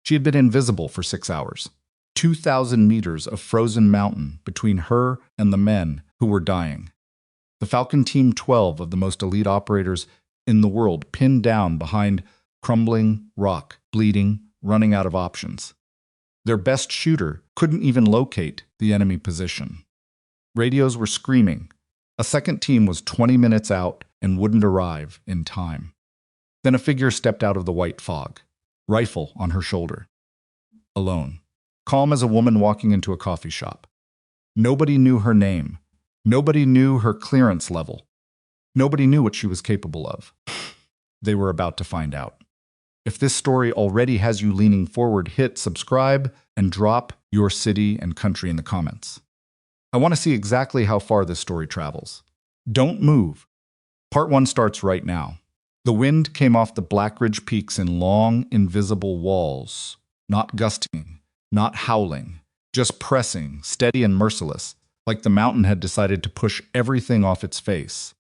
She had been invisible for 6 hours. 2,000 meters of frozen mountain between her and the men who were dying. The Falcon Team 12 of the most elite operators in the world pinned down behind crumbling rock, bleeding, running out of options. Their best shooter couldn't even locate the enemy position. Radios were screaming. A second team was 20 minutes out and wouldn't arrive in time. Then a figure stepped out of the white fog, rifle on her shoulder. Alone, calm as a woman walking into a coffee shop. Nobody knew her name. Nobody knew her clearance level. Nobody knew what she was capable of. They were about to find out. If this story already has you leaning forward, hit subscribe and drop your city and country in the comments. I want to see exactly how far this story travels. Don't move. Part 1 starts right now. The wind came off the Black Ridge peaks in long, invisible walls, not gusting, not howling, just pressing, steady and merciless, like the mountain had decided to push everything off its face.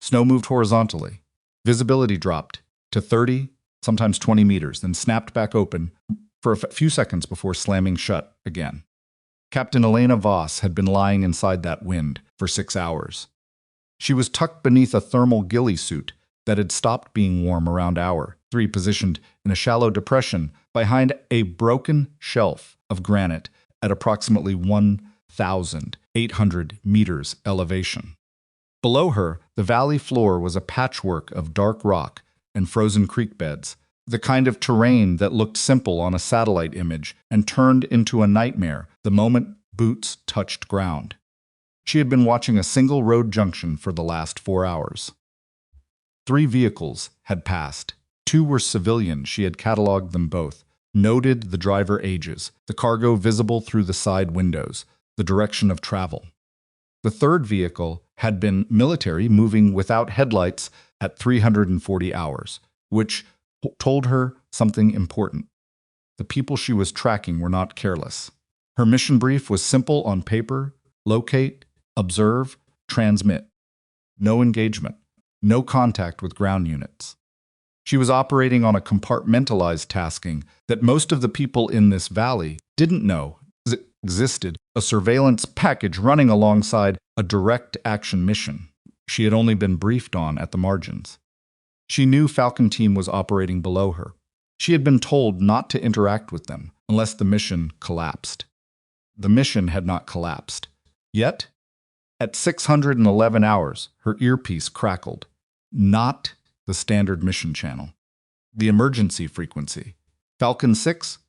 Snow moved horizontally. Visibility dropped to 30, sometimes 20 meters, then snapped back open for a few seconds before slamming shut again. Captain Elena Voss had been lying inside that wind for 6 hours. She was tucked beneath a thermal ghillie suit that had stopped being warm around hour 3, positioned in a shallow depression behind a broken shelf of granite at approximately 1,800 meters elevation. Below her, the valley floor was a patchwork of dark rock and frozen creek beds, the kind of terrain that looked simple on a satellite image and turned into a nightmare the moment boots touched ground. She had been watching a single road junction for the last 4 hours. 3 vehicles had passed. 2 were civilian. She had cataloged them both, noted the driver ages, the cargo visible through the side windows, the direction of travel. The 3rd vehicle had been military, moving without headlights at 340 hours, which told her something important. The people she was tracking were not careless. Her mission brief was simple on paper: locate, observe, transmit. No engagement, no contact with ground units. She was operating on a compartmentalized tasking that most of the people in this valley didn't know existed, a surveillance package running alongside a direct action mission she had only been briefed on at the margins. She knew Falcon Team was operating below her. She had been told not to interact with them unless the mission collapsed. The mission had not collapsed. Yet, at 611 hours, her earpiece crackled. Not the standard mission channel. The emergency frequency. Falcon 6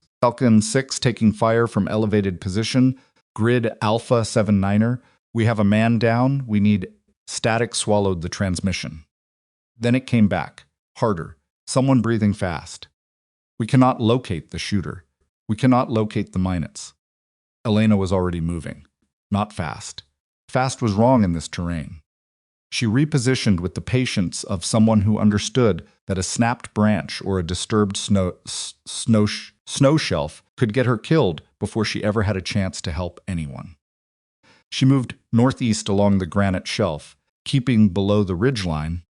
taking fire from elevated position. Grid Alpha 79er. We have a man down. We need static. Swallowed the transmission. Then it came back, harder, someone breathing fast. We cannot locate the shooter. We cannot locate the minutes. Elena was already moving. Not fast. Fast was wrong in this terrain. She repositioned with the patience of someone who understood that a snapped branch or a disturbed snow shelf could get her killed before she ever had a chance to help anyone. She moved northeast along the granite shelf, keeping below the ridgeline,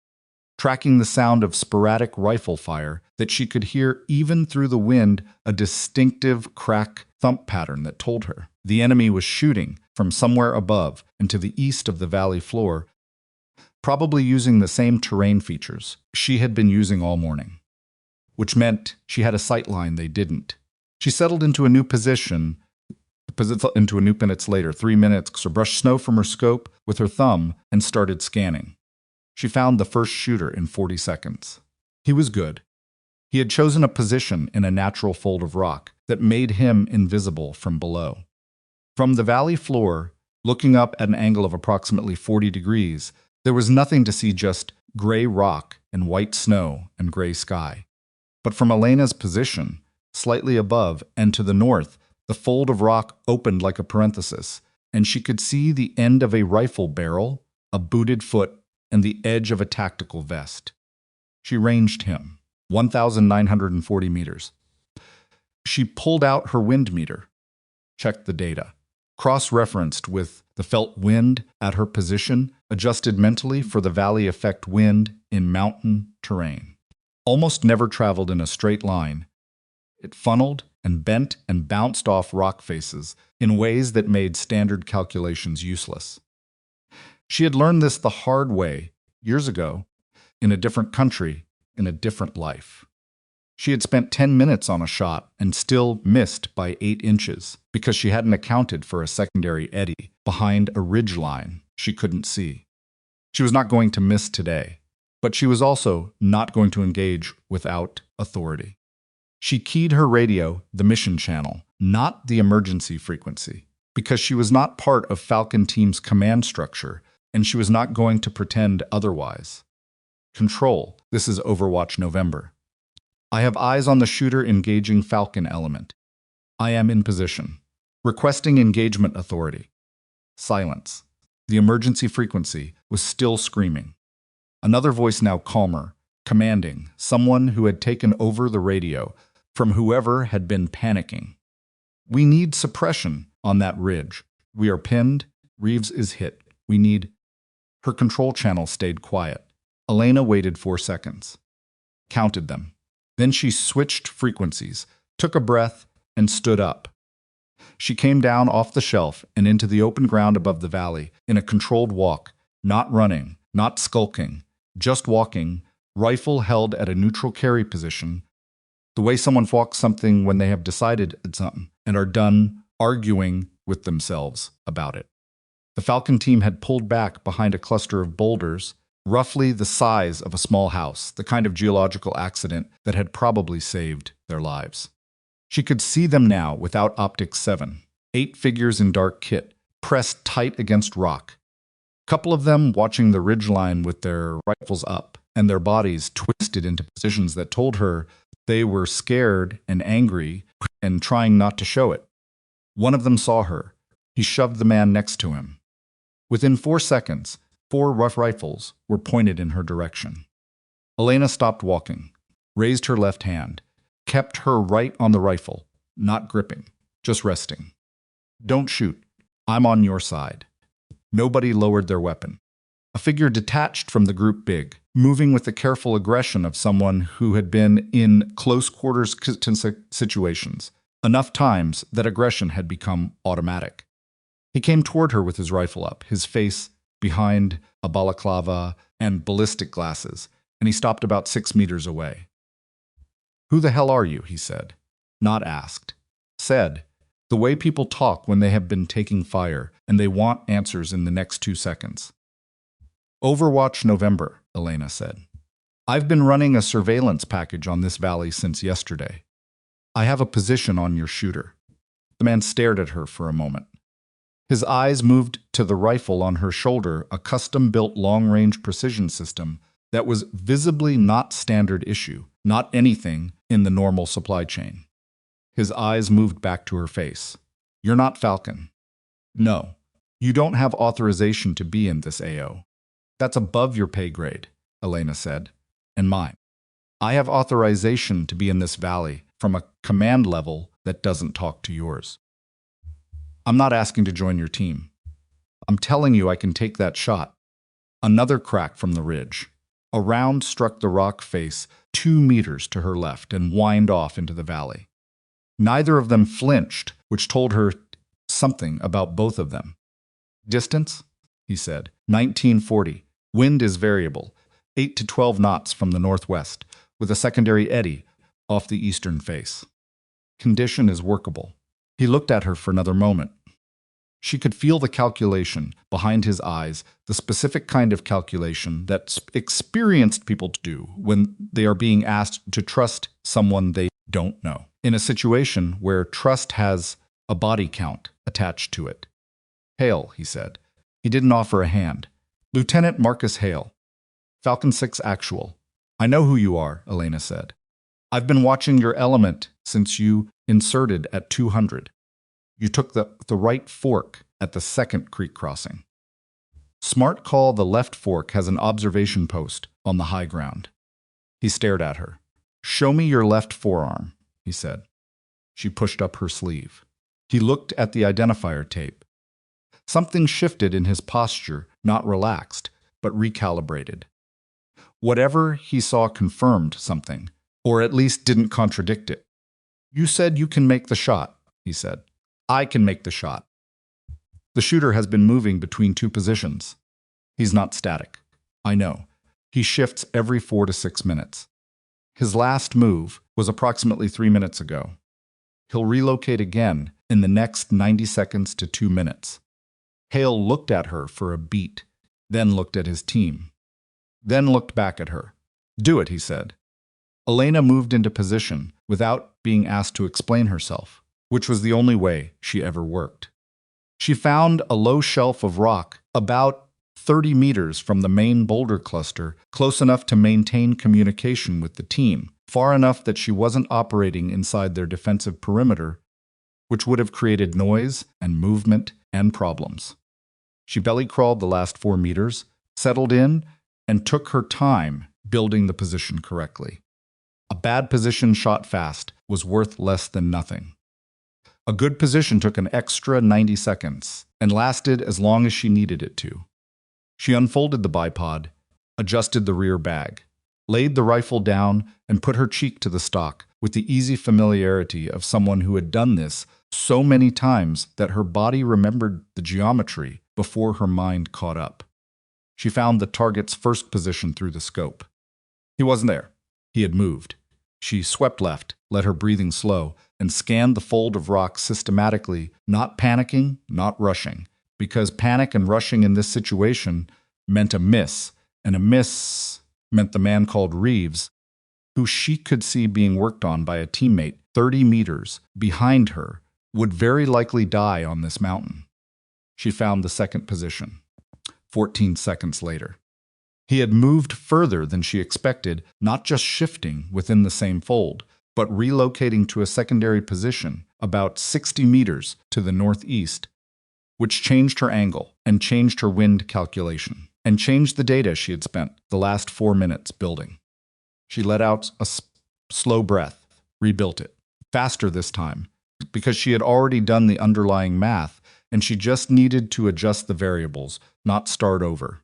tracking the sound of sporadic rifle fire that she could hear even through the wind, a distinctive crack thump pattern that told her the enemy was shooting from somewhere above and to the east of the valley floor, probably using the same terrain features she had been using all morning, which meant she had a sight line they didn't. She settled into a new position, minutes later, 3 minutes, or brushed snow from her scope with her thumb and started scanning. She found the first shooter in 40 seconds. He was good. He had chosen a position in a natural fold of rock that made him invisible from below. From the valley floor, looking up at an angle of approximately 40 degrees, there was nothing to see, just gray rock and white snow and gray sky. But from Elena's position, slightly above and to the north, the fold of rock opened like a parenthesis, and she could see the end of a rifle barrel, a booted foot, and the edge of a tactical vest. She ranged him, 1,940 meters. She pulled out her wind meter, checked the data, cross-referenced with the felt wind at her position, adjusted mentally for the valley effect wind in mountain terrain. Almost never traveled in a straight line, It funneled and bent and bounced off rock faces in ways that made standard calculations useless. She had learned this the hard way, years ago, in a different country, in a different life. She had spent 10 minutes on a shot and still missed by 8 inches because she hadn't accounted for a secondary eddy behind a ridge line she couldn't see. She was not going to miss today, but she was also not going to engage without authority. She keyed her radio, the mission channel, not the emergency frequency, because she was not part of Falcon Team's command structure, and she was not going to pretend otherwise. Control, this is Overwatch November. I have eyes on the shooter engaging Falcon element. I am in position. Requesting engagement authority. Silence. The emergency frequency was still screaming. Another voice now calmer, commanding, someone who had taken over the radio from whoever had been panicking. We need suppression on that ridge. We are pinned. Reeves is hit. We need... Her control channel stayed quiet. Elena waited 4 seconds. Counted them. Then she switched frequencies, took a breath, and stood up. She came down off the shelf and into the open ground above the valley in a controlled walk, not running, not skulking, just walking, rifle held at a neutral carry position, the way someone walks something when they have decided something and are done arguing with themselves about it. The Falcon team had pulled back behind a cluster of boulders, roughly the size of a small house, the kind of geological accident that had probably saved their lives. She could see them now without Optics 7, 8 figures in dark kit, pressed tight against rock. A couple of them watching the ridgeline with their rifles up, and their bodies twisted into positions that told her they were scared and angry and trying not to show it. One of them saw her. He shoved the man next to him. Within 4 seconds, 4 rough rifles were pointed in her direction. Elena stopped walking, raised her left hand, kept her right on the rifle, not gripping, just resting. Don't shoot. I'm on your side. Nobody lowered their weapon. A figure detached from the group big, moving with the careful aggression of someone who had been in close quarters situations, enough times that aggression had become automatic. He came toward her with his rifle up, his face behind a balaclava and ballistic glasses, and he stopped about 6 meters away. "Who the hell are you?" he said. Not asked. Said, the way people talk when they have been taking fire and they want answers in the next 2 seconds. "Overwatch November," Elena said. "I've been running a surveillance package on this valley since yesterday. I have a position on your shooter." The man stared at her for a moment. His eyes moved to the rifle on her shoulder, a custom-built long-range precision system that was visibly not standard issue, not anything in the normal supply chain. His eyes moved back to her face. "You're not Falcon." "No. You don't have authorization to be in this AO. That's above your pay grade," Elena said, "and mine. I have authorization to be in this valley from a command level that doesn't talk to yours. I'm not asking to join your team. I'm telling you I can take that shot." Another crack from the ridge. A round struck the rock face 2 meters to her left and whined off into the valley. Neither of them flinched, which told her something about both of them. "Distance?" he said. 1940. Wind is variable, 8 to 12 knots from the northwest, with a secondary eddy off the eastern face. Condition is workable. He looked at her for another moment. She could feel the calculation behind his eyes, the specific kind of calculation that experienced people do when they are being asked to trust someone they don't know, in a situation where trust has a body count attached to it. "Hale," he said. He didn't offer a hand. "Lieutenant Marcus Hale. Falcon 6 Actual. I know who you are," Elena said. "I've been watching your element since you inserted at 200. You took the right fork at the second creek crossing. Smart call, the left fork has an observation post on the high ground." He stared at her. "Show me your left forearm," he said. She pushed up her sleeve. He looked at the identifier tape. Something shifted in his posture, not relaxed, but recalibrated. Whatever he saw confirmed something, or at least didn't contradict it. You said you can make the shot, he said. I can make the shot. The shooter has been moving between two positions. He's not static. I know. He shifts every 4 to 6 minutes. His last move was approximately 3 minutes ago. He'll relocate again in the next 90 seconds to 2 minutes. Hale looked at her for a beat, then looked at his team, then looked back at her. Do it, he said. Elena moved into position without being asked to explain herself, which was the only way she ever worked. She found a low shelf of rock about 30 meters from the main boulder cluster, close enough to maintain communication with the team, far enough that she wasn't operating inside their defensive perimeter, which would have created noise and movement and problems. She belly crawled the last 4 meters, settled in, and took her time building the position correctly. A bad position shot fast was worth less than nothing. A good position took an extra 90 seconds and lasted as long as she needed it to. She unfolded the bipod, adjusted the rear bag, laid the rifle down, and put her cheek to the stock with the easy familiarity of someone who had done this so many times that her body remembered the geometry before her mind caught up. She found the target's first position through the scope. He wasn't there. He had moved. She swept left, let her breathing slow, and scanned the fold of rock systematically, not panicking, not rushing, because panic and rushing in this situation meant a miss, and a miss meant the man called Reeves, who she could see being worked on by a teammate 30 meters behind her, would very likely die on this mountain. She found the second position, 14 seconds later. He had moved further than she expected, not just shifting within the same fold, but relocating to a secondary position about 60 meters to the northeast, which changed her angle and changed her wind calculation and changed the data she had spent the last 4 minutes building. She let out a slow breath, rebuilt it, faster this time, because she had already done the underlying math and she just needed to adjust the variables, not start over.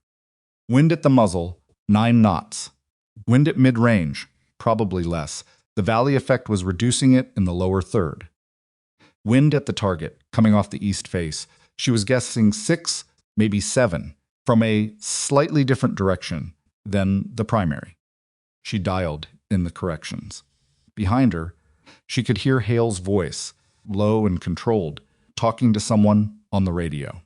Wind at the muzzle, 9 knots. Wind at mid-range, probably less. The valley effect was reducing it in the lower third. Wind at the target, coming off the east face. She was guessing 6, maybe 7, from a slightly different direction than the primary. She dialed in the corrections. Behind her, she could hear Hale's voice, low and controlled, talking to someone on the radio.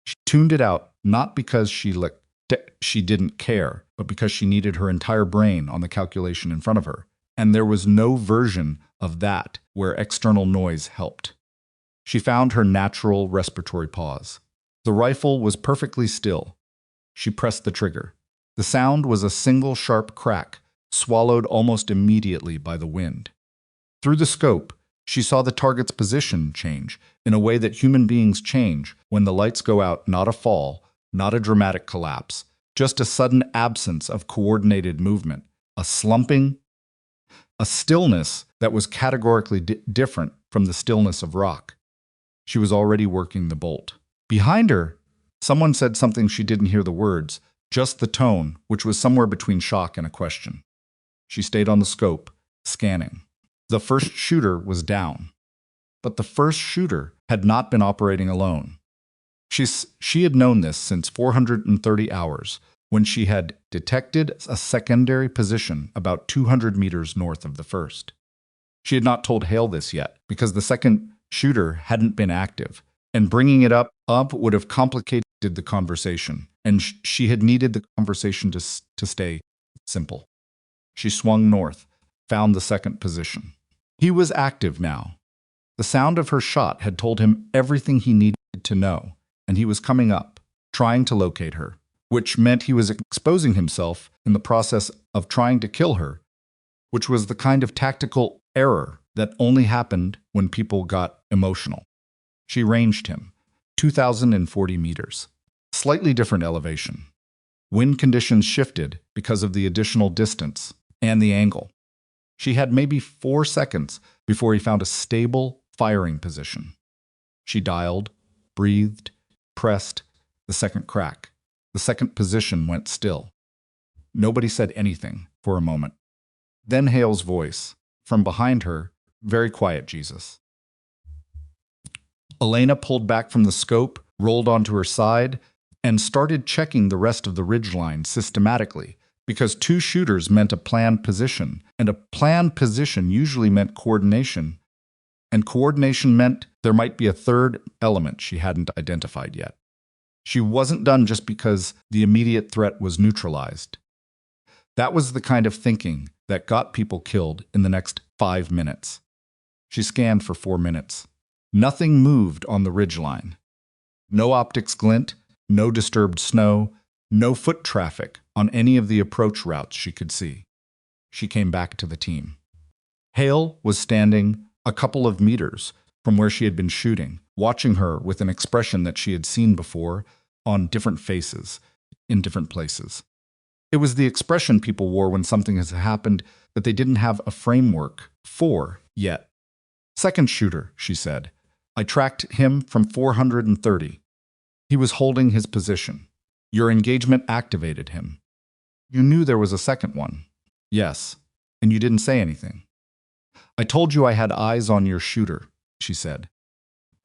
She tuned it out, not because she didn't care, but because she needed her entire brain on the calculation in front of her. And there was no version of that where external noise helped. She found her natural respiratory pause. The rifle was perfectly still. She pressed the trigger. The sound was a single sharp crack, swallowed almost immediately by the wind. Through the scope, she saw the target's position change in a way that human beings change when the lights go out, not a fall, not a dramatic collapse, just a sudden absence of coordinated movement, a slumping, a stillness that was categorically different from the stillness of rock. She was already working the bolt. Behind her, someone said something she didn't hear the words, just the tone, which was somewhere between shock and a question. She stayed on the scope, scanning. The first shooter was down. But the first shooter had not been operating alone. She had known this since 430 hours, when she had detected a secondary position about 200 meters north of the first. She had not told Hale this yet, because the second shooter hadn't been active, and bringing it up would have complicated the conversation, and she had needed the conversation to stay simple. She swung north, found the second position. He was active now. The sound of her shot had told him everything he needed to know, and he was coming up, trying to locate her, which meant he was exposing himself in the process of trying to kill her, which was the kind of tactical error that only happened when people got emotional. She ranged him, 2,040 meters, slightly different elevation. Wind conditions shifted because of the additional distance and the angle. She had maybe 4 seconds before he found a stable firing position. She dialed, breathed, pressed the second crack. The second position went still. Nobody said anything for a moment. Then Hale's voice, from behind her, Very quiet, Jesus. Elena pulled back from the scope, rolled onto her side, and started checking the rest of the ridgeline systematically, because 2 shooters meant a planned position, and a planned position usually meant coordination, and coordination meant there might be a third element she hadn't identified yet. She wasn't done just because the immediate threat was neutralized. That was the kind of thinking that got people killed in the next 5 minutes. She scanned for 4 minutes. Nothing moved on the ridgeline. No optics glint, no disturbed snow, no foot traffic on any of the approach routes she could see. She came back to the team. Hale was standing a couple of meters from where she had been shooting, watching her with an expression that she had seen before on different faces, in different places. It was the expression people wore when something has happened that they didn't have a framework for yet. "Second shooter," she said. "I tracked him from 430. He was holding his position. Your engagement activated him. You knew there was a second one." "Yes, and you didn't say anything." "I told you I had eyes on your shooter," she said.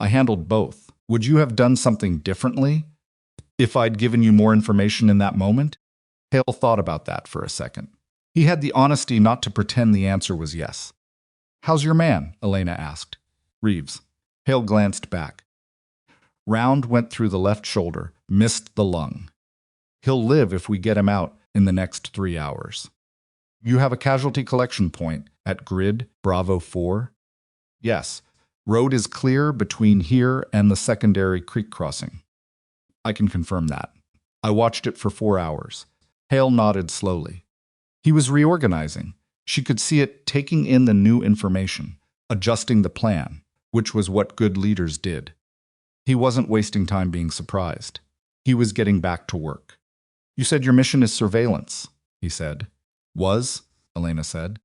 "I handled both. Would you have done something differently if I'd given you more information in that moment?" Hale thought about that for a second. He had the honesty not to pretend the answer was yes. "How's your man?" Elena asked. "Reeves." Hale glanced back. Round went through the left shoulder, missed the lung. "He'll live if we get him out in the next 3 hours." "You have a casualty collection point at grid Bravo 4? "Yes. Road is clear between here and the secondary creek crossing." "I can confirm that. I watched it for 4 hours." Hale nodded slowly. He was reorganizing. She could see it taking in the new information, adjusting the plan, which was what good leaders did. He wasn't wasting time being surprised. He was getting back to work. "You said your mission is surveillance," he said. "Was," Elena said.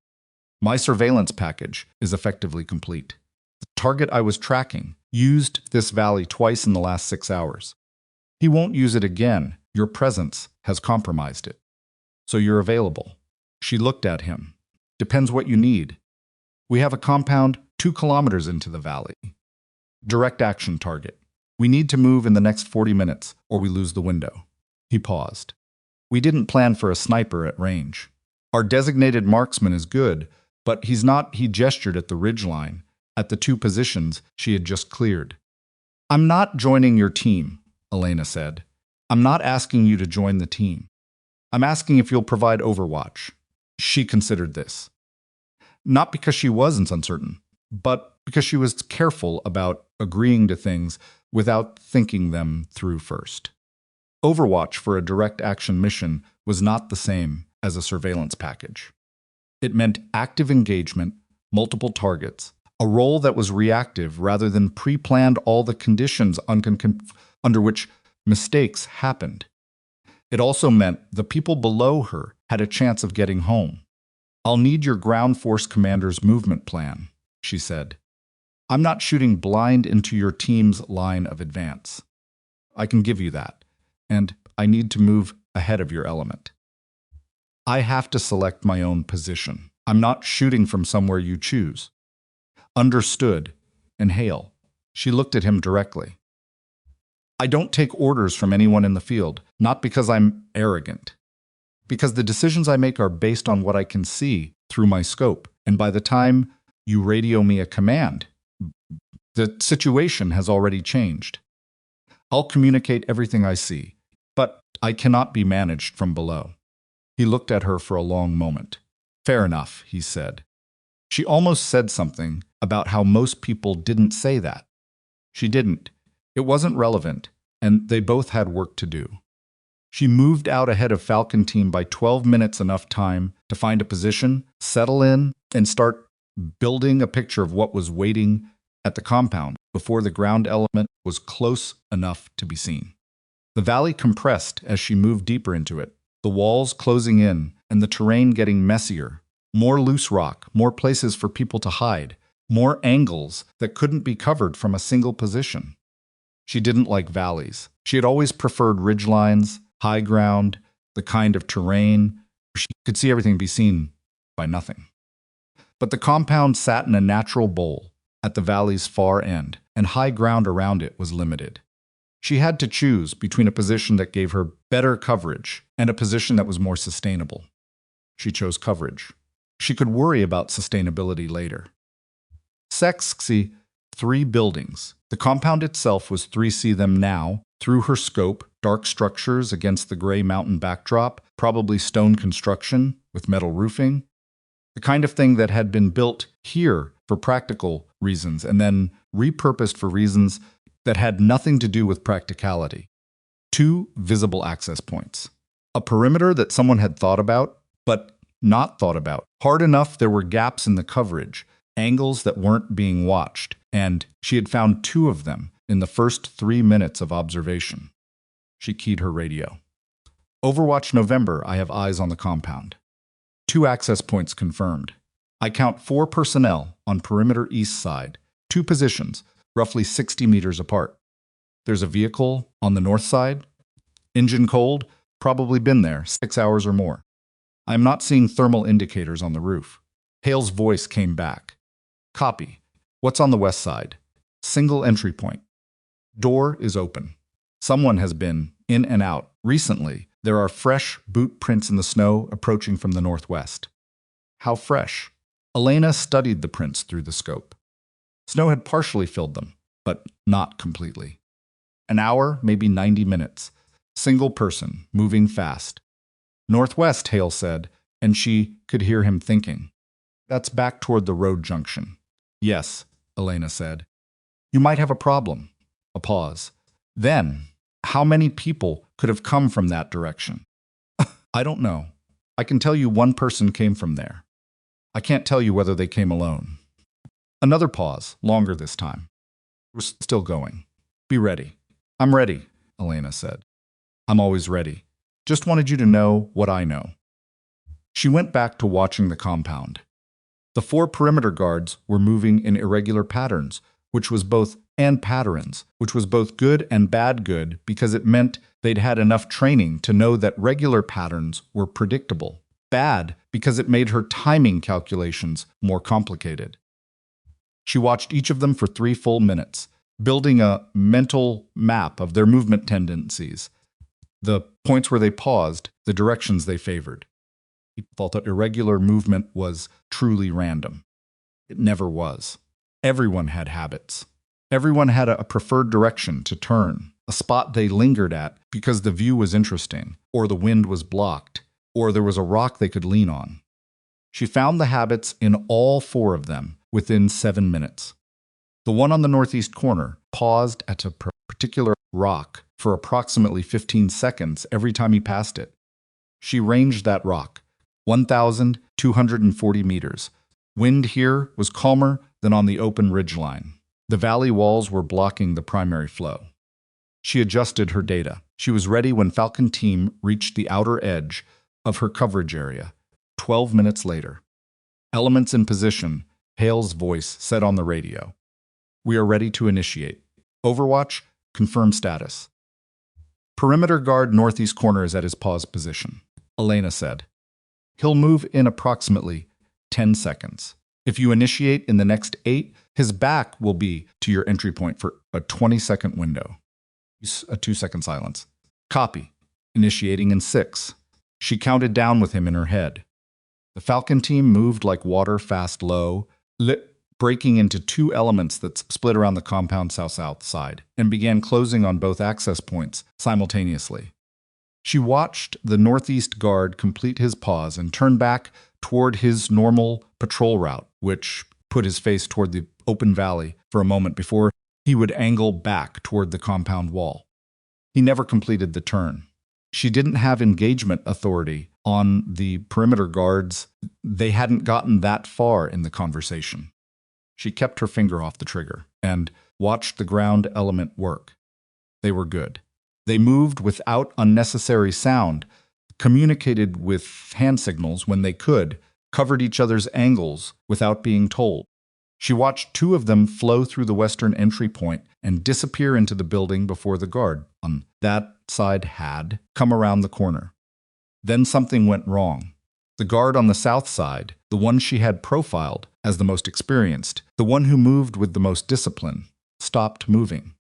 "My surveillance package is effectively complete. The target I was tracking used this valley twice in the last 6 hours. He won't use it again. Your presence has compromised it. So you're available." She looked at him. "Depends what you need. We have a compound 2 kilometers into the valley. Direct action target. We need to move in the next 40 minutes or we lose the window." He paused. "We didn't plan for a sniper at range. Our designated marksman is good, but he's not." He gestured at the ridgeline, at the 2 positions she had just cleared. "I'm not joining your team," Elena said. "I'm not asking you to join the team. I'm asking if you'll provide overwatch." She considered this. Not because she wasn't uncertain, but because she was careful about agreeing to things without thinking them through first. Overwatch for a direct action mission was not the same as a surveillance package. It meant active engagement, multiple targets, a role that was reactive rather than pre-planned all the conditions under which mistakes happened. It also meant the people below her had a chance of getting home. "I'll need your ground force commander's movement plan," she said. "I'm not shooting blind into your team's line of advance. I can give you that, and I need to move ahead of your element. I have to select my own position. I'm not shooting from somewhere you choose." "Understood." And Hale. She looked at him directly. "I don't take orders from anyone in the field, not because I'm arrogant. Because the decisions I make are based on what I can see through my scope, and by the time you radio me a command, the situation has already changed. I'll communicate everything I see, but I cannot be managed from below." He looked at her for a long moment. "Fair enough," he said. She almost said something about how most people didn't say that. She didn't. It wasn't relevant, and they both had work to do. She moved out ahead of Falcon Team by 12 minutes, enough time to find a position, settle in, and start building a picture of what was waiting at the compound before the ground element was close enough to be seen. The valley compressed as she moved deeper into it, the walls closing in and the terrain getting messier. More loose rock, more places for people to hide, more angles that couldn't be covered from a single position. She didn't like valleys. She had always preferred ridgelines, high ground, the kind of terrain where she could see everything be seen by nothing. But the compound sat in a natural bowl at the valley's far end, and high ground around it was limited. She had to choose between a position that gave her better coverage and a position that was more sustainable. She chose coverage. She could worry about sustainability later. Sexy, 3 buildings. The compound itself was 3C them now, through her scope, dark structures against the gray mountain backdrop, probably stone construction with metal roofing. The kind of thing that had been built here for practical reasons and then repurposed for reasons that had nothing to do with practicality. 2 visible access points. A perimeter that someone had thought about, but not thought about. Hard enough there were gaps in the coverage, angles that weren't being watched, and she had found 2 of them in the first 3 minutes of observation. She keyed her radio. Overwatch November, I have eyes on the compound. 2 access points confirmed. I count 4 personnel on perimeter east side, 2 positions, roughly 60 meters apart. There's a vehicle on the north side. Engine cold, probably been there 6 hours or more. I am not seeing thermal indicators on the roof. Hale's voice came back. Copy. What's on the west side? Single entry point. Door is open. Someone has been in and out. Recently, there are fresh boot prints in the snow approaching from the northwest. How fresh? Elena studied the prints through the scope. Snow had partially filled them, but not completely. An hour, maybe 90 minutes. Single person, moving fast. Northwest, Hale said, and she could hear him thinking. That's back toward the road junction. Yes, Elena said. You might have a problem. A pause. Then, how many people could have come from that direction? I don't know. I can tell you one person came from there. I can't tell you whether they came alone. Another pause, longer this time. We're still going. Be ready. I'm ready, Elena said. I'm always ready. Just wanted you to know what I know. She went back to watching the compound. The 4 perimeter guards were moving in irregular patterns, which was both good and bad good because it meant they'd had enough training to know that regular patterns were predictable. Bad because it made her timing calculations more complicated. She watched each of them for 3 full minutes, building a mental map of their movement tendencies, the points where they paused, the directions they favored. He felt that irregular movement was truly random. It never was. Everyone had habits. Everyone had a preferred direction to turn, a spot they lingered at because the view was interesting, or the wind was blocked, or there was a rock they could lean on. She found the habits in all 4 of them within 7 minutes. The one on the northeast corner paused at a particular rock for approximately 15 seconds every time he passed it. She ranged that rock, 1,240 meters. Wind here was calmer than on the open ridgeline. The valley walls were blocking the primary flow. She adjusted her data. She was ready when Falcon Team reached the outer edge of her coverage area, 12 minutes later. Elements in position, Hale's voice said on the radio. We are ready to initiate. Overwatch, confirm status. Perimeter guard northeast corner is at his pause position, Elena said. He'll move in approximately 10 seconds. If you initiate in the next 8, his back will be to your entry point for a 20-second window. A 2-second silence. Copy. Initiating in 6. She counted down with him in her head. The Falcon Team moved like water fast low, breaking into 2 elements that split around the compound south-south side, and began closing on both access points simultaneously. She watched the northeast guard complete his pause and turn back toward his normal patrol route, which put his face toward the open valley for a moment before he would angle back toward the compound wall. He never completed the turn. She didn't have engagement authority on the perimeter guards. They hadn't gotten that far in the conversation. She kept her finger off the trigger and watched the ground element work. They were good. They moved without unnecessary sound, communicated with hand signals when they could, covered each other's angles without being told. She watched 2 of them flow through the western entry point and disappear into the building before the guard on that side had come around the corner. Then something went wrong. The guard on the south side, the one she had profiled, as the most experienced, the one who moved with the most discipline, stopped moving.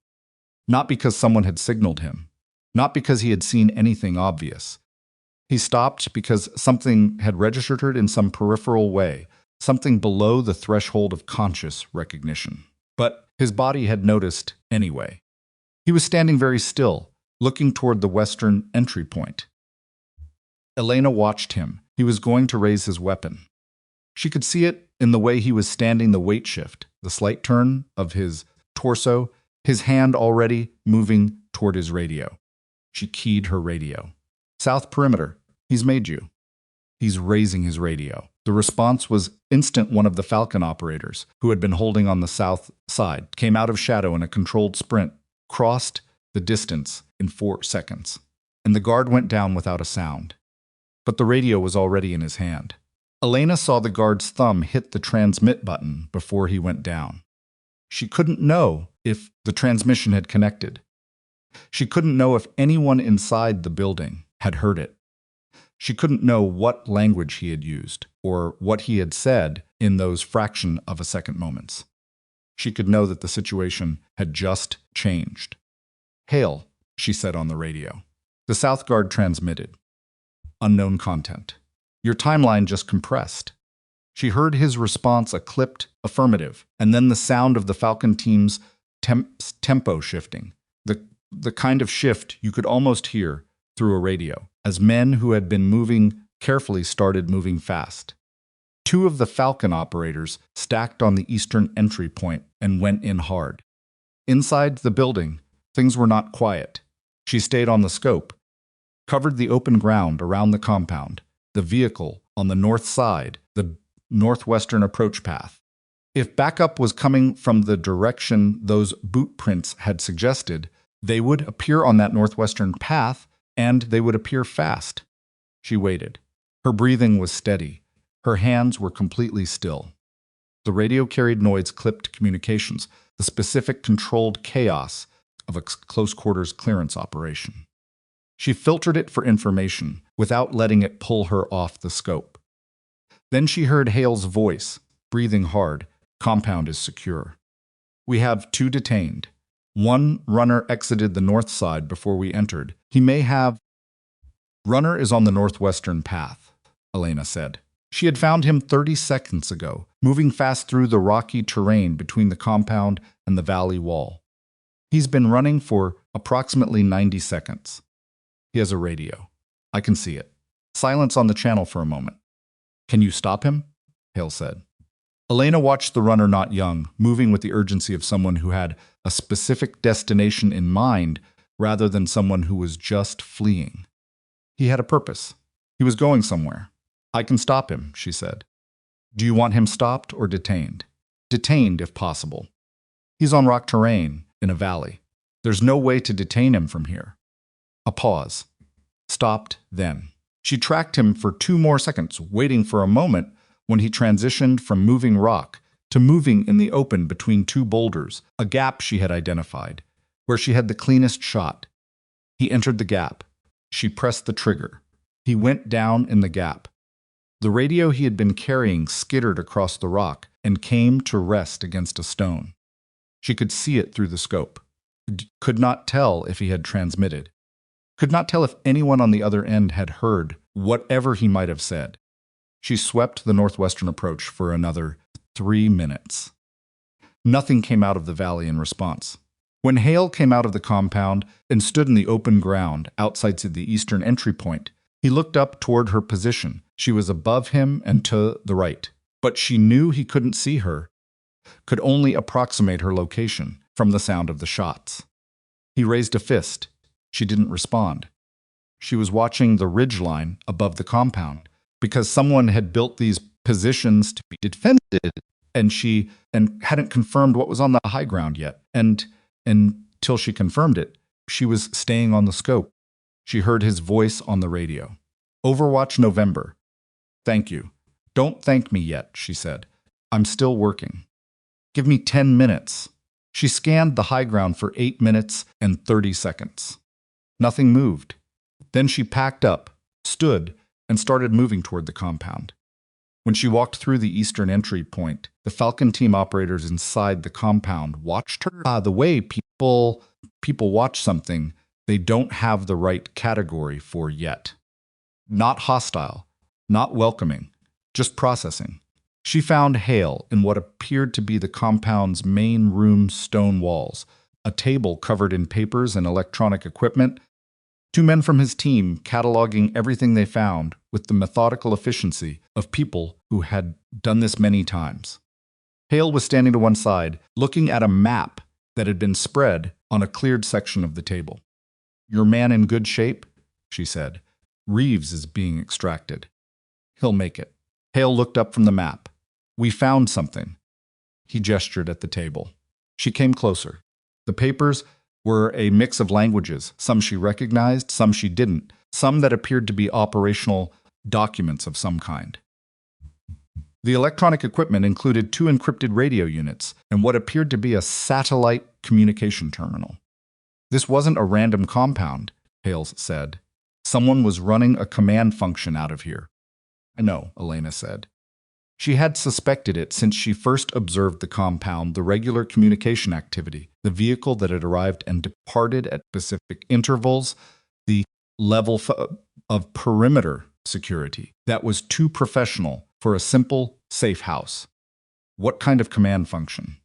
Not because someone had signaled him, not because he had seen anything obvious. He stopped because something had registered in some peripheral way, something below the threshold of conscious recognition. But his body had noticed anyway. He was standing very still, looking toward the western entry point. Elena watched him. He was going to raise his weapon. She could see it in the way he was standing the weight shift, the slight turn of his torso, his hand already moving toward his radio. She keyed her radio. South perimeter. He's made you. He's raising his radio. The response was instant. One of the Falcon operators, who had been holding on the south side, came out of shadow in a controlled sprint, crossed the distance in 4 seconds, and the guard went down without a sound. But the radio was already in his hand. Elena saw the guard's thumb hit the transmit button before he went down. She couldn't know if the transmission had connected. She couldn't know if anyone inside the building had heard it. She couldn't know what language he had used or what he had said in those fraction of a second moments. She could know that the situation had just changed. "Hail," she said on the radio. The South Guard transmitted. "Unknown content. Your timeline just compressed." She heard his response, a clipped affirmative, and then the sound of the Falcon Team's tempo shifting, the kind of shift you could almost hear through a radio, as men who had been moving carefully started moving fast. 2 of the Falcon operators stacked on the eastern entry point and went in hard. Inside the building, things were not quiet. She stayed on the scope, covered the open ground around the compound, the vehicle on the north side, the northwestern approach path. If backup was coming from the direction those boot prints had suggested, they would appear on that northwestern path, and they would appear fast. She waited. Her breathing was steady. Her hands were completely still. The radio carried Noid's clipped communications, the specific controlled chaos of a close-quarters clearance operation. She filtered it for information without letting it pull her off the scope. Then she heard Hale's voice, breathing hard. "Compound is secure. We have 2 detained. 1 runner exited the north side before we entered. He may have—" "Runner is on the northwestern path," Elena said. She had found him 30 seconds ago, moving fast through the rocky terrain between the compound and the valley wall. He's been running for approximately 90 seconds. He has a radio. I can see it. Silence on the channel for a moment. "Can you stop him?" Hale said. Elena watched the runner, not young, moving with the urgency of someone who had a specific destination in mind rather than someone who was just fleeing. He had a purpose. He was going somewhere. "I can stop him," she said. "Do you want him stopped or detained?" "Detained, if possible. He's on rock terrain, in a valley. There's no way to detain him from here." A pause. Stopped then. She tracked him for 2 more seconds, waiting for a moment when he transitioned from moving rock to moving in the open between 2 boulders, a gap she had identified, where she had the cleanest shot. He entered the gap. She pressed the trigger. He went down in the gap. The radio he had been carrying skittered across the rock and came to rest against a stone. She could see it through the scope. Could not tell if he had transmitted. Could not tell if anyone on the other end had heard whatever he might have said. She swept the northwestern approach for another 3 minutes. Nothing came out of the valley in response. When Hale came out of the compound and stood in the open ground outside the eastern entry point, he looked up toward her position. She was above him and to the right, but she knew he couldn't see her, could only approximate her location from the sound of the shots. He raised a fist. She didn't respond. She was watching the ridgeline above the compound, because someone had built these positions to be defended, and she hadn't confirmed what was on the high ground yet. And until she confirmed it, she was staying on the scope. She heard his voice on the radio. "Overwatch November. Thank you. Don't thank me yet," she said. "I'm still working. Give me 10 minutes. She scanned the high ground for 8 minutes and 30 seconds. Nothing moved. Then she packed up, stood, and started moving toward the compound. When she walked through the eastern entry point, the Falcon Team operators inside the compound watched her. The way people watch something they don't have the right category for yet. Not hostile, not welcoming, just processing. She found Hale in what appeared to be the compound's main room's stone walls, a table covered in papers and electronic equipment, two men from his team cataloging everything they found with the methodical efficiency of people who had done this many times. Hale was standing to one side, looking at a map that had been spread on a cleared section of the table. "Your man in good shape?" she said. "Reeves is being extracted. He'll make it." Hale looked up from the map. "We found something." He gestured at the table. She came closer. The papers were a mix of languages, some she recognized, some she didn't, some that appeared to be operational documents of some kind. The electronic equipment included 2 encrypted radio units and what appeared to be a satellite communication terminal. "This wasn't a random compound," Hales said. "Someone was running a command function out of here." "I know," Elena said. She had suspected it since she first observed the compound, the regular communication activity, the vehicle that had arrived and departed at specific intervals, the level of perimeter security that was too professional for a simple, safe house. What kind of command function?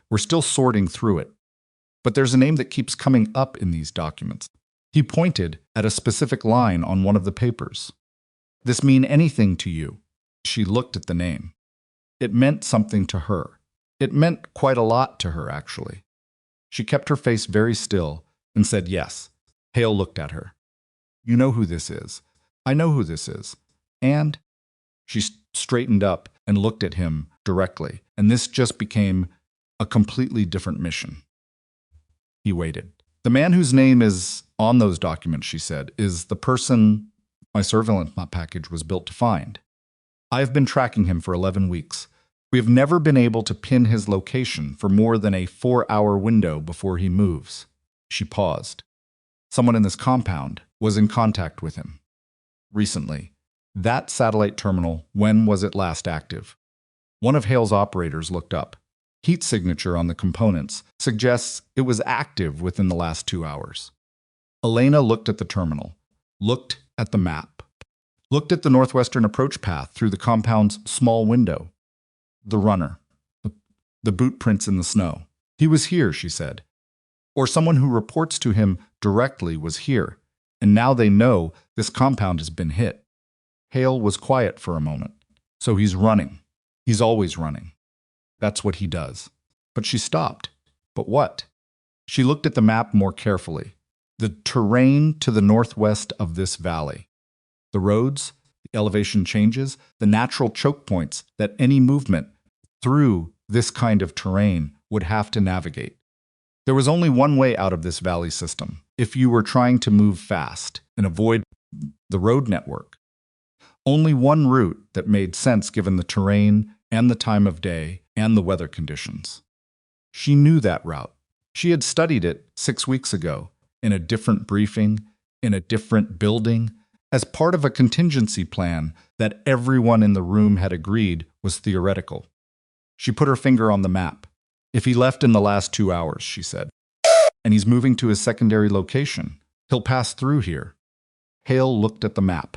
We're still sorting through it. But there's a name that keeps coming up in these documents. He pointed at a specific line on one of the papers. "This mean anything to you?" She looked at the name. It meant something to her. It meant quite a lot to her, actually. She kept her face very still and said yes. Hale looked at her. "You know who this is." "I know who this is." "And?" She straightened up and looked at him directly, and this just became a completely different mission. He waited. "The man whose name is on those documents," she said, "is the person my surveillance package was built to find. I have been tracking him for 11 weeks. We have never been able to pin his location for more than a 4-hour window before he moves." She paused. "Someone in this compound was in contact with him recently. That satellite terminal, when was it last active?" One of Hale's operators looked up. Heat signature on the components suggests it was active within the last 2 hours. Elena looked at the terminal, looked at the map, looked at the northwestern approach path through the compound's small window. The runner, the boot prints in the snow. "He was here," she said. "Or someone who reports to him directly was here, and now they know this compound has been hit." Hale was quiet for a moment. "So he's running. He's always running. That's what he does." But she stopped. "But what?" She looked at the map more carefully. The terrain to the northwest of this valley. The roads, the elevation changes, the natural choke points that any movement through this kind of terrain would have to navigate. There was only one way out of this valley system, if you were trying to move fast and avoid the road network. Only one route that made sense given the terrain and the time of day and the weather conditions. She knew that route. She had studied it 6 weeks ago, in a different briefing, in a different building, as part of a contingency plan that everyone in the room had agreed was theoretical. She put her finger on the map. "If he left in the last 2 hours," she said, "and he's moving to his secondary location, he'll pass through here." Hale looked at the map,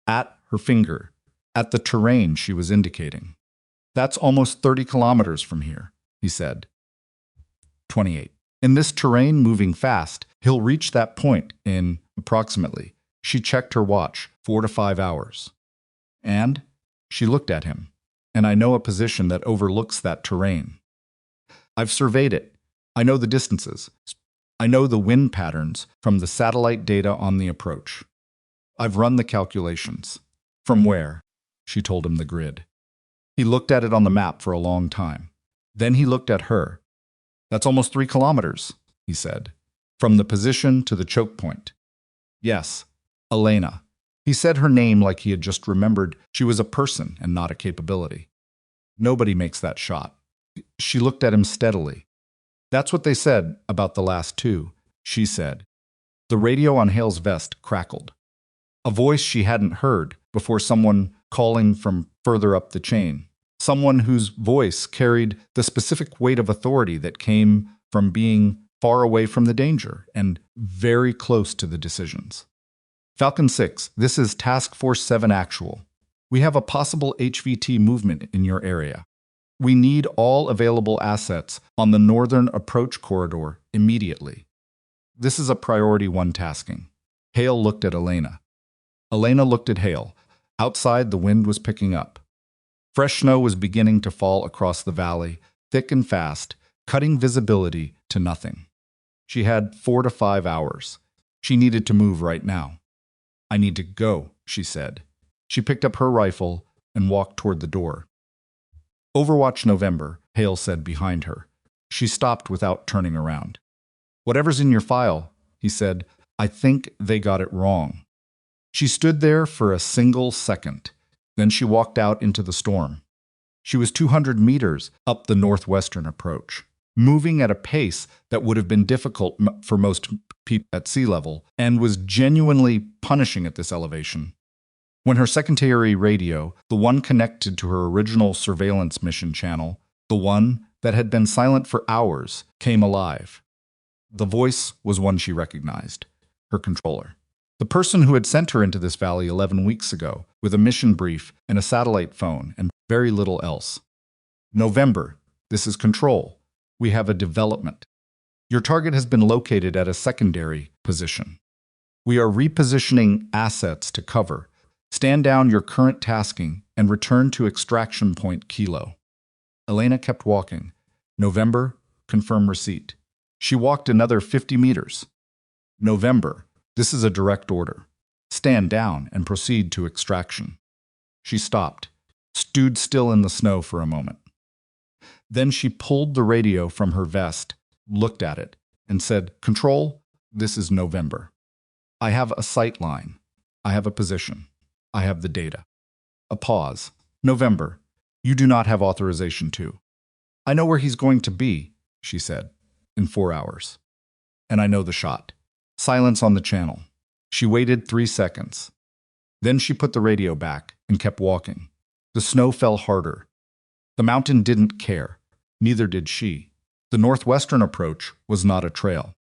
at her finger, at the terrain she was indicating. "That's almost 30 kilometers from here," he said. 28. "In this terrain moving fast, he'll reach that point in approximately," she checked her watch, 4 to 5 hours. "And?" She looked at him. "And I know a position that overlooks that terrain. I've surveyed it. I know the distances. I know the wind patterns from the satellite data on the approach. I've run the calculations." "From where?" She told him the grid. He looked at it on the map for a long time. Then he looked at her. "That's almost 3 kilometers, he said. "From the position to the choke point." "Yes, Elena." He said her name like he had just remembered she was a person and not a capability. "Nobody makes that shot." She looked at him steadily. "That's what they said about the last 2, she said. The radio on Hale's vest crackled. A voice she hadn't heard before, someone calling from further up the chain. Someone whose voice carried the specific weight of authority that came from being far away from the danger and very close to the decisions. Falcon 6, this is Task Force 7 Actual. We have a possible HVT movement in your area. We need all available assets on the northern approach corridor immediately. This is a priority 1 tasking. Hale looked at Elena. Elena looked at Hale. Outside, the wind was picking up. Fresh snow was beginning to fall across the valley, thick and fast, cutting visibility to nothing. She had 4 to 5 hours. She needed to move right now. I need to go, she said. She picked up her rifle and walked toward the door. Overwatch November, Hale said behind her. She stopped without turning around. Whatever's in your file, he said, I think they got it wrong. She stood there for a single second. Then she walked out into the storm. She was 200 meters up the northwestern approach, moving at a pace that would have been difficult for most people at sea level, and was genuinely punishing at this elevation. When her secondary radio, the one connected to her original surveillance mission channel, the one that had been silent for hours, came alive. The voice was one she recognized, her controller. The person who had sent her into this valley 11 weeks ago, with a mission brief and a satellite phone and very little else. November, this is Control. We have a development. Your target has been located at a secondary position. We are repositioning assets to cover. Stand down your current tasking and return to extraction point Kilo. Elena kept walking. November, confirm receipt. She walked another 50 meters. November, this is a direct order. Stand down and proceed to extraction. She stopped, stood still in the snow for a moment. Then she pulled the radio from her vest, looked at it, and said, Control, this is November. I have a sight line. I have a position. I have the data. A pause. November, you do not have authorization to. I know where he's going to be, she said, in 4 hours. And I know the shot. Silence on the channel. She waited 3 seconds. Then she put the radio back and kept walking. The snow fell harder. The mountain didn't care. Neither did she. The northwestern approach was not a trail.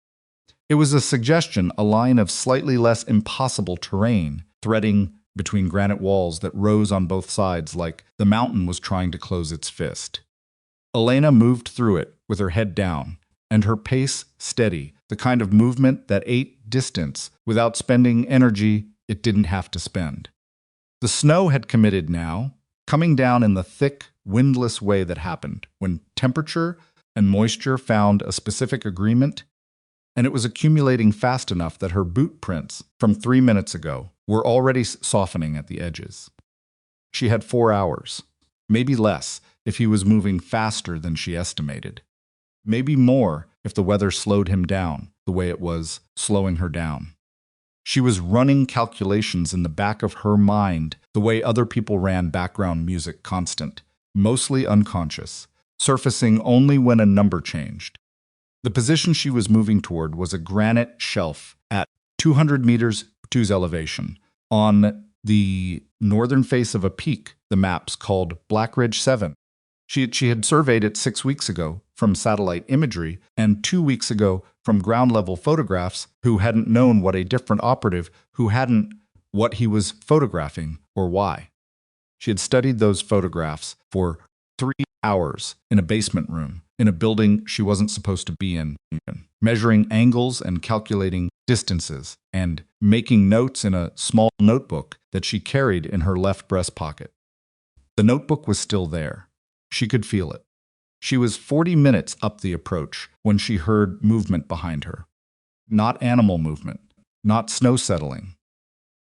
It was a suggestion, a line of slightly less impossible terrain, threading between granite walls that rose on both sides like the mountain was trying to close its fist. Elena moved through it with her head down, and her pace steady, the kind of movement that ate distance without spending energy it didn't have to spend. The snow had committed now, coming down in the thick, windless way that happened when temperature and moisture found a specific agreement, and it was accumulating fast enough that her boot prints from 3 minutes ago were already softening at the edges. She had 4 hours, maybe less if he was moving faster than she estimated. Maybe more if the weather slowed him down the way it was slowing her down. She was running calculations in the back of her mind the way other people ran background music constant, mostly unconscious, surfacing only when a number changed. The position she was moving toward was a granite shelf at 200 meters two's elevation on the northern face of a peak the maps called Black Ridge 7. She had surveyed it 6 weeks ago from satellite imagery and 2 weeks ago from ground-level photographs who hadn't known what a different operative who hadn't what he was photographing or why. She had studied those photographs for 3 hours in a basement room in a building she wasn't supposed to be in, measuring angles and calculating distances and making notes in a small notebook that she carried in her left breast pocket. The notebook was still there. She could feel it. She was 40 minutes up the approach when she heard movement behind her. Not animal movement, not snow settling.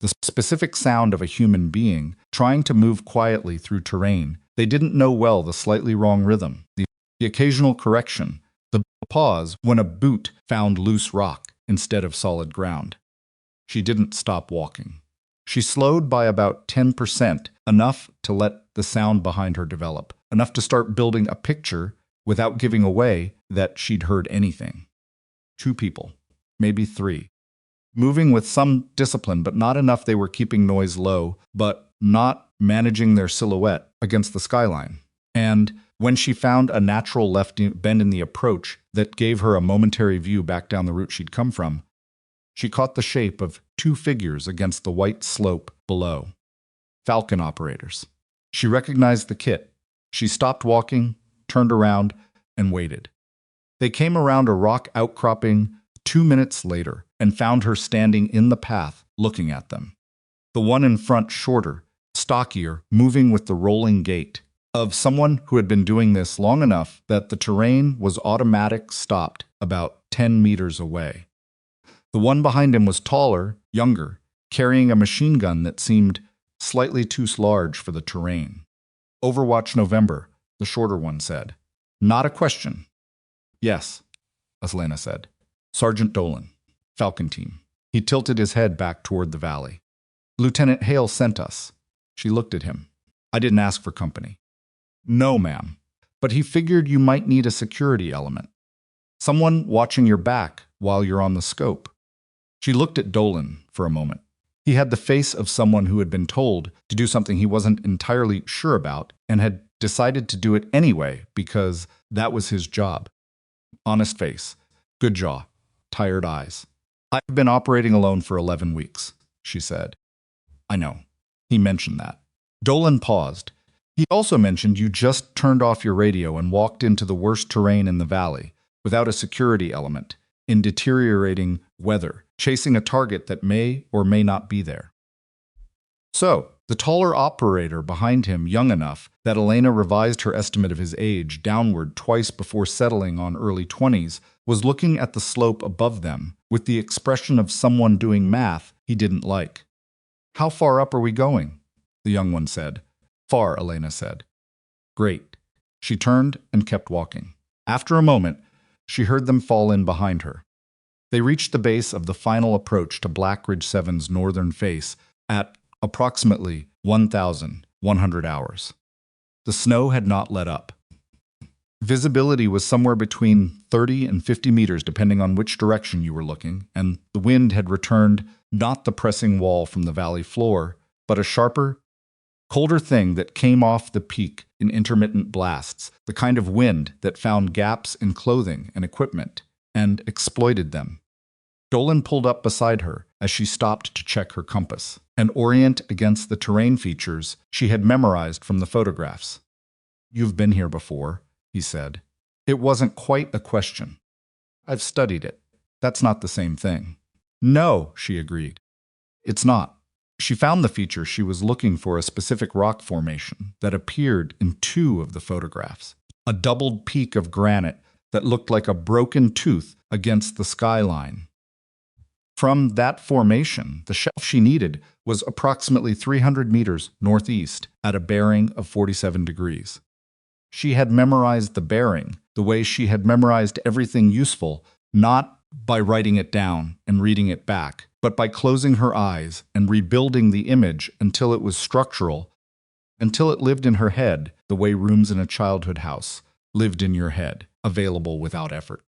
The specific sound of a human being trying to move quietly through terrain. They didn't know well the slightly wrong rhythm, the occasional correction, the pause when a boot found loose rock instead of solid ground. She didn't stop walking. She slowed by about 10%, enough to let the sound behind her develop, enough to start building a picture without giving away that she'd heard anything. 2 people, maybe 3. Moving with some discipline, but not enough they were keeping noise low, but not managing their silhouette against the skyline. And when she found a natural left bend in the approach that gave her a momentary view back down the route she'd come from, she caught the shape of two figures against the white slope below. Falcon operators. She recognized the kit. She stopped walking, turned around, and waited. They came around a rock outcropping 2 minutes later and found her standing in the path, looking at them. The one in front shorter, stockier, moving with the rolling gait of someone who had been doing this long enough that the terrain was automatic stopped about 10 meters away. The one behind him was taller, younger, carrying a machine gun that seemed slightly too large for the terrain. Overwatch November, the shorter one said. Not a question. Yes, Elena said. Sergeant Dolan, Falcon Team. He tilted his head back toward the valley. Lieutenant Hale sent us. She looked at him. I didn't ask for company. No, ma'am. But he figured you might need a security element. Someone watching your back while you're on the scope. She looked at Dolan for a moment. He had the face of someone who had been told to do something he wasn't entirely sure about and had decided to do it anyway because that was his job. Honest face, good jaw, tired eyes. I've been operating alone for 11 weeks, she said. I know. He mentioned that. Dolan paused. He also mentioned you just turned off your radio and walked into the worst terrain in the valley, without a security element, in deteriorating weather, chasing a target that may or may not be there. So, the taller operator behind him, young enough that Elena revised her estimate of his age downward twice before settling on early 20s, was looking at the slope above them with the expression of someone doing math he didn't like. How far up are we going? The young one said. Far, Elena said. Great. She turned and kept walking. After a moment, she heard them fall in behind her. They reached the base of the final approach to Black Ridge 7's northern face at approximately 1,100 hours. The snow had not let up. Visibility was somewhere between 30 and 50 meters depending on which direction you were looking, and the wind had returned not the pressing wall from the valley floor, but a sharper, colder thing that came off the peak in intermittent blasts, the kind of wind that found gaps in clothing and equipment and exploited them. Dolan pulled up beside her as she stopped to check her compass and orient against the terrain features she had memorized from the photographs. You've been here before, he said. It wasn't quite a question. I've studied it. That's not the same thing. No, she agreed. It's not. She found the feature she was looking for, a specific rock formation that appeared in 2 of the photographs, a doubled peak of granite that looked like a broken tooth against the skyline. From that formation, the shelf she needed was approximately 300 meters northeast at a bearing of 47 degrees. She had memorized the bearing the way she had memorized everything useful, not by writing it down and reading it back, but by closing her eyes and rebuilding the image until it was structural, until it lived in her head the way rooms in a childhood house lived in your head, available without effort.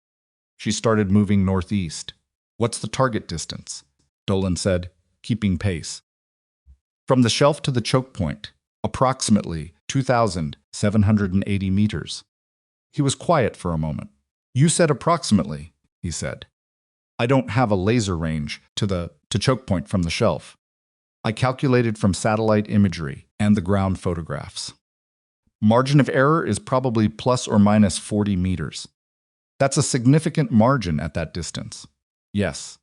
She started moving northeast. What's the target distance? Dolan said, keeping pace. From the shelf to the choke point, approximately 2,780 meters. He was quiet for a moment. You said approximately, he said. I don't have a laser range to choke point from the shelf. I calculated from satellite imagery and the ground photographs. Margin of error is probably plus or minus 40 meters. That's a significant margin at that distance. Yes.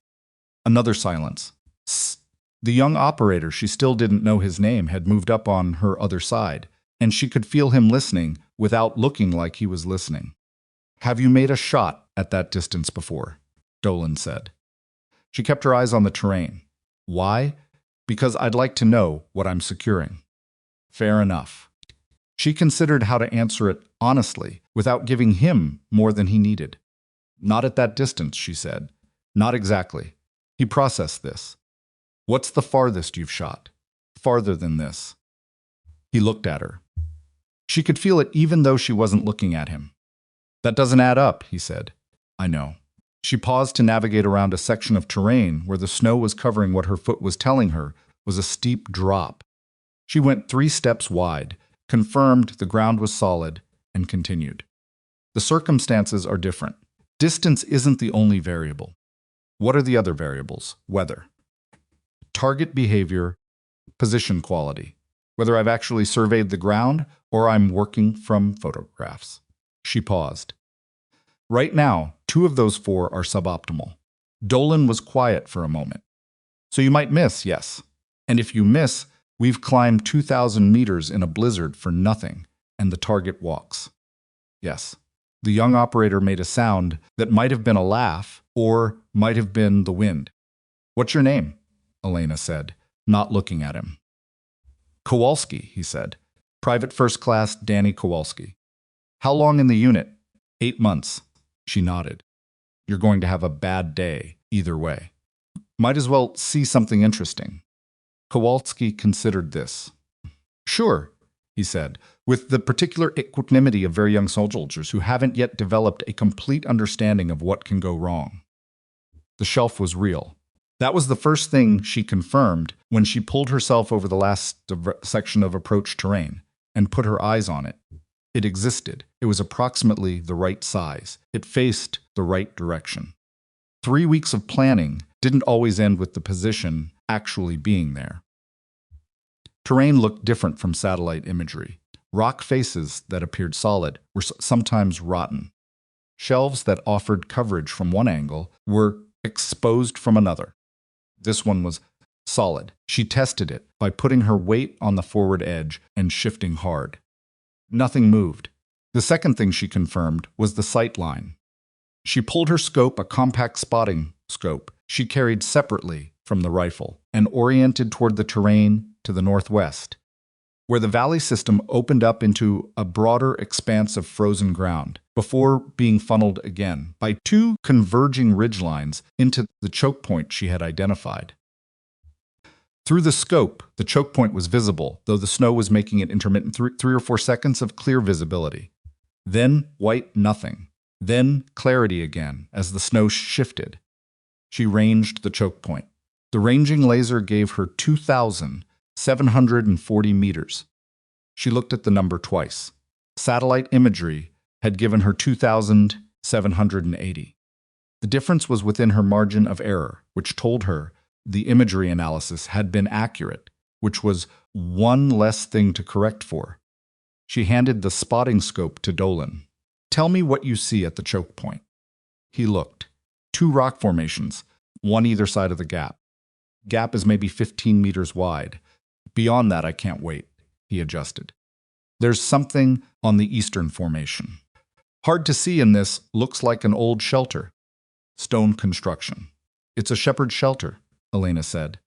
Another silence. Sst. The young operator, she still didn't know his name, had moved up on her other side, and she could feel him listening without looking like he was listening. Have you made a shot at that distance before? Dolan said. She kept her eyes on the terrain. Why? Because I'd like to know what I'm securing. Fair enough. She considered how to answer it honestly, without giving him more than he needed. Not at that distance, she said. Not exactly. He processed this. What's the farthest you've shot? Farther than this. He looked at her. She could feel it even though she wasn't looking at him. That doesn't add up, he said. I know. She paused to navigate around a section of terrain where the snow was covering what her foot was telling her was a steep drop. She went 3 steps wide, confirmed the ground was solid, and continued. The circumstances are different. Distance isn't the only variable. What are the other variables? Weather, target behavior, position quality, whether I've actually surveyed the ground or I'm working from photographs. She paused. Right now, 2 of those 4 are suboptimal. Dolan was quiet for a moment. So you might miss, yes. And if you miss, we've climbed 2,000 meters in a blizzard for nothing, and the target walks. Yes. The young operator made a sound that might have been a laugh or might have been the wind. What's your name? Elena said, not looking at him. Kowalski, he said. Private First Class Danny Kowalski. How long in the unit? 8 months. She nodded. You're going to have a bad day, either way. Might as well see something interesting. Kowalski considered this. Sure, he said, with the particular equanimity of very young soldiers who haven't yet developed a complete understanding of what can go wrong. The shelf was real. That was the first thing she confirmed when she pulled herself over the last section of approach terrain and put her eyes on it. It existed. It was approximately the right size. It faced the right direction. 3 weeks of planning didn't always end with the position actually being there. Terrain looked different from satellite imagery. Rock faces that appeared solid were sometimes rotten. Shelves that offered coverage from one angle were exposed from another. This one was solid. She tested it by putting her weight on the forward edge and shifting hard. Nothing moved. The second thing she confirmed was the sight line. She pulled her scope, a compact spotting scope she carried separately from the rifle, and oriented toward the terrain to the northwest, where the valley system opened up into a broader expanse of frozen ground before being funneled again by 2 converging ridgelines into the choke point she had identified. Through the scope, the choke point was visible, though the snow was making it intermittent 3 or 4 seconds of clear visibility. Then white nothing. Then clarity again as the snow shifted. She ranged the choke point. The ranging laser gave her 2,740 meters. She looked at the number twice. Satellite imagery had given her 2,780. The difference was within her margin of error, which told her the imagery analysis had been accurate, which was one less thing to correct for. She handed the spotting scope to Dolan. Tell me what you see at the choke point. He looked. 2 rock formations, one either side of the gap. Gap is maybe 15 meters wide. Beyond that, I can't wait. He adjusted. There's something on the eastern formation. Hard to see in this, looks like an old shelter. Stone construction. It's a shepherd's shelter, Elena said.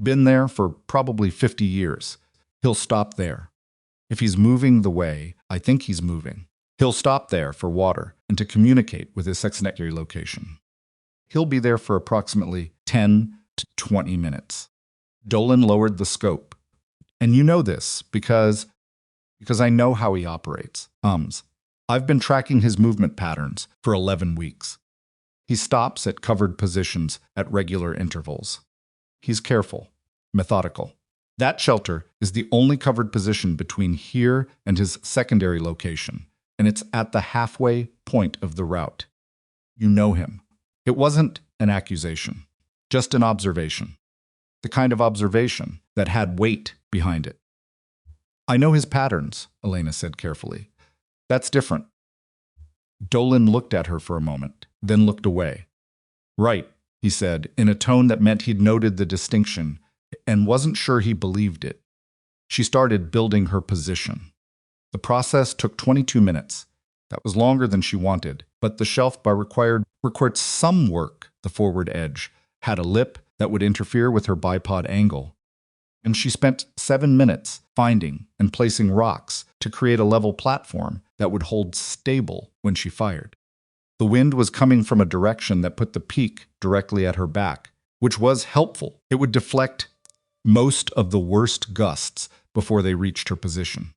Been there for probably 50 years. He'll stop there. If he's moving the way I think he's moving, he'll stop there for water and to communicate with his secondary location. He'll be there for approximately 10 to 20 minutes. Dolan lowered the scope. And you know this because I know how he operates. I've been tracking his movement patterns for 11 weeks. He stops at covered positions at regular intervals. He's careful, methodical. That shelter is the only covered position between here and his secondary location, and it's at the halfway point of the route. You know him. It wasn't an accusation, just an observation. The kind of observation that had weight behind it. I know his patterns, Elena said carefully. That's different. Dolan looked at her for a moment, then looked away. Right, he said, in a tone that meant he'd noted the distinction and wasn't sure he believed it. She started building her position. The process took 22 minutes. That was longer than she wanted, but the shelf bar required some work. The forward edge had a lip that would interfere with her bipod angle. And she spent 7 minutes finding and placing rocks to create a level platform that would hold stable when she fired. The wind was coming from a direction that put the peak directly at her back, which was helpful. It would deflect most of the worst gusts before they reached her position.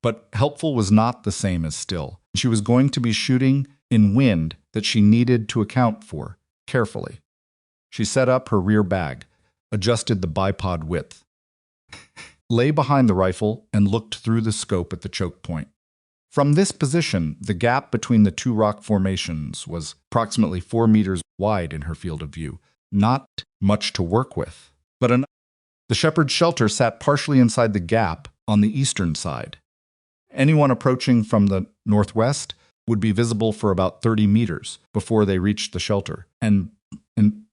But helpful was not the same as still. She was going to be shooting in wind that she needed to account for carefully. She set up her rear bag, adjusted the bipod width. lay behind the rifle and looked through the scope at the choke point. From this position, the gap between the two rock formations was approximately 4 meters wide in her field of view. Not much to work with, but enough. The shepherd's shelter sat partially inside the gap on the eastern side. Anyone approaching from the northwest would be visible for about 30 meters before they reached the shelter, and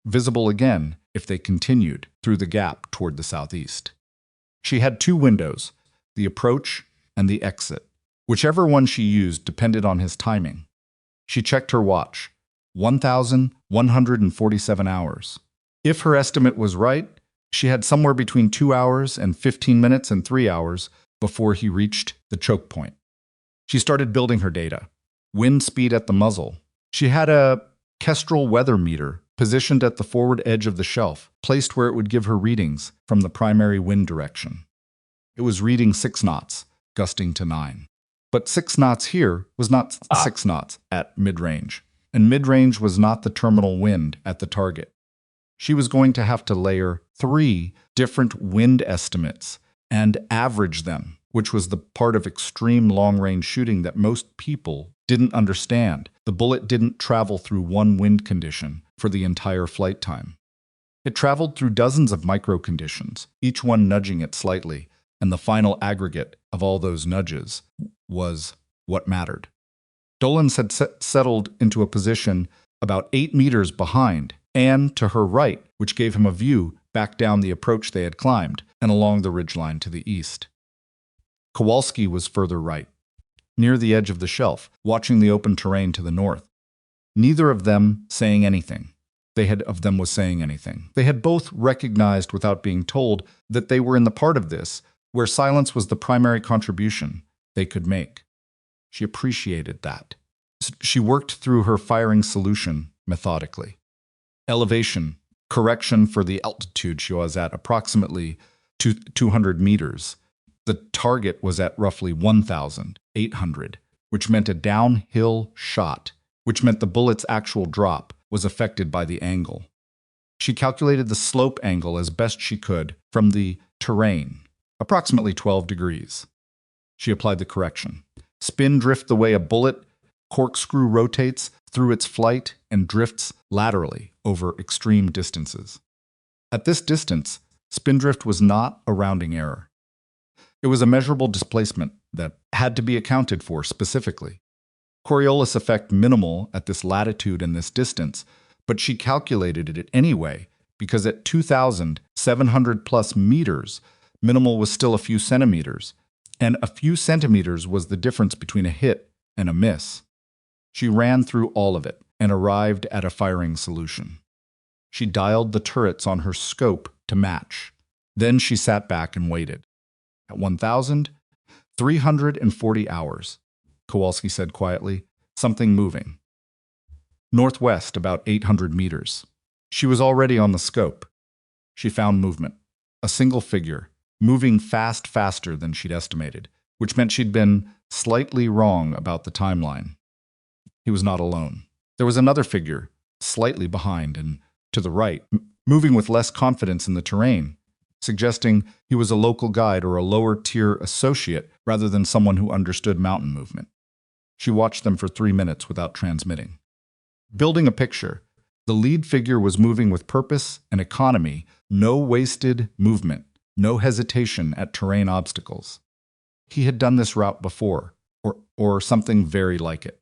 visible again if they continued through the gap toward the southeast. She had 2 windows, the approach and the exit. Whichever one she used depended on his timing. She checked her watch, 1,147 hours. If her estimate was right, she had somewhere between 2 hours and 15 minutes and 3 hours before he reached the choke point. She started building her data. Wind speed at the muzzle. She had a Kestrel weather meter positioned at the forward edge of the shelf, placed where it would give her readings from the primary wind direction. It was reading 6 knots, gusting to 9. But 6 knots here was not 6 knots at mid-range, and mid-range was not the terminal wind at the target. She was going to have to layer 3 different wind estimates and average them, which was the part of extreme long-range shooting that most people didn't understand. The bullet didn't travel through one wind condition for the entire flight time. It traveled through dozens of micro conditions, each one nudging it slightly, and the final aggregate of all those nudges was what mattered. Dolan's had settled into a position about 8 meters behind and to her right, which gave him a view back down the approach they had climbed and along the ridgeline to the east. Kowalski was further right, near the edge of the shelf, watching the open terrain to the north. Neither of them saying anything. They had both recognized without being told that they were in the part of this where silence was the primary contribution they could make. She appreciated that. She worked through her firing solution methodically. Elevation, correction for the altitude she was at approximately 200 meters. The target was at roughly 1,800, which meant a downhill shot, which meant the bullet's actual drop was affected by the angle. She calculated the slope angle as best she could from the terrain, approximately 12 degrees. She applied the correction. Spin drift the way a bullet corkscrew rotates through its flight and drifts laterally over extreme distances. At this distance, spin drift was not a rounding error. It was a measurable displacement that had to be accounted for specifically. Coriolis effect minimal at this latitude and this distance, but she calculated it anyway because at 2,700 plus meters, minimal was still a few centimeters, and a few centimeters was the difference between a hit and a miss. She ran through all of it and arrived at a firing solution. She dialed the turrets on her scope to match. Then she sat back and waited. At 1,340 hours, Kowalski said quietly, something moving. Northwest, about 800 meters. She was already on the scope. She found movement. A single figure, moving faster than she'd estimated, which meant she'd been slightly wrong about the timeline. He was not alone. There was another figure, slightly behind and to the right, moving with less confidence in the terrain, suggesting he was a local guide or a lower-tier associate rather than someone who understood mountain movement. She watched them for 3 minutes without transmitting. Building a picture, the lead figure was moving with purpose and economy, no wasted movement, no hesitation at terrain obstacles. He had done this route before, or something very like it.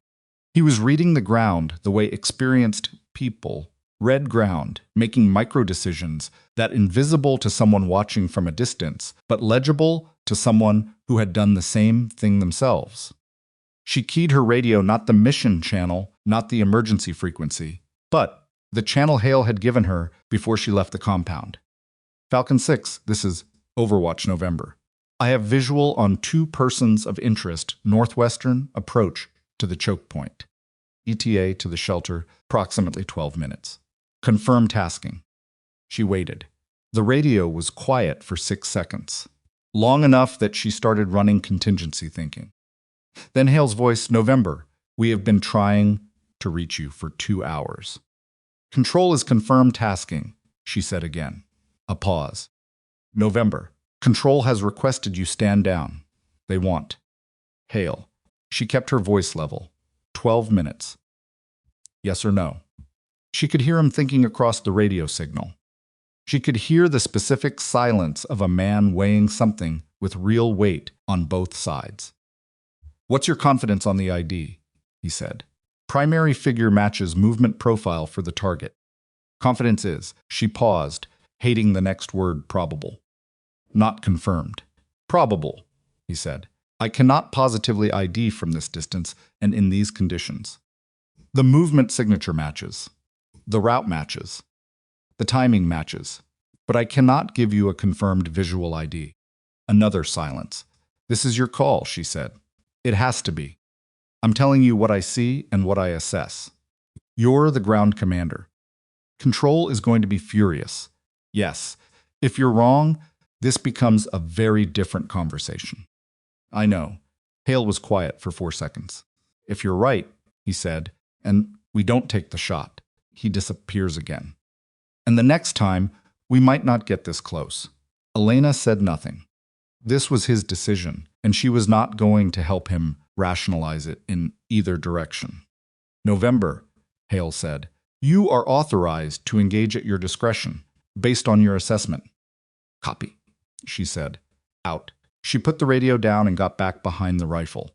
He was reading the ground the way experienced people read ground, making micro-decisions that invisible to someone watching from a distance, but legible to someone who had done the same thing themselves. She keyed her radio not the mission channel, not the emergency frequency, but the channel Hale had given her before she left the compound. Falcon 6, this is Overwatch November. I have visual on 2 persons of interest, northwestern approach to the choke point. ETA to the shelter, approximately 12 minutes. Confirm tasking. She waited. The radio was quiet for 6 seconds, long enough that she started running contingency thinking. Then Hale's voice, November, we have been trying to reach you for 2 hours. Control is confirmed tasking, she said again. A pause. November, Control has requested you stand down. They want. Hail. She kept her voice level. 12 minutes. Yes or no? She could hear him thinking across the radio signal. She could hear the specific silence of a man weighing something with real weight on both sides. What's your confidence on the ID? He said. Primary figure matches movement profile for the target. Confidence is, she paused, hating the next word probable. Not confirmed. Probable, he said. I cannot positively ID from this distance and in these conditions. The movement signature matches. The route matches. The timing matches. But I cannot give you a confirmed visual ID. Another silence. This is your call, she said. It has to be. I'm telling you what I see and what I assess. You're the ground commander. Control is going to be furious. Yes, if you're wrong, this becomes a very different conversation. I know. Hale was quiet for 4 seconds. If you're right, he said, and we don't take the shot, he disappears again. And the next time, we might not get this close. Elena said nothing. This was his decision, and she was not going to help him rationalize it in either direction. November, Hale said, you are authorized to engage at your discretion, based on your assessment. Copy, she said. Out. She put the radio down and got back behind the rifle.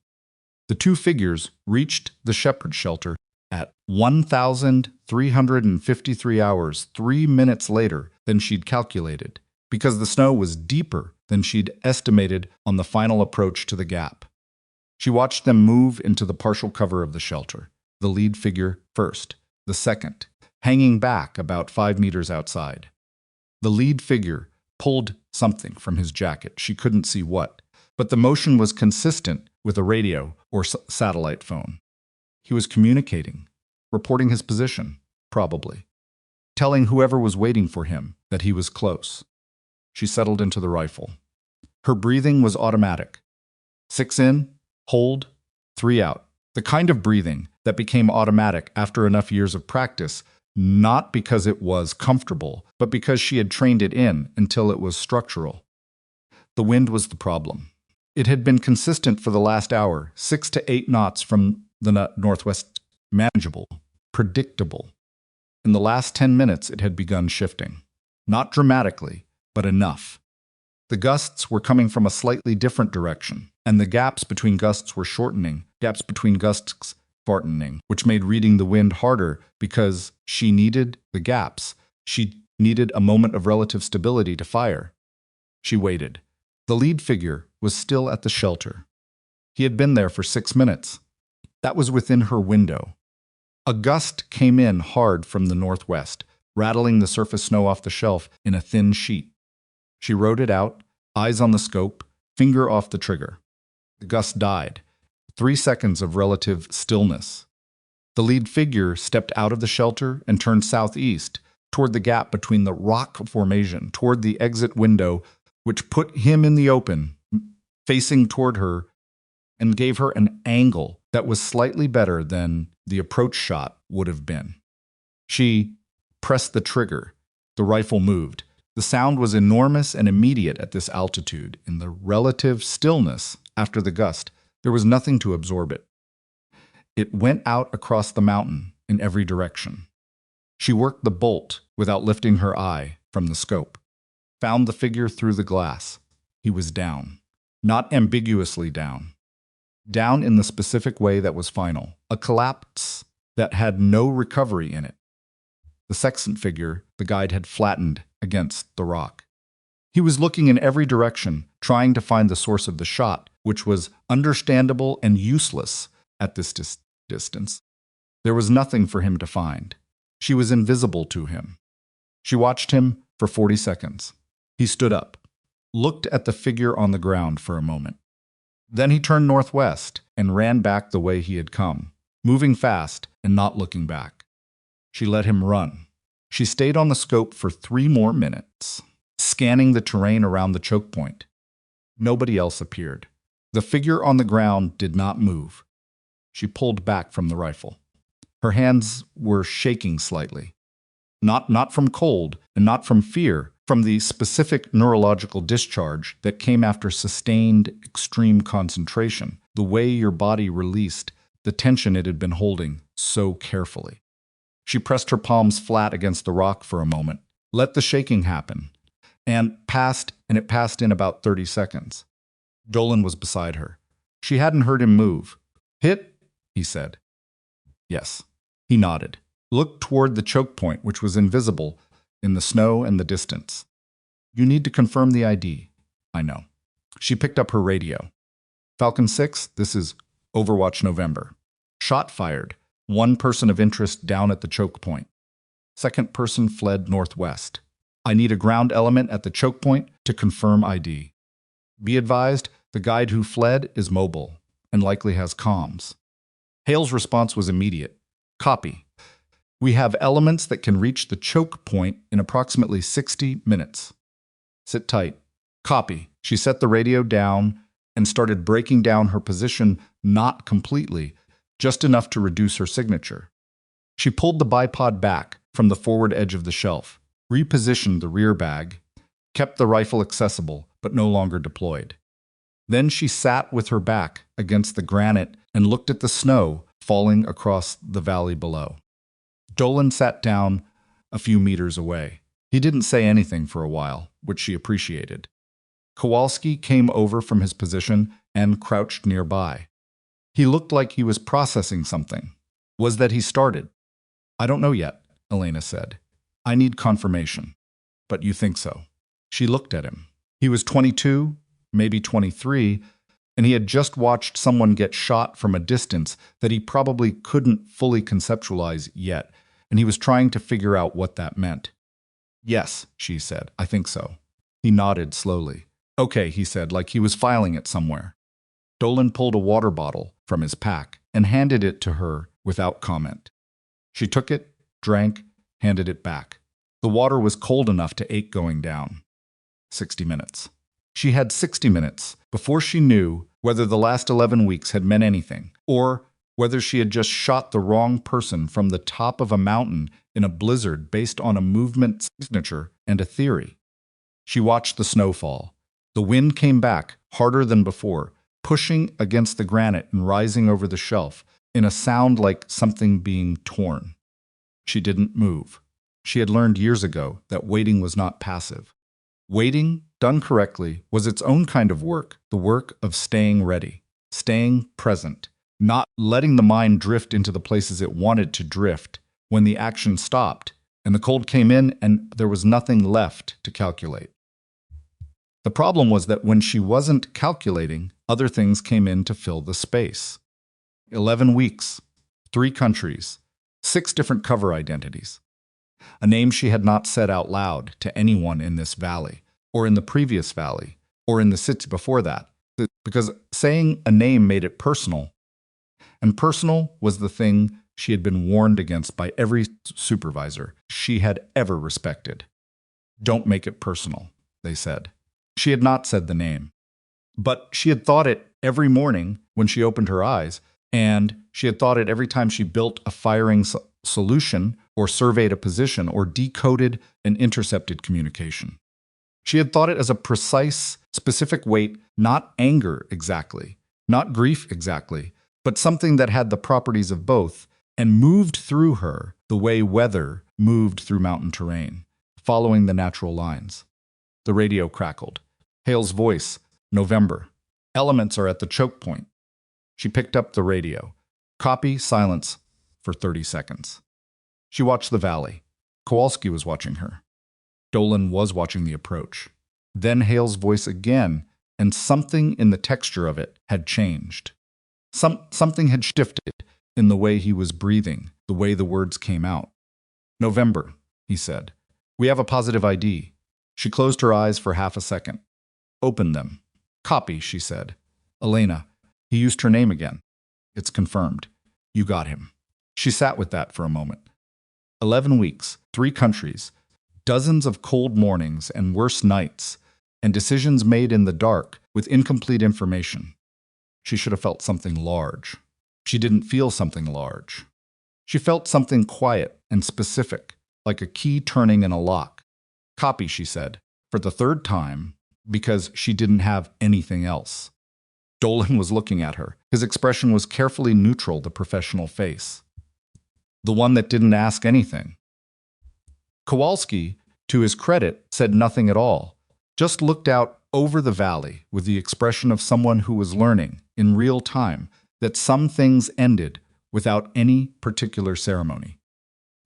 The two figures reached the shepherd shelter at 1,353 hours, 3 minutes later than she'd calculated, because the snow was deeper than she'd estimated on the final approach to the gap. She watched them move into the partial cover of the shelter, the lead figure first, the second, hanging back about 5 meters outside. The lead figure pulled something from his jacket. She couldn't see what, but the motion was consistent with a radio or satellite phone. He was communicating, reporting his position, probably, telling whoever was waiting for him that he was close. She settled into the rifle. Her breathing was automatic. 6 in, hold, 3 out. The kind of breathing that became automatic after enough years of practice, not because it was comfortable, but because she had trained it in until it was structural. The wind was the problem. It had been consistent for the last hour, 6 to 8 knots from the northwest, manageable, predictable. In the last 10 minutes, it had begun shifting. Not dramatically, but enough. The gusts were coming from a slightly different direction, and the gaps between gusts were shortening, gaps between gusts shortening, which made reading the wind harder because she needed the gaps. She needed a moment of relative stability to fire. She waited. The lead figure was still at the shelter. He had been there for 6 minutes. That was within her window. A gust came in hard from the northwest, rattling the surface snow off the shelf in a thin sheet. She rode it out, eyes on the scope, finger off the trigger. The gust died. 3 seconds of relative stillness. The lead figure stepped out of the shelter and turned southeast, toward the gap between the rock formation, toward the exit window, which put him in the open, facing toward her, and gave her an angle that was slightly better than the approach shot would have been. She pressed the trigger. The rifle moved. The sound was enormous and immediate at this altitude. In the relative stillness after the gust, there was nothing to absorb it. It went out across the mountain in every direction. She worked the bolt without lifting her eye from the scope. Found the figure through the glass. He was down. Not ambiguously down. Down in the specific way that was final. A collapse that had no recovery in it. The sextant figure, the guide had flattened against the rock. He was looking in every direction, trying to find the source of the shot, which was understandable and useless at this distance. There was nothing for him to find. She was invisible to him. She watched him for 40 seconds. He stood up, looked at the figure on the ground for a moment. Then he turned northwest and ran back the way he had come, moving fast and not looking back. She let him run. She stayed on the scope for 3 more minutes, scanning the terrain around the choke point. Nobody else appeared. The figure on the ground did not move. She pulled back from the rifle. Her hands were shaking slightly. Not from cold and not from fear, from the specific neurological discharge that came after sustained extreme concentration, the way your body released the tension it had been holding so carefully. She pressed her palms flat against the rock for a moment, let the shaking happen, and it passed in about 30 seconds. Dolan was beside her. She hadn't heard him move. "Hit?" he said. Yes. He nodded, looked toward the choke point, which was invisible in the snow and the distance. "You need to confirm the ID." "I know." She picked up her radio. "Falcon 6, this is Overwatch November. Shot fired. One person of interest down at the choke point. Second person fled northwest. I need a ground element at the choke point to confirm ID. Be advised, the guide who fled is mobile and likely has comms." Hale's response was immediate. "Copy. We have elements that can reach the choke point in approximately 60 minutes. Sit tight." "Copy." She set the radio down and started breaking down her position, not completely, just enough to reduce her signature. She pulled the bipod back from the forward edge of the shelf, repositioned the rear bag, kept the rifle accessible but no longer deployed. Then she sat with her back against the granite and looked at the snow falling across the valley below. Dolan sat down a few meters away. He didn't say anything for a while, which she appreciated. Kowalski came over from his position and crouched nearby. He looked like he was processing something. Was that he started? "I don't know yet," Elena said. "I need confirmation." "But you think so?" She looked at him. He was 22, maybe 23, and he had just watched someone get shot from a distance that he probably couldn't fully conceptualize yet, and he was trying to figure out what that meant. "Yes," she said, "I think so." He nodded slowly. "Okay," he said, like he was filing it somewhere. Dolan pulled a water bottle from his pack and handed it to her without comment. She took it, drank, handed it back. The water was cold enough to ache going down. 60 minutes. She had 60 minutes before she knew whether the last 11 weeks had meant anything, or whether she had just shot the wrong person from the top of a mountain in a blizzard based on a movement signature and a theory. She watched the snowfall. The wind came back, harder than before, pushing against the granite and rising over the shelf, in a sound like something being torn. She didn't move. She had learned years ago that waiting was not passive. Waiting, done correctly, was its own kind of work, the work of staying ready, staying present, not letting the mind drift into the places it wanted to drift when the action stopped and the cold came in and there was nothing left to calculate. The problem was that when she wasn't calculating, other things came in to fill the space. 11 weeks, 3 countries, 6 different cover identities. A name she had not said out loud to anyone in this valley, or in the previous valley, or in the city before that, because saying a name made it personal, and personal was the thing she had been warned against by every supervisor she had ever respected. "Don't make it personal," they said. She had not said the name, but she had thought it every morning when she opened her eyes, and she had thought it every time she built a firing solution or surveyed a position or decoded and intercepted communication. She had thought it as a precise, specific weight, not anger exactly, not grief exactly, but something that had the properties of both and moved through her the way weather moved through mountain terrain, following the natural lines. The radio crackled. Hale's voice, "November. Elements are at the choke point." She picked up the radio. Copy, silence for 30 seconds. She watched the valley. Kowalski was watching her. Dolan was watching the approach. Then Hale's voice again, and something in the texture of it had changed. Something had shifted in the way he was breathing, the way the words came out. "November," he said. "We have a positive ID." She closed her eyes for half a second. "Open them." "Copy," she said. "Elena." He used her name again. "It's confirmed. You got him." She sat with that for a moment. 11 weeks, 3 countries, dozens of cold mornings and worse nights, and decisions made in the dark with incomplete information. She should have felt something large. She didn't feel something large. She felt something quiet and specific, like a key turning in a lock. Copy, she said, for the third time, because she didn't have anything else. Dolan was looking at her. His expression was carefully neutral, the professional face. The one that didn't ask anything. Kowalski, to his credit, said nothing at all, just looked out over the valley with the expression of someone who was learning, in real time, that some things ended without any particular ceremony.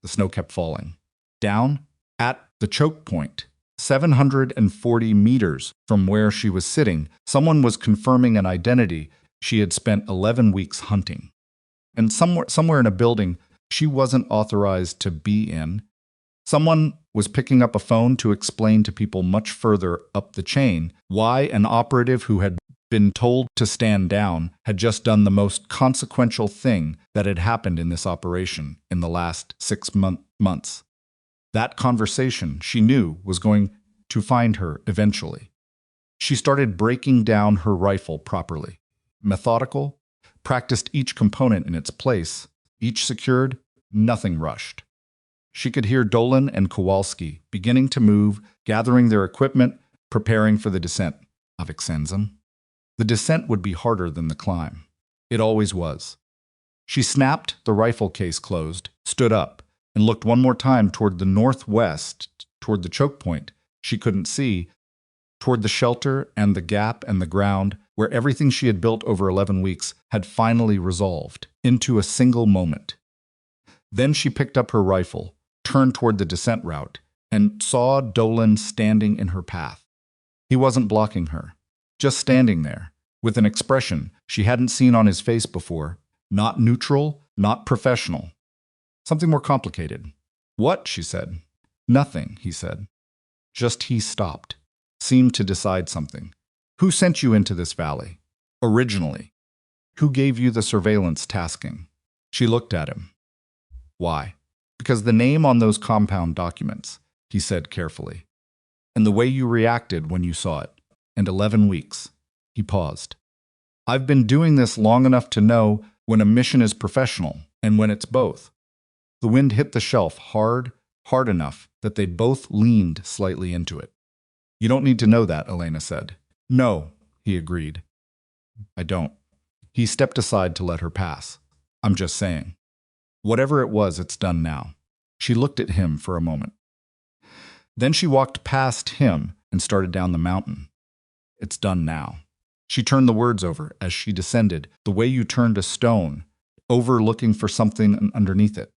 The snow kept falling. Down at the choke point, 740 meters from where she was sitting, someone was confirming an identity she had spent 11 weeks hunting. And somewhere in a building she wasn't authorized to be in, someone was picking up a phone to explain to people much further up the chain why an operative who had been told to stand down had just done the most consequential thing that had happened in this operation in the last 6 months. That conversation, she knew, was going to find her eventually. She started breaking down her rifle properly. Methodical, practiced each component in its place, each secured, nothing rushed. She could hear Dolan and Kowalski beginning to move, gathering their equipment, preparing for the descent. Avec Senzem. The descent would be harder than the climb. It always was. She snapped the rifle case closed, stood up, and looked one more time toward the northwest, toward the choke point she couldn't see, toward the shelter and the gap and the ground where everything she had built over 11 weeks had finally resolved into a single moment. Then she picked up her rifle, turned toward the descent route, and saw Dolan standing in her path. He wasn't blocking her, just standing there, with an expression she hadn't seen on his face before, not neutral, not professional. Something more complicated. What? She said. Nothing, he said. Just he stopped, seemed to decide something. Who sent you into this valley? Originally. Who gave you the surveillance tasking? She looked at him. Why? Because the name on those compound documents, he said carefully. And the way you reacted when you saw it. And 11 weeks. He paused. I've been doing this long enough to know when a mission is professional and when it's both. The wind hit the shelf hard enough that they both leaned slightly into it. You don't need to know that, Elena said. No, he agreed. I don't. He stepped aside to let her pass. I'm just saying. Whatever it was, it's done now. She looked at him for a moment. Then she walked past him and started down the mountain. It's done now. She turned the words over as she descended, the way you turned a stone, over looking for something underneath it.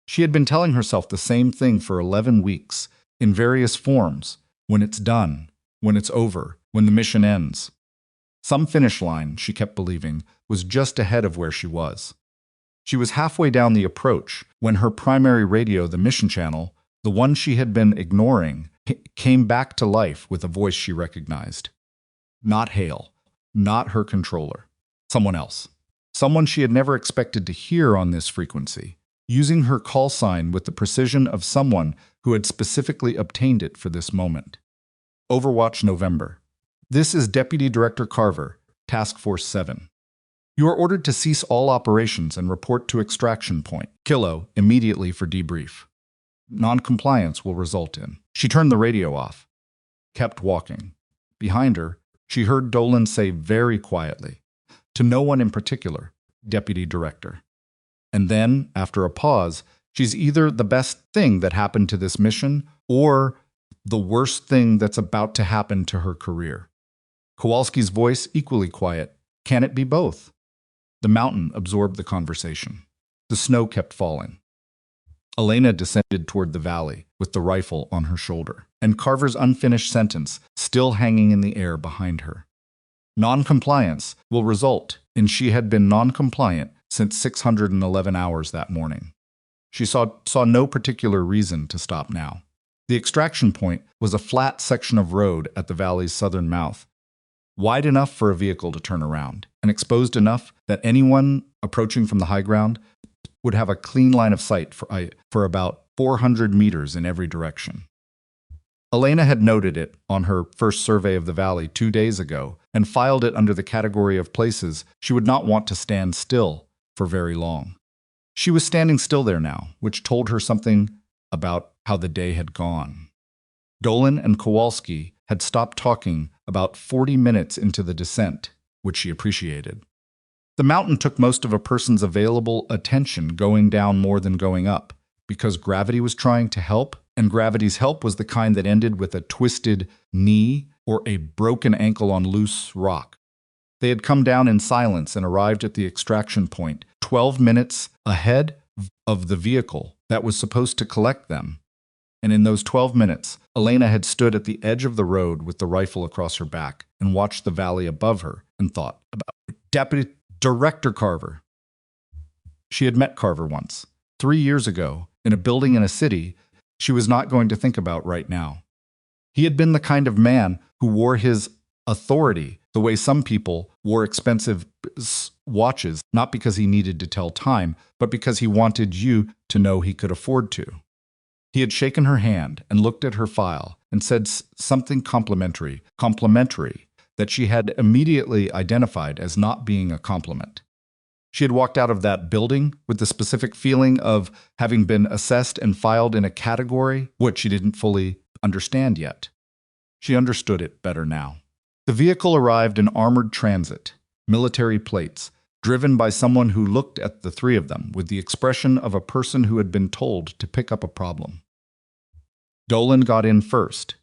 She had been telling herself the same thing for 11 weeks, in various forms, when it's done, when it's over, when the mission ends. Some finish line, she kept believing, was just ahead of where she was. She was halfway down the approach when her primary radio, the mission channel, the one she had been ignoring, came back to life with a voice she recognized. Not Hale, not her controller, someone else. Someone she had never expected to hear on this frequency, using her call sign with the precision of someone who had specifically obtained it for this moment. Overwatch November. This is Deputy Director Carver, Task Force 7. You are ordered to cease all operations and report to extraction point, Kilo, immediately for debrief. Non-compliance will result in. She turned the radio off, kept walking. Behind her, she heard Dolan say very quietly, to no one in particular, Deputy Director. And then, after a pause, she's either the best thing that happened to this mission or the worst thing that's about to happen to her career. Kowalski's voice equally quiet. Can it be both? The mountain absorbed the conversation. The snow kept falling. Elena descended toward the valley with the rifle on her shoulder, and Carver's unfinished sentence still hanging in the air behind her. Non-compliance will result in she had been non-compliant since 611 hours that morning. She saw no particular reason to stop now. The extraction point was a flat section of road at the valley's southern mouth, wide enough for a vehicle to turn around, and exposed enough that anyone approaching from the high ground would have a clean line of sight for about 400 meters in every direction. Elena had noted it on her first survey of the valley 2 days ago and filed it under the category of places she would not want to stand still for very long. She was standing still there now, which told her something about how the day had gone. Dolan and Kowalski had stopped talking about 40 minutes into the descent, which she appreciated. The mountain took most of a person's available attention going down more than going up, because gravity was trying to help, and gravity's help was the kind that ended with a twisted knee or a broken ankle on loose rock. They had come down in silence and arrived at the extraction point, 12 minutes ahead of the vehicle that was supposed to collect them. And in those 12 minutes, Elena had stood at the edge of the road with the rifle across her back and watched the valley above her and thought about Deputy Director Carver. She had met Carver once, 3 years ago, in a building in a city she was not going to think about right now. He had been the kind of man who wore his authority the way some people wore expensive watches, not because he needed to tell time, but because he wanted you to know he could afford to. He had shaken her hand and looked at her file and said something complimentary, that she had immediately identified as not being a compliment. She had walked out of that building with the specific feeling of having been assessed and filed in a category which she didn't fully understand yet. She understood it better now. The vehicle arrived in armored transit, military plates, driven by someone who looked at the three of them with the expression of a person who had been told to pick up a problem. Dolan got in first.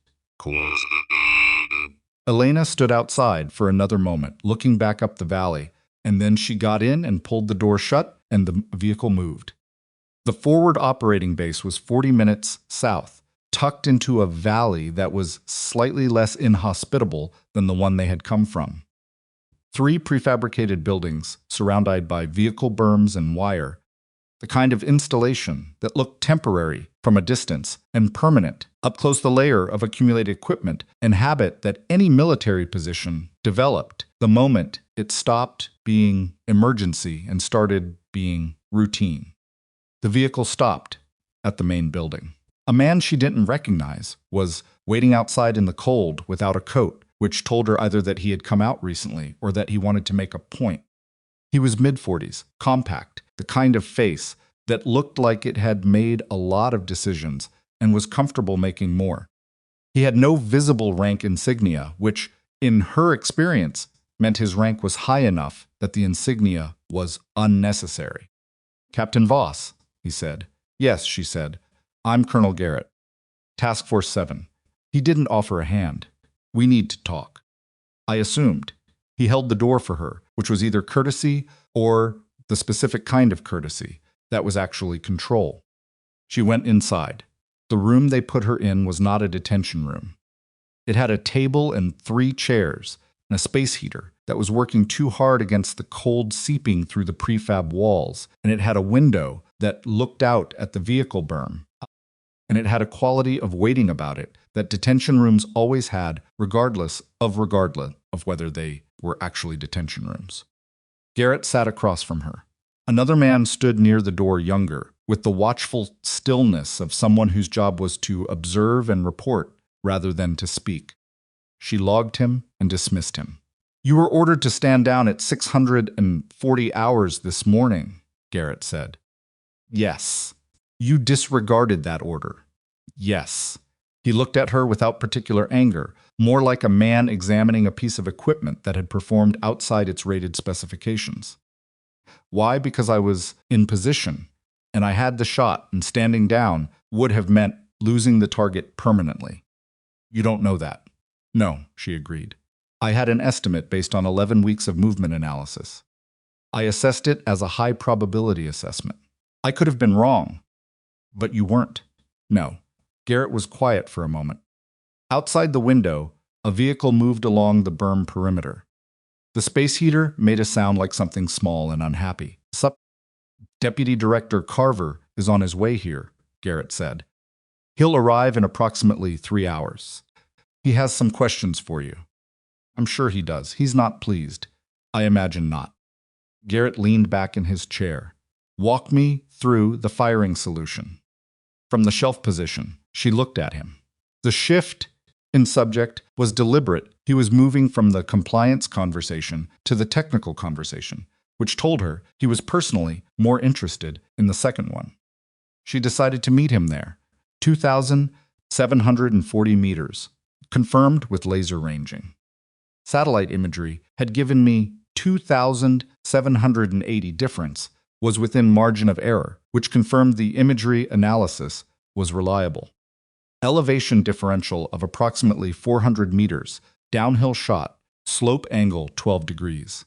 Elena stood outside for another moment, looking back up the valley, and then she got in and pulled the door shut, and the vehicle moved. The forward operating base was 40 minutes south, tucked into a valley that was slightly less inhospitable than the one they had come from. 3 prefabricated buildings surrounded by vehicle berms and wire, the kind of installation that looked temporary from a distance and permanent, up close the layer of accumulated equipment and habit that any military position developed the moment it stopped being emergency and started being routine. The vehicle stopped at the main building. A man she didn't recognize was waiting outside in the cold without a coat, which told her either that he had come out recently or that he wanted to make a point. He was mid-40s, compact, the kind of face that looked like it had made a lot of decisions and was comfortable making more. He had no visible rank insignia, which, in her experience, meant his rank was high enough that the insignia was unnecessary. "Captain Voss," he said. "Yes," she said. "I'm Colonel Garrett. Task Force 7. He didn't offer a hand. We need to talk." I assumed. He held the door for her, which was either courtesy or the specific kind of courtesy that was actually control. She went inside. The room they put her in was not a detention room. It had a table and 3 chairs and a space heater that was working too hard against the cold seeping through the prefab walls, and it had a window that looked out at the vehicle berm. And it had a quality of waiting about it that detention rooms always had, regardless of whether they were actually detention rooms. Garrett sat across from her. Another man stood near the door, younger, with the watchful stillness of someone whose job was to observe and report rather than to speak. She logged him and dismissed him. "You were ordered to stand down at 640 hours this morning," Garrett said. "Yes." "You disregarded that order." "Yes." He looked at her without particular anger, more like a man examining a piece of equipment that had performed outside its rated specifications. "Why? Because I was in position, and I had the shot, and standing down would have meant losing the target permanently." "You don't know that." "No," she agreed. "I had an estimate based on 11 weeks of movement analysis. I assessed it as a high probability assessment. I could have been wrong. But you weren't." "No." Garrett was quiet for a moment. Outside the window, a vehicle moved along the berm perimeter. The space heater made a sound like something small and unhappy. "Deputy Director Carver is on his way here," Garrett said. "He'll arrive in approximately 3 hours. He has some questions for you." "I'm sure he does. He's not pleased." "I imagine not." Garrett leaned back in his chair. "Walk me through the firing solution." From the shelf position, she looked at him. The shift in subject was deliberate. He was moving from the compliance conversation to the technical conversation, which told her he was personally more interested in the second one. She decided to meet him there. 2,000 740 meters, confirmed with laser ranging. Satellite imagery had given me 2,780 difference, was within margin of error, which confirmed the imagery analysis was reliable. Elevation differential of approximately 400 meters, downhill shot, slope angle 12 degrees.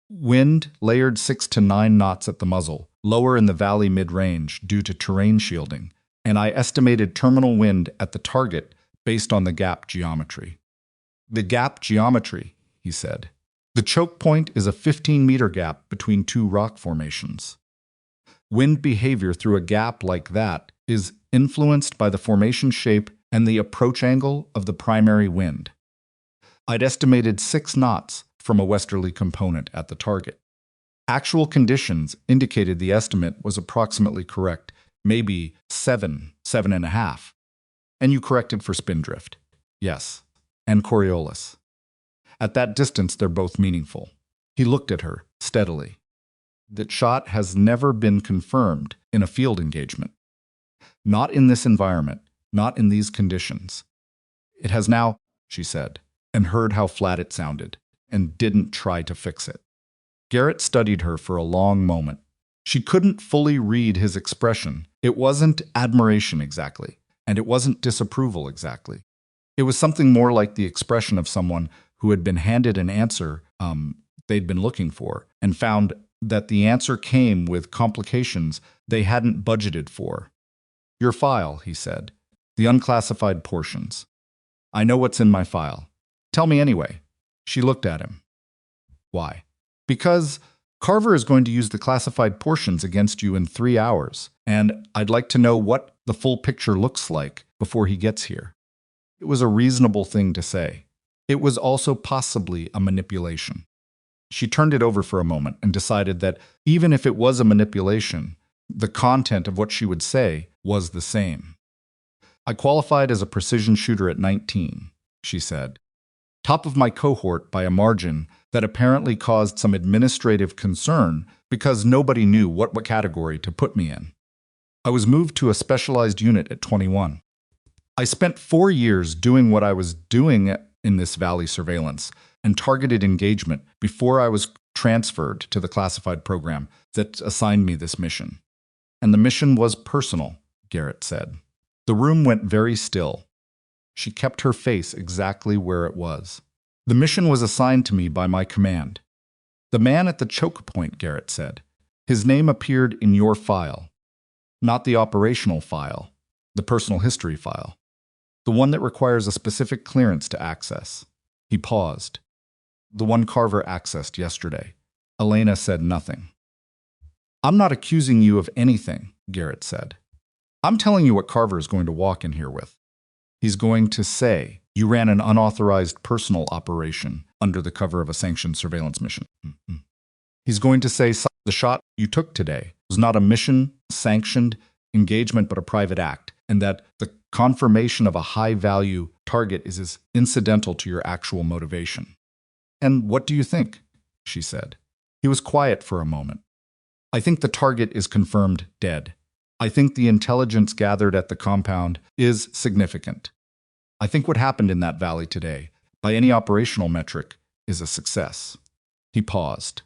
Wind layered 6 to 9 knots at the muzzle, lower in the valley mid-range due to terrain shielding, and I estimated terminal wind at the target based on the gap geometry. The gap geometry, he said. The choke point is a 15-meter gap between two rock formations. Wind behavior through a gap like that is influenced by the formation shape and the approach angle of the primary wind. I'd estimated 6 knots from a westerly component at the target. Actual conditions indicated the estimate was approximately correct, maybe 7.5. And you corrected for spindrift. Yes, and Coriolis. At that distance, they're both meaningful. He looked at her steadily. That shot has never been confirmed in a field engagement. Not in this environment, not in these conditions. It has now, she said, and heard how flat it sounded, and didn't try to fix it. Garrett studied her for a long moment. She couldn't fully read his expression. It wasn't admiration exactly, and it wasn't disapproval exactly. It was something more like the expression of someone who had been handed an answer they'd been looking for, and found that the answer came with complications they hadn't budgeted for. Your file, he said. The unclassified portions. I know what's in my file. Tell me anyway. She looked at him. Why? Because Carver is going to use the classified portions against you in 3 hours, and I'd like to know what the full picture looks like before he gets here. It was a reasonable thing to say. It was also possibly a manipulation. She turned it over for a moment and decided that even if it was a manipulation, the content of what she would say was the same. I qualified as a precision shooter at 19, she said. Top of my cohort by a margin that apparently caused some administrative concern because nobody knew what category to put me in. I was moved to a specialized unit at 21. I spent 4 years doing what I was doing in this Valley surveillance and targeted engagement before I was transferred to the classified program that assigned me this mission. And the mission was personal, Garrett said. The room went very still. She kept her face exactly where it was. The mission was assigned to me by my command. The man at the choke point, Garrett said. His name appeared in your file. Not the operational file, the personal history file. The one that requires a specific clearance to access. He paused. The one Carver accessed yesterday. Elena said nothing. I'm not accusing you of anything, Garrett said. I'm telling you what Carver is going to walk in here with. He's going to say, you ran an unauthorized personal operation under the cover of a sanctioned surveillance mission. He's going to say the shot you took today was not a mission-sanctioned engagement but a private act, and that the confirmation of a high-value target is incidental to your actual motivation. And what do you think? She said. He was quiet for a moment. I think the target is confirmed dead. I think the intelligence gathered at the compound is significant. I think what happened in that valley today, by any operational metric, is a success. He paused.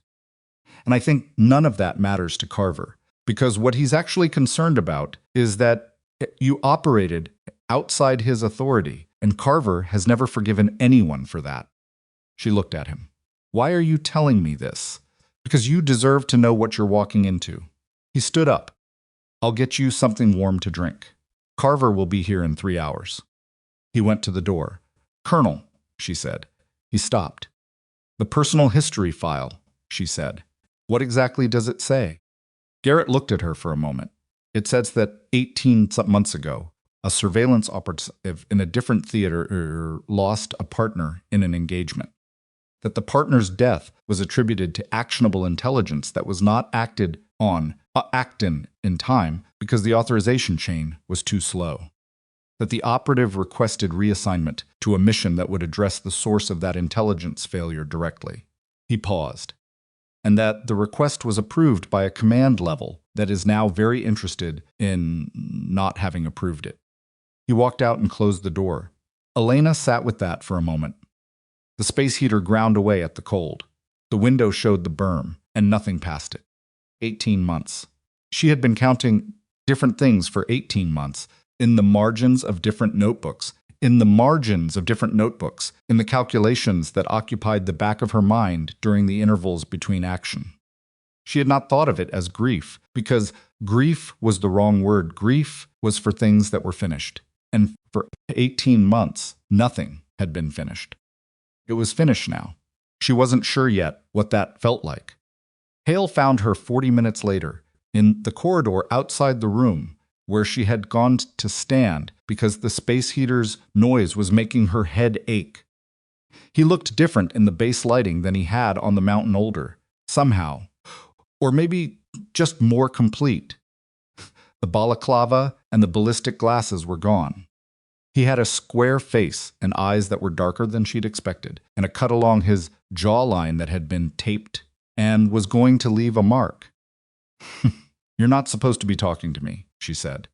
And I think none of that matters to Carver, because what he's actually concerned about is that you operated outside his authority, and Carver has never forgiven anyone for that. She looked at him. Why are you telling me this? Because you deserve to know what you're walking into. He stood up. I'll get you something warm to drink. Carver will be here in 3 hours. He went to the door. Colonel, she said. He stopped. The personal history file, she said. What exactly does it say? Garrett looked at her for a moment. It says that 18 months ago, a surveillance operative in a different theater lost a partner in an engagement. That the partner's death was attributed to actionable intelligence that was not acted in time because the authorization chain was too slow. That the operative requested reassignment to a mission that would address the source of that intelligence failure directly. He paused. And that the request was approved by a command level that is now very interested in not having approved it. He walked out and closed the door. Elena sat with that for a moment. The space heater ground away at the cold. The window showed the berm, and nothing past it. 18 months. She had been counting different things for 18 months, in the margins of different notebooks, in the calculations that occupied the back of her mind during the intervals between action. She had not thought of it as grief, because grief was the wrong word. Grief was for things that were finished. And for 18 months, nothing had been finished. It was finished now. She wasn't sure yet what that felt like. Hale found her 40 minutes later, in the corridor outside the room, where she had gone to stand because the space heater's noise was making her head ache. He looked different in the base lighting than he had on the mountain older, somehow. Or maybe just more complete. The balaclava and the ballistic glasses were gone. He had a square face and eyes that were darker than she'd expected, and a cut along his jawline that had been taped and was going to leave a mark. "You're not supposed to be talking to me," she said.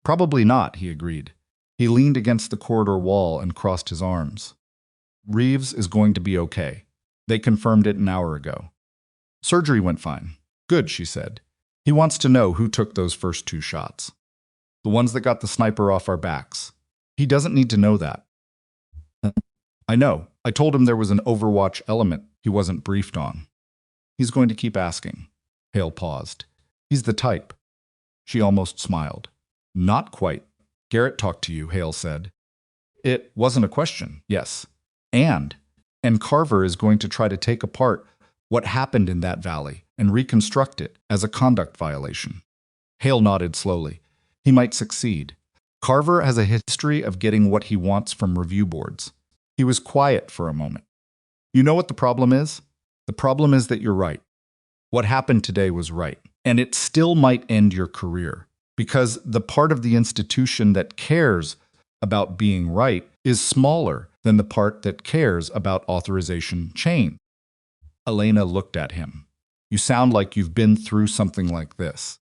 "Probably not," he agreed. He leaned against the corridor wall and crossed his arms. "Reeves is going to be okay. They confirmed it an hour ago. Surgery went fine." "Good," she said. "He wants to know who took those first 2 shots. The ones that got the sniper off our backs. He doesn't need to know that." "I know. I told him there was an Overwatch element he wasn't briefed on." "He's going to keep asking." Hale paused. "He's the type." She almost smiled. "Not quite. Garrett talked to you," Hale said. "It wasn't a question, yes. And Carver is going to try to take apart what happened in that valley and reconstruct it as a conduct violation." Hale nodded slowly. He might succeed. Carver has a history of getting what he wants from review boards. He was quiet for a moment. "You know what the problem is? The problem is that you're right. What happened today was right. And it still might end your career, because the part of the institution that cares about being right is smaller than the part that cares about authorization chain." Elena looked at him. "You sound like you've been through something like this."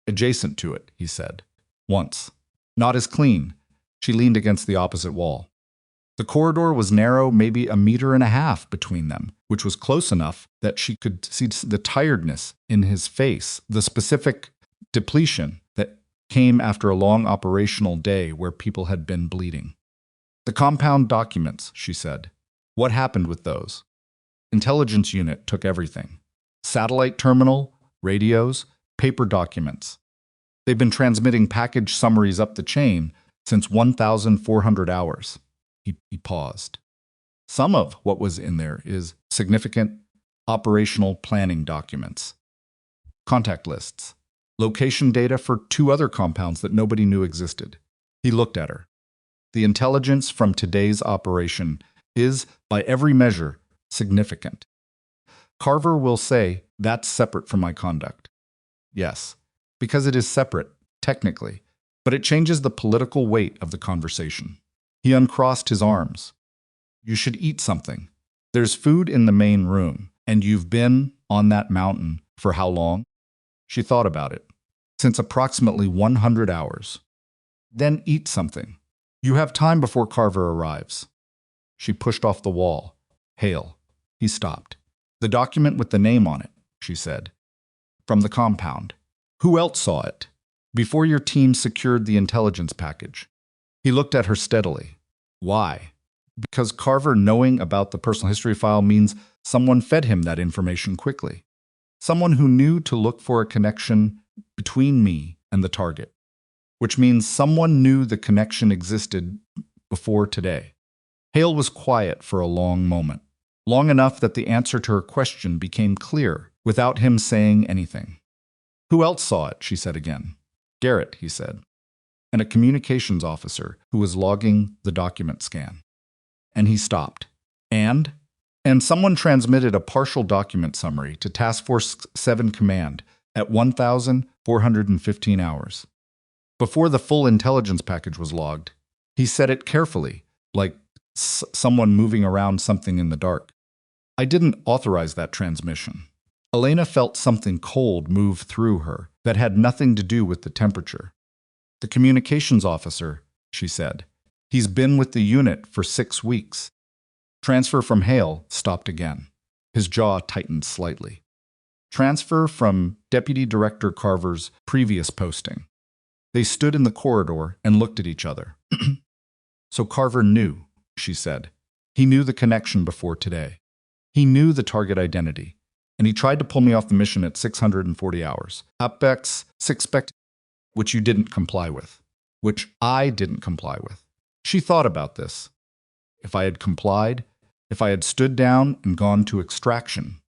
"Adjacent to it," he said. "Once. Not as clean." She leaned against the opposite wall. The corridor was narrow, maybe 1.5 meters between them, which was close enough that she could see the tiredness in his face, the specific depletion that came after a long operational day where people had been bleeding. "The compound documents," she said. "What happened with those?" "Intelligence unit took everything. Satellite terminal, radios, paper documents. They've been transmitting package summaries up the chain since 1,400 hours. He paused. "Some of what was in there is significant operational planning documents. Contact lists. Location data for 2 other compounds that nobody knew existed." He looked at her. "The intelligence from today's operation is, by every measure, significant. Carver will say that's separate from my conduct." "Yes, because it is separate, technically, but it changes the political weight of the conversation." He uncrossed his arms. "You should eat something. There's food in the main room, and you've been on that mountain for how long?" She thought about it. "Since approximately 100 hours. Then eat something. You have time before Carver arrives." She pushed off the wall. "Hale." He stopped. "The document with the name on it," she said. "From the compound. Who else saw it? Before your team secured the intelligence package." He looked at her steadily. "Why?" "Because Carver knowing about the personal history file means someone fed him that information quickly. Someone who knew to look for a connection between me and the target. Which means someone knew the connection existed before today." Hale was quiet for a long moment. Long enough that the answer to her question became clear, without him saying anything. "Who else saw it?" she said again. "Garrett," he said. "And a communications officer who was logging the document scan." And he stopped. And someone transmitted a partial document summary to Task Force 7 Command at 1,415 hours. Before the full intelligence package was logged, he said it carefully, like someone moving around something in the dark. "I didn't authorize that transmission." Elena felt something cold move through her that had nothing to do with the temperature. The communications officer she said. He's been with the unit for 6 weeks. Transfer from Hale stopped again. His jaw tightened slightly. Transfer from Deputy Director Carver's previous posting. They stood in the corridor and looked at each other. So Carver knew, she said. He knew the connection before today. He knew the target identity. And he tried to pull me off the mission at 640 hours. Apex 6 which you didn't comply with. Which I didn't comply with. She thought about this. If I had complied, if I had stood down and gone to extraction,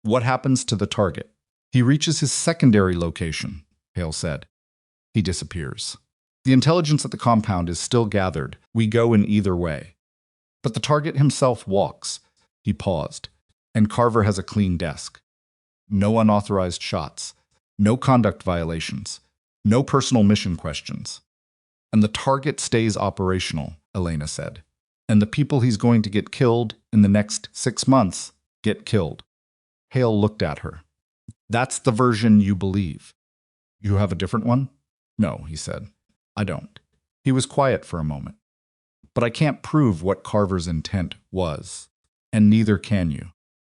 what happens to the target? He reaches his secondary location, Hale said. He disappears. The intelligence at the compound is still gathered. We go in either way. But the target himself walks. He paused. And Carver has a clean desk. No unauthorized shots. No conduct violations. No personal mission questions. And the target stays operational, Elena said. And the people he's going to get killed in the next 6 months get killed. Hale looked at her. That's the version you believe. You have a different one? No, he said. I don't. He was quiet for a moment. But I can't prove what Carver's intent was, and neither can you.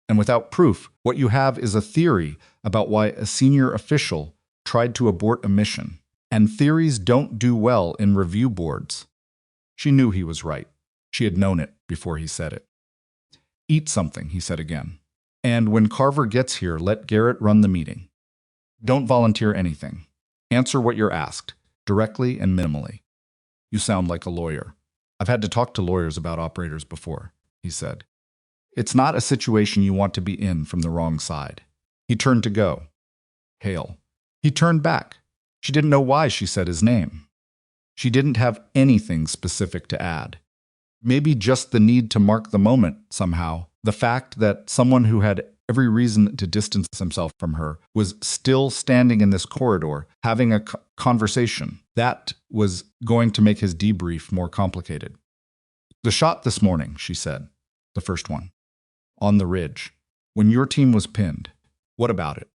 And without proof, what you have is a theory about why a senior official tried to abort a mission. And theories don't do well in review boards. She knew he was right. She had known it before he said it. Eat something, he said again. And when Carver gets here, let Garrett run the meeting. Don't volunteer anything. Answer what you're asked, directly and minimally. You sound like a lawyer. I've had to talk to lawyers about operators before, he said. It's not a situation you want to be in from the wrong side. He turned to go. Hale. He turned back. She didn't know why she said his name. She didn't have anything specific to add. Maybe just the need to mark the moment somehow. The fact that someone who had every reason to distance himself from her was still standing in this corridor, having a conversation. That was going to make his debrief more complicated. The shot this morning, she said. The first one. On the ridge. When your team was pinned. What about it?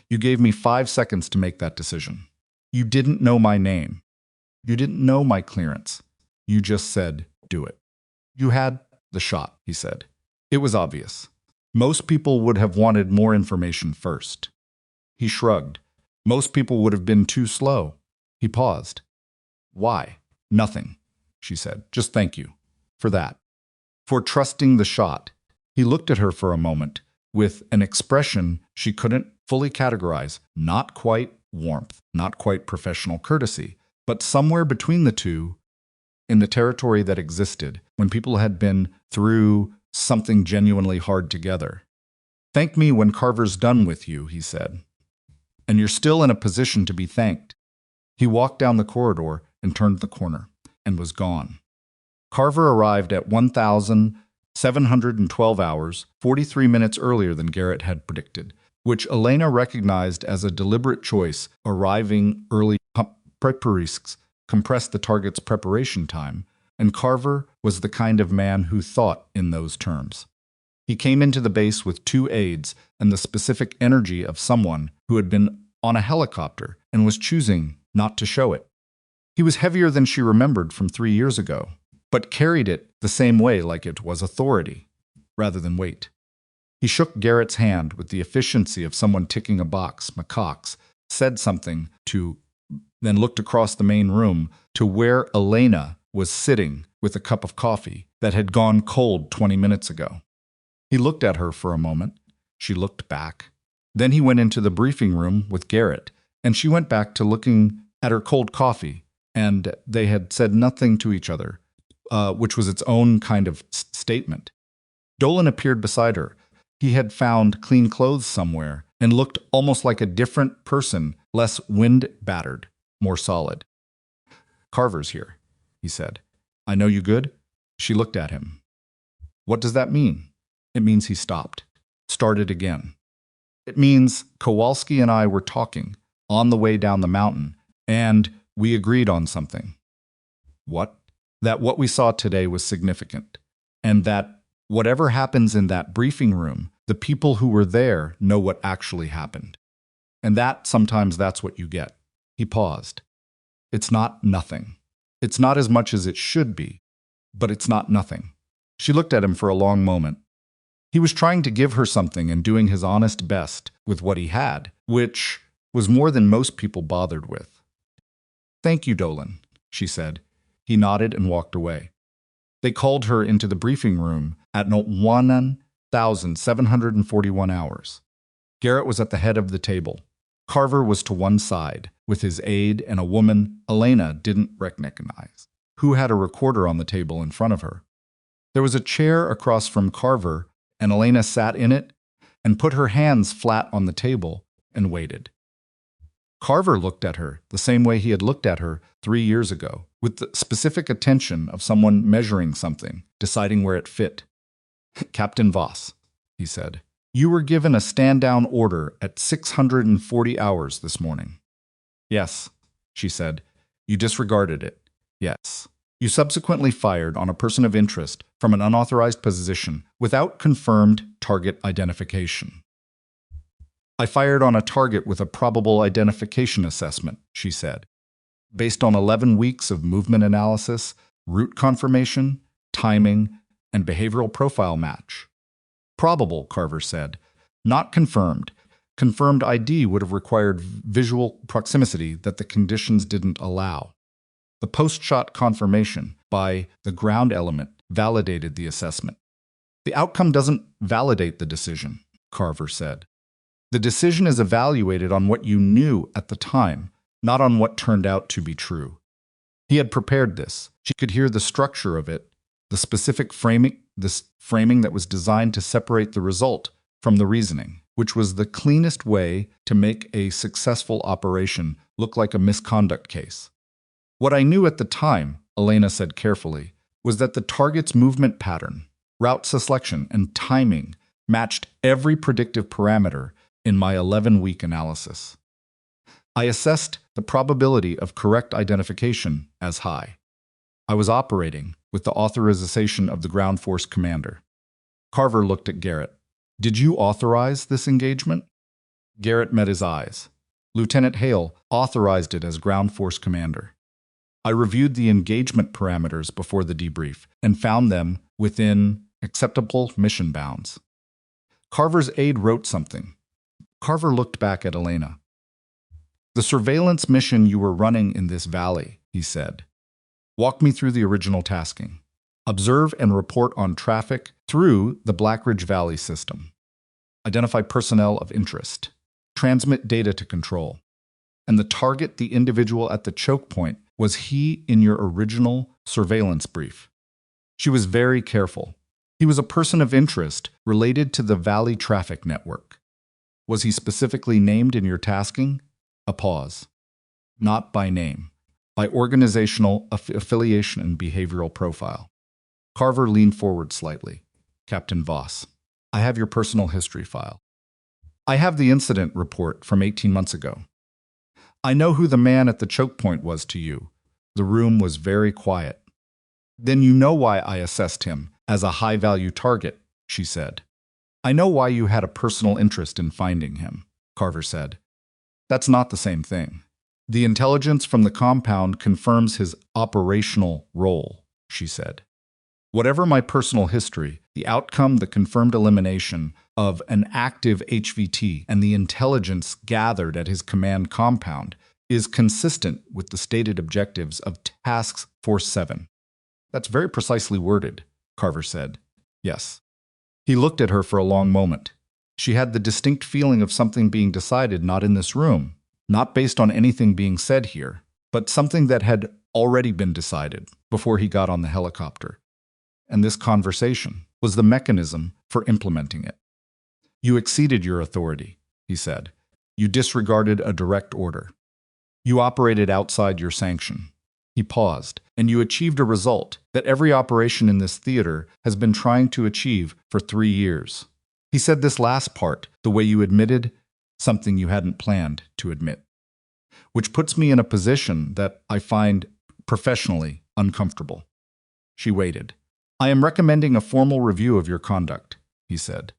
You gave me 5 seconds to make that decision. You didn't know my name. You didn't know my clearance. You just said, do it. You had the shot, he said. It was obvious. Most people would have wanted more information first. He shrugged. Most people would have been too slow. He paused. Why? Nothing, she said. Just thank you. For that. For trusting the shot. He looked at her for a moment, with an expression she couldn't fully categorize. Not quite warmth, not quite professional courtesy, but somewhere between the two, in the territory that existed, when people had been through something genuinely hard together. Thank me when Carver's done with you, he said. And you're still in a position to be thanked. He walked down the corridor and turned the corner, and was gone. Carver arrived at 1,712 hours, 43 minutes earlier than Garrett had predicted, which Elena recognized as a deliberate choice. Arriving early preparisks compressed the target's preparation time, and Carver was the kind of man who thought in those terms. He came into the base with 2 aides and the specific energy of someone who had been on a helicopter and was choosing not to show it. He was heavier than she remembered from 3 years ago, but carried it the same way, like it was authority, rather than weight. He shook Garrett's hand with the efficiency of someone ticking a box. McCox said something then looked across the main room to where Elena was sitting with a cup of coffee that had gone cold 20 minutes ago. He looked at her for a moment. She looked back. Then he went into the briefing room with Garrett, and she went back to looking at her cold coffee, and they had said nothing to each other, which was its own kind of statement. Dolan appeared beside her. He had found clean clothes somewhere and looked almost like a different person, less wind-battered, more solid. Carver's here, he said. I know you good? She looked at him. What does that mean? It means he stopped. Started again. It means Kowalski and I were talking on the way down the mountain, and we agreed on something. What? That what we saw today was significant, and that whatever happens in that briefing room, the people who were there know what actually happened. And that sometimes that's what you get. He paused. It's not nothing. It's not as much as it should be, but it's not nothing. She looked at him for a long moment. He was trying to give her something and doing his honest best with what he had, which was more than most people bothered with. "Thank you, Dolan," she said. He nodded and walked away. They called her into the briefing room at 1,741 hours. Garrett was at the head of the table. Carver was to one side, with his aide and a woman Elena didn't recognize, who had a recorder on the table in front of her. There was a chair across from Carver, and Elena sat in it and put her hands flat on the table and waited. Carver looked at her the same way he had looked at her 3 years ago, with the specific attention of someone measuring something, deciding where it fit. "Captain Voss," he said, "you were given a stand-down order at 640 hours this morning." "Yes," she said. "You disregarded it." "Yes. You subsequently fired on a person of interest from an unauthorized position without confirmed target identification." "I fired on a target with a probable identification assessment," she said, "based on 11 weeks of movement analysis, route confirmation, timing, and behavioral profile match." "Probable," Carver said. "Not confirmed. Confirmed ID would have required visual proximity that the conditions didn't allow. The post-shot confirmation by the ground element validated the assessment." "The outcome doesn't validate the decision," Carver said. "The decision is evaluated on what you knew at the time, not on what turned out to be true." He had prepared this. She could hear the structure of it, the specific framing that was designed to separate the result from the reasoning, which was the cleanest way to make a successful operation look like a misconduct case. "What I knew at the time," Elena said carefully, "was that the target's movement pattern, route selection, and timing matched every predictive parameter in my 11-week analysis. I assessed the probability of correct identification as high. I was operating with the authorization of the ground force commander." Carver looked at Garrett. "Did you authorize this engagement?" Garrett met his eyes. "Lieutenant Hale authorized it as ground force commander. I reviewed the engagement parameters before the debrief and found them within acceptable mission bounds." Carver's aide wrote something. Carver looked back at Elena. "The surveillance mission you were running in this valley," he said. "Walk me through the original tasking. Observe and report on traffic through the Black Ridge Valley system. Identify personnel of interest. Transmit data to control. And the target the individual at the choke point, was he in your original surveillance brief?" She was very careful. "He was a person of interest related to the Valley Traffic Network." "Was he specifically named in your tasking?" A pause. "Not by name. By organizational affiliation and behavioral profile." Carver leaned forward slightly. "Captain Voss, I have your personal history file. I have the incident report from 18 months ago. I know who the man at the choke point was to you. The room was very quiet." "Then you know why I assessed him as a high-value target," she said. "I know why you had a personal interest in finding him," Carver said. "That's not the same thing. The intelligence from the compound confirms his operational role," she said. "Whatever my personal history, the outcome, the confirmed elimination of an active HVT and the intelligence gathered at his command compound is consistent with the stated objectives of Task Force 7. "That's very precisely worded," Carver said. "Yes." He looked at her for a long moment. She had the distinct feeling of something being decided not in this room, not based on anything being said here, but something that had already been decided before he got on the helicopter. And this conversation was the mechanism for implementing it. "You exceeded your authority," he said. "You disregarded a direct order. You operated outside your sanction." He paused, "and you achieved a result that every operation in this theater has been trying to achieve for 3 years. He said this last part, the way you admitted something you hadn't planned to admit, which puts me in a position that I find professionally uncomfortable." She waited. "I am recommending a formal review of your conduct," he said.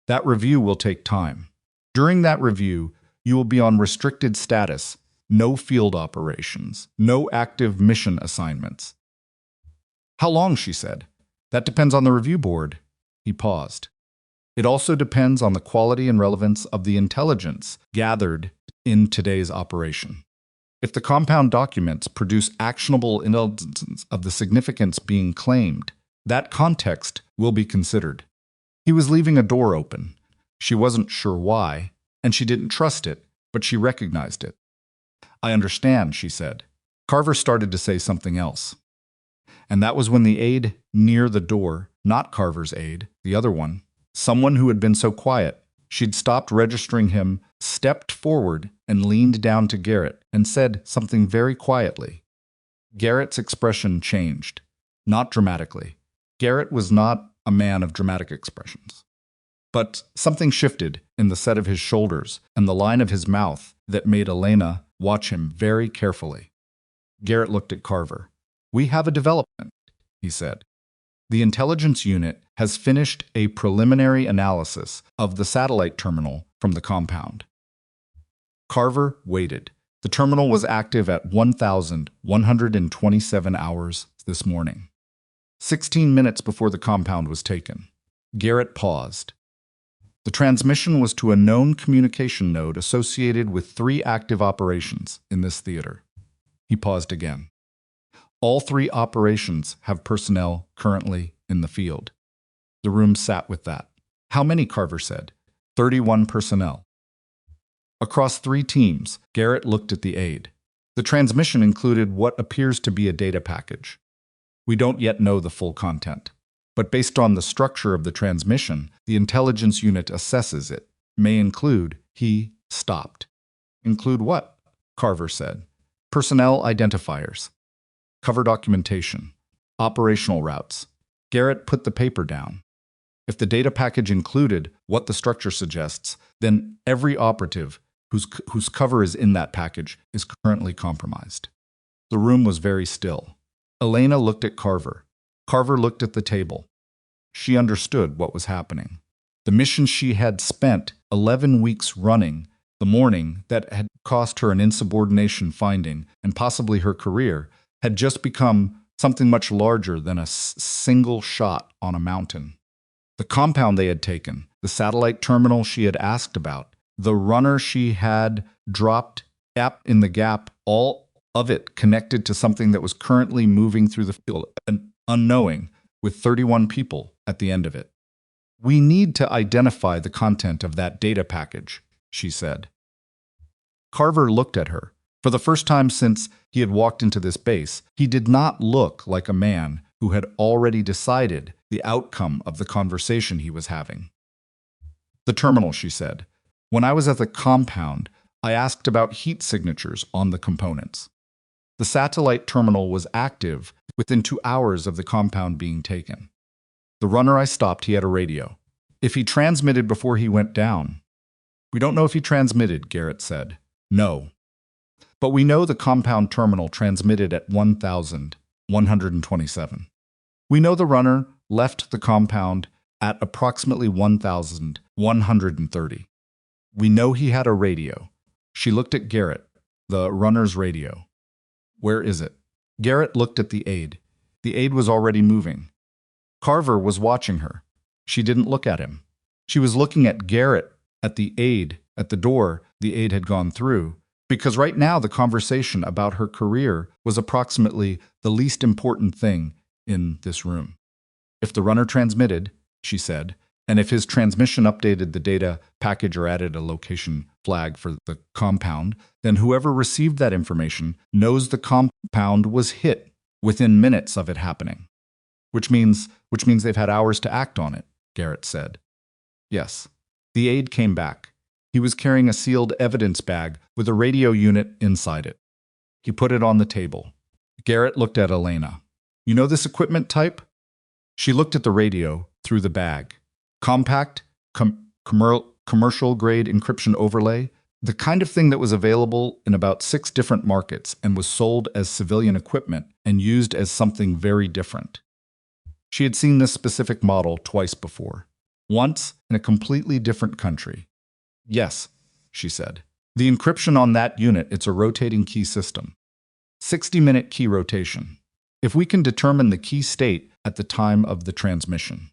"That review will take time. During that review, you will be on restricted status no field operations, no active mission assignments. How long, she said. That depends on the review board. He paused. It also depends on the quality and relevance of the intelligence gathered in today's operation. If the compound documents produce actionable intelligence of the significance being claimed, that context will be considered. He was leaving a door open. She wasn't sure why, and she didn't trust it, but she recognized it. I understand, she said. Carver started to say something else. And that was when the aide near the door, not Carver's aide, the other one, someone who had been so quiet, she'd stopped registering him, stepped forward and leaned down to Garrett and said something very quietly. Garrett's expression changed, not dramatically. Garrett was not a man of dramatic expressions. But something shifted in the set of his shoulders and the line of his mouth that made Elena watch him very carefully. Garrett looked at Carver. We have a development, he said. The intelligence unit has finished a preliminary analysis of the satellite terminal from the compound. Carver waited. The terminal was active at 1,127 hours this morning. 16 minutes before the compound was taken. Garrett paused. The transmission was to a known communication node associated with 3 active operations in this theater. He paused again. All 3 operations have personnel currently in the field. The room sat with that. How many, Carver said? 31 personnel. Across 3 teams, Garrett looked at the aide. The transmission included what appears to be a data package. We don't yet know the full content. But based on the structure of the transmission, the intelligence unit assesses it. May include, he stopped. Include what? Carver said. Personnel identifiers. Cover documentation. Operational routes. Garrett put the paper down. If the data package included what the structure suggests, then every operative whose cover is in that package is currently compromised. The room was very still. Elena looked at Carver. Carver looked at the table. She understood what was happening. The mission she had spent 11 weeks running, the morning that had cost her an insubordination finding and possibly her career, had just become something much larger than a single shot on a mountain. The compound they had taken, the satellite terminal she had asked about, the runner she had dropped in the gap, all of it connected to something that was currently moving through the field, and unknowing, with 31 people at the end of it. We need to identify the content of that data package, she said. Carver looked at her. For the first time since he had walked into this base, he did not look like a man who had already decided the outcome of the conversation he was having. The terminal, she said. When I was at the compound, I asked about heat signatures on the components. The satellite terminal was active within 2 hours of the compound being taken. The runner I stopped, he had a radio. If he transmitted before he went down. We don't know if he transmitted, Garrett said. No. But we know the compound terminal transmitted at 1,127. We know the runner left the compound at approximately 1,130. We know he had a radio. She looked at Garrett, the runner's radio. Where is it? Garrett looked at the aide. The aide was already moving. Carver was watching her. She didn't look at him. She was looking at Garrett, at the aide, at the door the aide had gone through, because right now the conversation about her career was approximately the least important thing in this room. If the runner transmitted, she said, and if his transmission updated the data package or added a location flag for the compound, then whoever received that information knows the compound was hit within minutes of it happening. Which means they've had hours to act on it, Garrett said. Yes. The aide came back. He was carrying a sealed evidence bag with a radio unit inside it. He put it on the table. Garrett looked at Elena. You know this equipment type? She looked at the radio through the bag. Compact, commercial-grade encryption overlay, the kind of thing that was available in about 6 different markets and was sold as civilian equipment and used as something very different. She had seen this specific model twice before, once in a completely different country. Yes, she said. The encryption on that unit, it's a rotating key system. 60-minute key rotation. If we can determine the key state at the time of the transmission,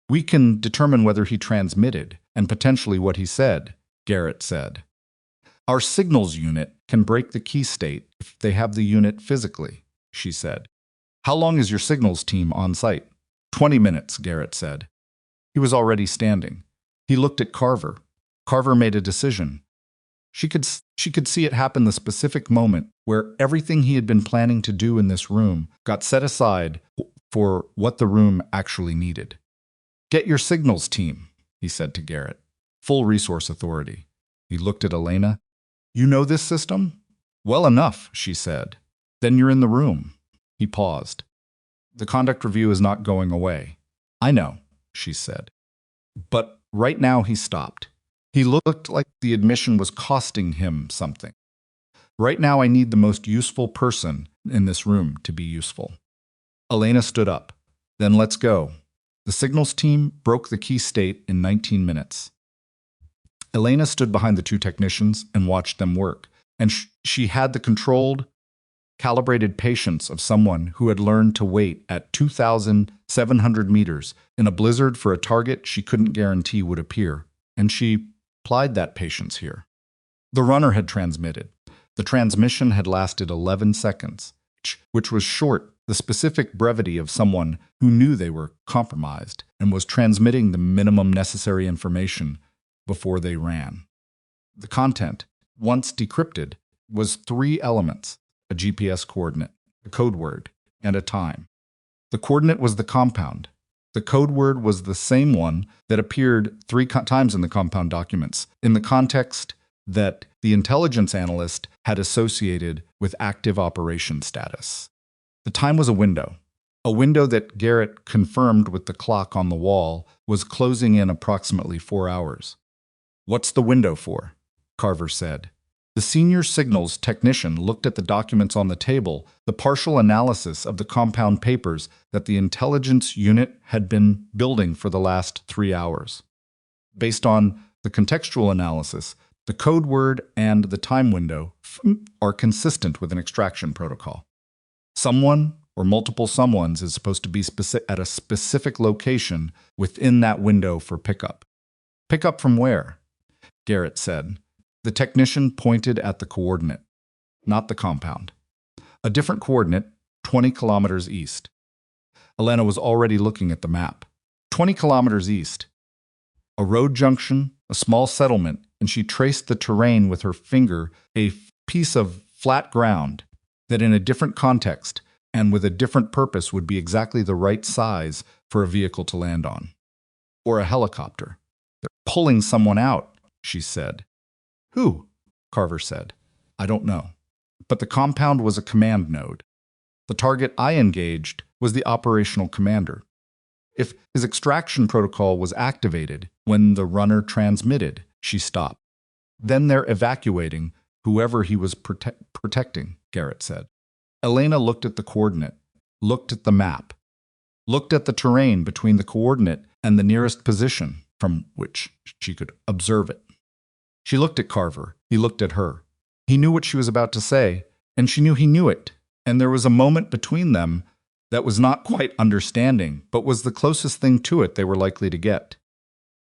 we can determine whether he transmitted and potentially what he said, Garrett said. Our signals unit can break the key state if they have the unit physically, she said. How long is your signals team on site? 20 minutes, Garrett said. He was already standing. He looked at Carver. Carver made a decision. She could see it happen the specific moment where everything he had been planning to do in this room got set aside for what the room actually needed. Get your signals team, he said to Garrett. Full resource authority. He looked at Elena. You know this system? Well enough, she said. Then you're in the room. He paused. The conduct review is not going away. I know, she said. But right now he stopped. He looked like the admission was costing him something. Right now I need the most useful person in this room to be useful. Elena stood up. Then let's go. The signals team broke the key state in 19 minutes. Elena stood behind the two technicians and watched them work, and she had the controlled, calibrated patience of someone who had learned to wait at 2,700 meters in a blizzard for a target she couldn't guarantee would appear, and she applied that patience here. The runner had transmitted. The transmission had lasted 11 seconds, which was short, the specific brevity of someone who knew they were compromised and was transmitting the minimum necessary information before they ran. The content, once decrypted, was 3 elements: a GPS coordinate, a code word, and a time. The coordinate was the compound. The code word was the same one that appeared 3 times in the compound documents, in the context that the intelligence analyst had associated with active operation status. The time was a window that Garrett confirmed with the clock on the wall was closing in approximately 4 hours. What's the window for? Carver said. The senior signals technician looked at the documents on the table, the partial analysis of the compound papers that the intelligence unit had been building for the last 3 hours. Based on the contextual analysis, the code word and the time window are consistent with an extraction protocol. Someone or multiple someones is supposed to be at a specific location within that window for pickup. Pickup from where? Garrett said. The technician pointed at the coordinate, not the compound. A different coordinate, 20 kilometers east. Elena was already looking at the map. 20 kilometers east. A road junction, a small settlement, and she traced the terrain with her finger, a piece of flat ground that in a different context and with a different purpose would be exactly the right size for a vehicle to land on. Or a helicopter. They're pulling someone out, she said. Who? Carver said. I don't know. But the compound was a command node. The target I engaged was the operational commander. If his extraction protocol was activated when the runner transmitted, she stopped. Then they're evacuating whoever he was protecting, Garrett said. Elena looked at the coordinate, looked at the map, looked at the terrain between the coordinate and the nearest position from which she could observe it. She looked at Carver. He looked at her. He knew what she was about to say, and she knew he knew it. And there was a moment between them that was not quite understanding, but was the closest thing to it they were likely to get.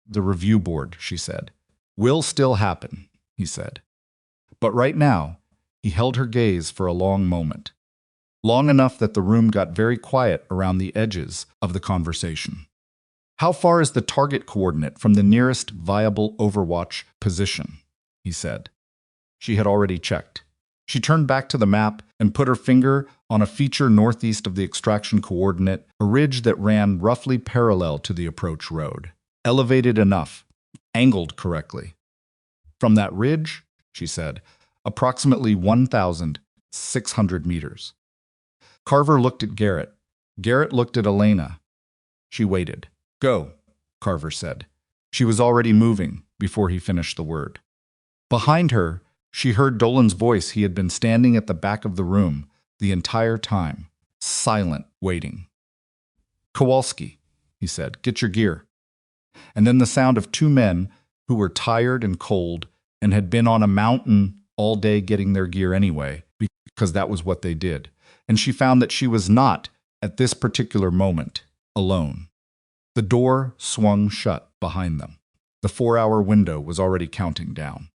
The review board, she said. Will still happen, he said. But right now, he held her gaze for a long moment. Long enough that the room got very quiet around the edges of the conversation. How far is the target coordinate from the nearest viable Overwatch position? He said. She had already checked. She turned back to the map and put her finger on a feature northeast of the extraction coordinate, a ridge that ran roughly parallel to the approach road. Elevated enough, angled correctly. From that ridge, she said, approximately 1,600 meters. Carver looked at Garrett. Garrett looked at Elena. She waited. Go, Carver said. She was already moving before he finished the word. Behind her, she heard Dolan's voice. He had been standing at the back of the room the entire time, silent, waiting. Kowalski, he said, get your gear. And then the sound of 2 men who were tired and cold and had been on a mountain all day getting their gear anyway, because that was what they did. And she found that she was not, at this particular moment, alone. The door swung shut behind them. The 4-hour window was already counting down.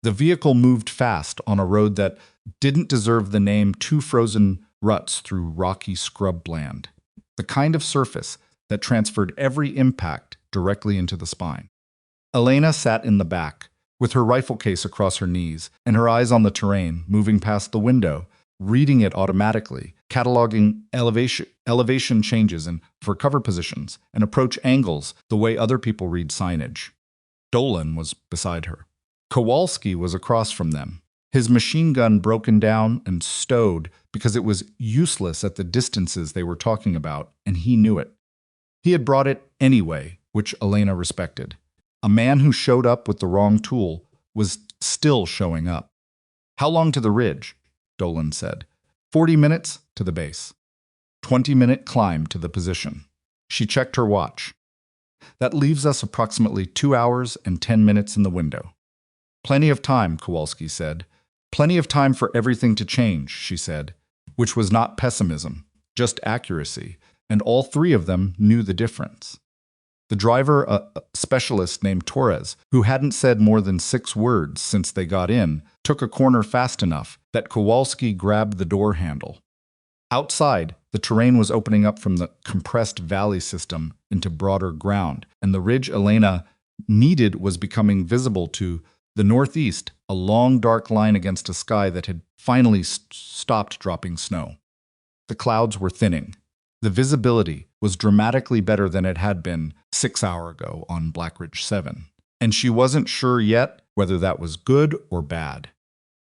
The vehicle moved fast on a road that didn't deserve the name two frozen ruts through rocky scrubland, the kind of surface that transferred every impact directly into the spine. Elena sat in the back, with her rifle case across her knees and her eyes on the terrain, moving past the window, reading it automatically, cataloging elevation changes for cover positions and approach angles the way other people read signage. Dolan was beside her. Kowalski was across from them, his machine gun broken down and stowed because it was useless at the distances they were talking about, and he knew it. He had brought it anyway, which Elena respected. A man who showed up with the wrong tool was still showing up. "How long to the ridge?" Dolan said. 40 minutes to the base. 20-minute climb to the position. She checked her watch. That leaves us approximately 2 hours and 10 minutes in the window. "Plenty of time," Kowalski said. "Plenty of time for everything to change," she said, which was not pessimism, just accuracy, and all three of them knew the difference. The driver, a specialist named Torres, who hadn't said more than 6 words since they got in, took a corner fast enough that Kowalski grabbed the door handle. Outside, the terrain was opening up from the compressed valley system into broader ground, and the ridge Elena needed was becoming visible to the northeast, a long dark line against a sky that had finally stopped dropping snow. The clouds were thinning. The visibility was dramatically better than it had been 6 hours ago on Black Ridge 7, and she wasn't sure yet whether that was good or bad.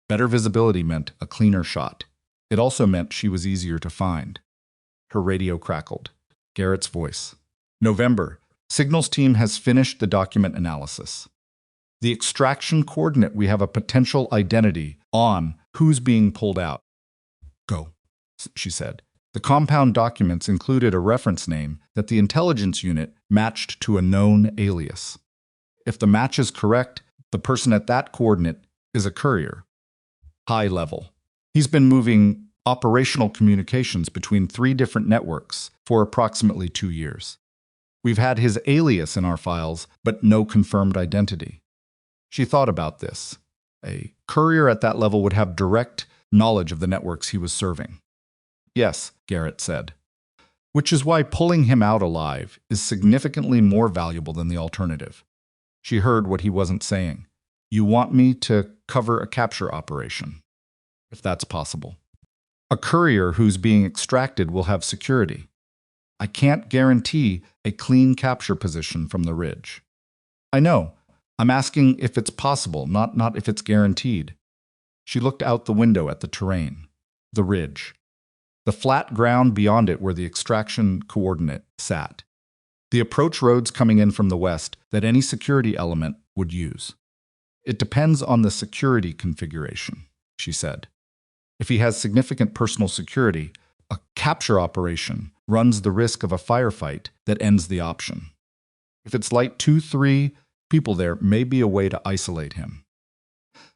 Better visibility meant a cleaner shot. It also meant she was easier to find. Her radio crackled. Garrett's voice. "November. Signals team has finished the document analysis. The extraction coordinate, we have a potential identity on who's being pulled out." "Go," she said. The compound documents included a reference name that the intelligence unit matched to a known alias. If the match is correct, the person at that coordinate is a courier. High level. He's been moving operational communications between 3 different networks for approximately 2 years. We've had his alias in our files, but no confirmed identity. She thought about this. A courier at that level would have direct knowledge of the networks he was serving. "Yes," Garrett said. "Which is why pulling him out alive is significantly more valuable than the alternative." She heard what he wasn't saying. "You want me to cover a capture operation, if that's possible. A courier who's being extracted will have security. I can't guarantee a clean capture position from the ridge." "I know. I'm asking if it's possible, not if it's guaranteed." She looked out the window at the terrain, the ridge, the flat ground beyond it where the extraction coordinate sat, the approach roads coming in from the west that any security element would use. "It depends on the security configuration," she said. "If he has significant personal security, a capture operation runs the risk of a firefight that ends the option. If it's like 2-3 people, there may be a way to isolate him."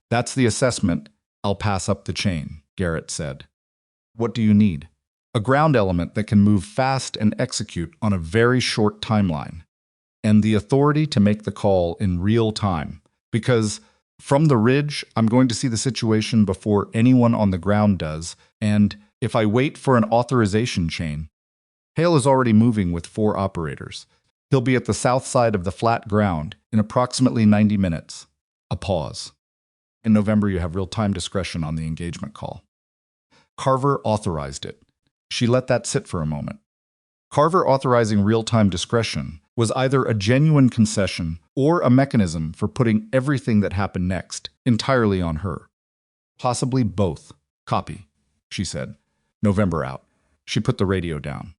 "That's the assessment. I'll pass up the chain," Garrett said. "What do you need?" "A ground element that can move fast and execute on a very short timeline, and the authority to make the call in real time, because from the ridge, I'm going to see the situation before anyone on the ground does, and if I wait for an authorization chain..." Hale is already moving with 4 operators. He'll be at the south side of the flat ground in approximately 90 minutes. A pause. "In November, you have real-time discretion on the engagement call." Carver authorized it. She let that sit for a moment. Carver authorizing real-time discretion was either a genuine concession or a mechanism for putting everything that happened next entirely on her. "Possibly both. Copy," she said. November out. She put the radio down.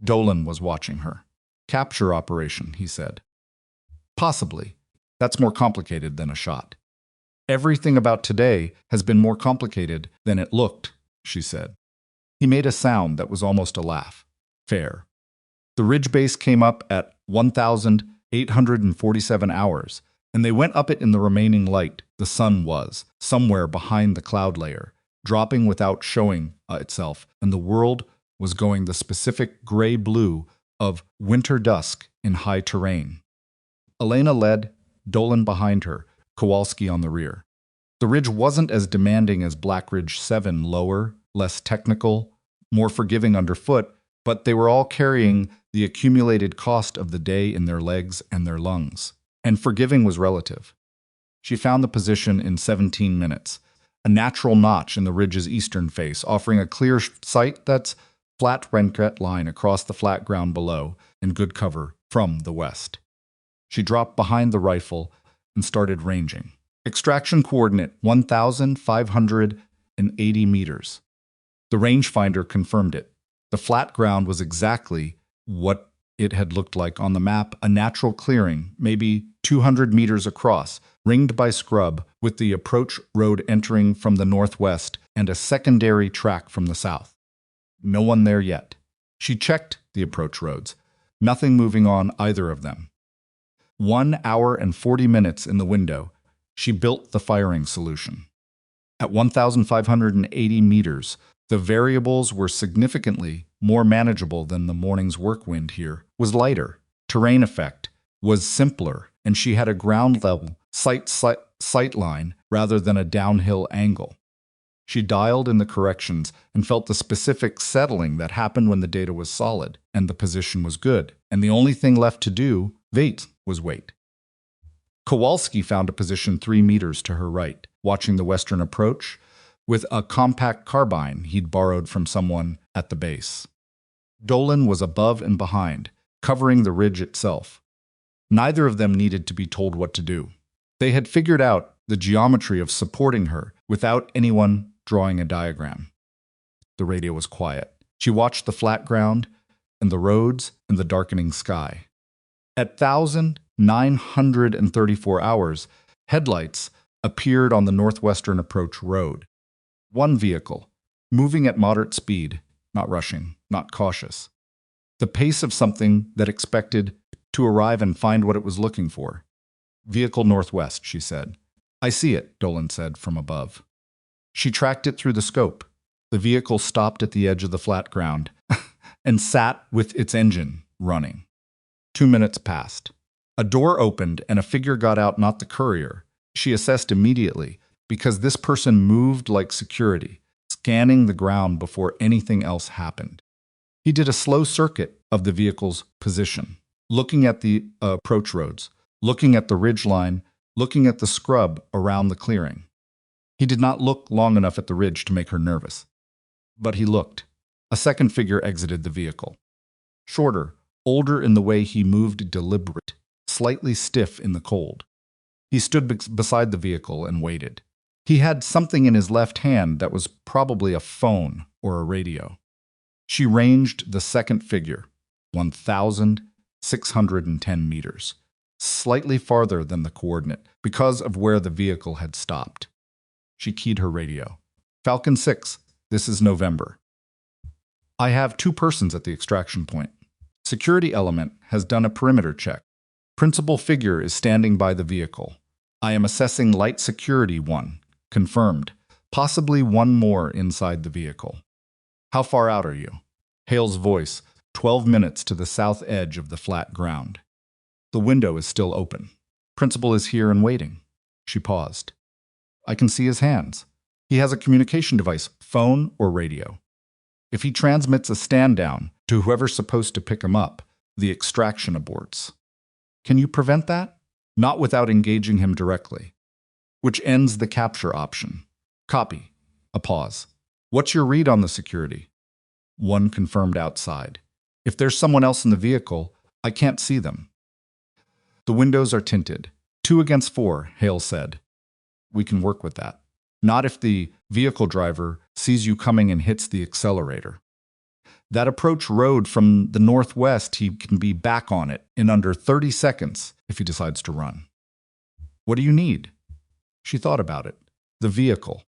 Dolan was watching her. "Capture operation," he said. "Possibly. That's more complicated than a shot." "Everything about today has been more complicated than it looked," she said. He made a sound that was almost a laugh. "Fair." The ridge base came up at 1,847 hours, and they went up it in the remaining light. The sun was somewhere behind the cloud layer, dropping without showing itself, and the world was going the specific gray-blue of winter dusk in high terrain. Elena led, Dolan behind her, Kowalski on the rear. The ridge wasn't as demanding as Black Ridge 7, lower, less technical, more forgiving underfoot, but they were all carrying the accumulated cost of the day in their legs and their lungs. And forgiving was relative. She found the position in 17 minutes, a natural notch in the ridge's eastern face, offering a clear sight that's flat Renket line across the flat ground below, and good cover from the west. She dropped behind the rifle and started ranging. Extraction coordinate 1,580 meters. The rangefinder confirmed it. The flat ground was exactly what it had looked like on the map, a natural clearing, maybe 200 meters across, ringed by scrub, with the approach road entering from the northwest and a secondary track from the south. No one there yet. She checked the approach roads. Nothing moving on either of them. 1 hour and 40 minutes in the window, she built the firing solution. At 1,580 meters, the variables were significantly more manageable than the morning's work wind here, was lighter, terrain effect was simpler, and she had a ground-level sight line rather than a downhill angle. She dialed in the corrections and felt the specific settling that happened when the data was solid and the position was good, and the only thing left to do, was wait. Kowalski found a position 3 meters to her right, watching the western approach, with a compact carbine he'd borrowed from someone at the base. Dolan was above and behind, covering the ridge itself. Neither of them needed to be told what to do. They had figured out the geometry of supporting her without anyone drawing a diagram. The radio was quiet. She watched the flat ground and the roads and the darkening sky. At 1,934 hours, headlights appeared on the northwestern approach road. One vehicle, moving at moderate speed, not rushing, not cautious. The pace of something that expected to arrive and find what it was looking for. Vehicle northwest, she said. I see it, Dolan said from above. She tracked it through the scope. The vehicle stopped at the edge of the flat ground and sat with its engine running. 2 minutes passed. A door opened and a figure got out, not the courier. She assessed immediately, because this person moved like security, scanning the ground before anything else happened. He did a slow circuit of the vehicle's position, looking at the approach roads, looking at the ridge line, looking at the scrub around the clearing. He did not look long enough at the ridge to make her nervous. But he looked. A second figure exited the vehicle. Shorter, older in the way he moved, deliberate, slightly stiff in the cold. He stood beside the vehicle and waited. He had something in his left hand that was probably a phone or a radio. She ranged the second figure, 1,610 meters, slightly farther than the coordinate because of where the vehicle had stopped. She keyed her radio. Falcon 6, this is November. I have 2 persons at the extraction point. Security element has done a perimeter check. Principal figure is standing by the vehicle. I am assessing light security 1. Confirmed. Possibly 1 more inside the vehicle. How far out are you? Hale's voice, 12 minutes to the south edge of the flat ground. The window is still open. Principal is here and waiting. She paused. I can see his hands. He has a communication device, phone or radio. If he transmits a stand down to whoever's supposed to pick him up, the extraction aborts. Can you prevent that? Not without engaging him directly. Which ends the capture option. Copy. A pause. What's your read on the security? 1 confirmed outside. If there's someone else in the vehicle, I can't see them. The windows are tinted. 2 against 4, Hale said. We can work with that. Not if the vehicle driver sees you coming and hits the accelerator. That approach road from the northwest, he can be back on it in under 30 seconds if he decides to run. What do you need? She thought about it. The vehicle.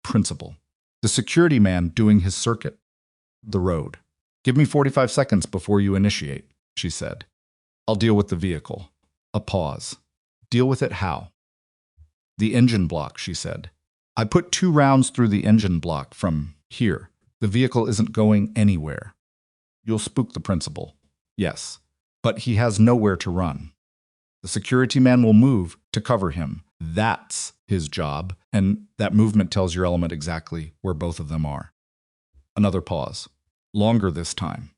Principal. The security man doing his circuit. The road. Give me 45 seconds before you initiate, she said. I'll deal with the vehicle. A pause. Deal with it how? The engine block, she said. I put 2 rounds through the engine block from here. The vehicle isn't going anywhere. You'll spook the principal. Yes, but he has nowhere to run. The security man will move to cover him. That's his job, and that movement tells your element exactly where both of them are. Another pause. Longer this time.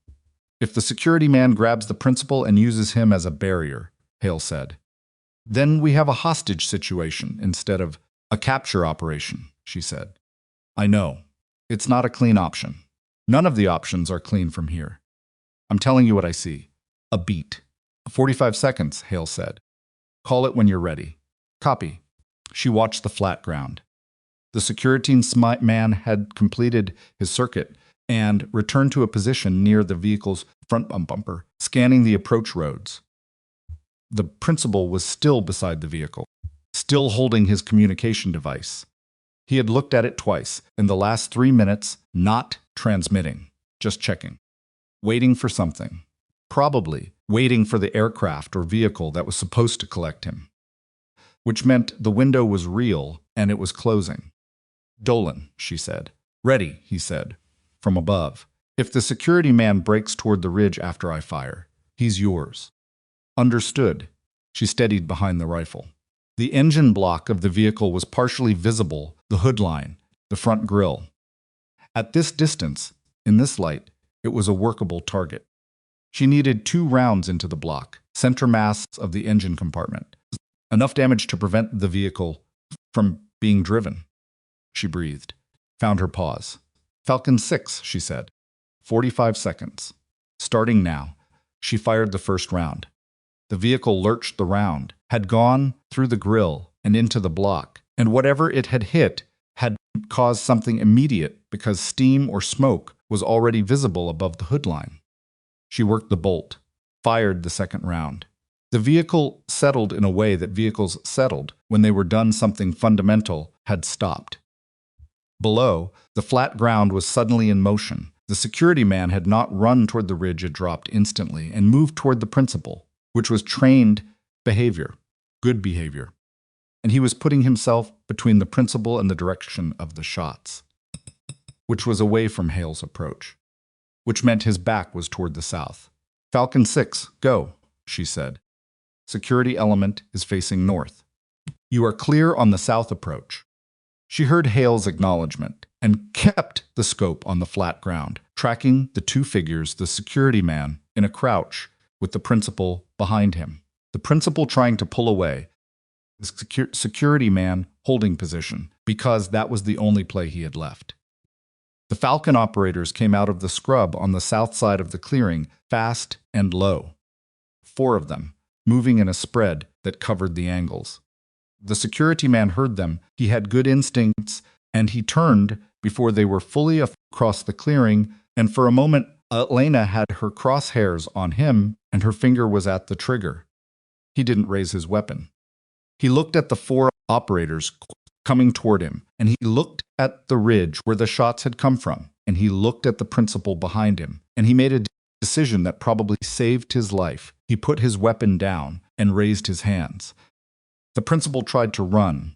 If the security man grabs the principal and uses him as a barrier, Hale said, then we have a hostage situation instead of a capture operation, she said. I know. It's not a clean option. None of the options are clean from here. I'm telling you what I see. A beat. 45 seconds, Hale said. Call it when you're ready. Copy. She watched the flat ground. The security man had completed his circuit and returned to a position near the vehicle's front bumper, scanning the approach roads. The principal was still beside the vehicle, still holding his communication device. He had looked at it twice, in the last 3 minutes, not transmitting, just checking, waiting for something, probably waiting for the aircraft or vehicle that was supposed to collect him, which meant the window was real and it was closing. Dolan, she said. Ready, he said, from above. If the security man breaks toward the ridge after I fire, he's yours. Understood. She steadied behind the rifle. The engine block of the vehicle was partially visible, the hood line, the front grille. At this distance, in this light, it was a workable target. She needed 2 rounds into the block, center mass of the engine compartment, enough damage to prevent the vehicle from being driven. She breathed, found her pause. Falcon 6, she said. 45 seconds. Starting now. She fired the first round. The vehicle lurched the round, had gone through the grille and into the block, and whatever it had hit had caused something immediate because steam or smoke was already visible above the hood line. She worked the bolt, fired the second round. The vehicle settled in a way that vehicles settled when they were done something fundamental had stopped. Below, the flat ground was suddenly in motion. The security man had not run toward the ridge it dropped instantly and moved toward the principal, which was trained behavior, good behavior. And he was putting himself between the principal and the direction of the shots, which was away from Hale's approach, which meant his back was toward the south. Falcon 6, go, she said. Security element is facing north. You are clear on the south approach. She heard Hale's acknowledgement and kept the scope on the flat ground, tracking the 2 figures, the security man in a crouch with the principal behind him. The principal trying to pull away, the security man holding position, because that was the only play he had left. The Falcon operators came out of the scrub on the south side of the clearing, fast and low. 4 of them, moving in a spread that covered the angles. The security man heard them. He had good instincts, and he turned before they were fully across the clearing, and for a moment Elena had her crosshairs on him, and her finger was at the trigger. He didn't raise his weapon. He looked at the 4 operators coming toward him, and he looked at the ridge where the shots had come from, and he looked at the principal behind him, and he made a decision that probably saved his life. He put his weapon down and raised his hands. The principal tried to run.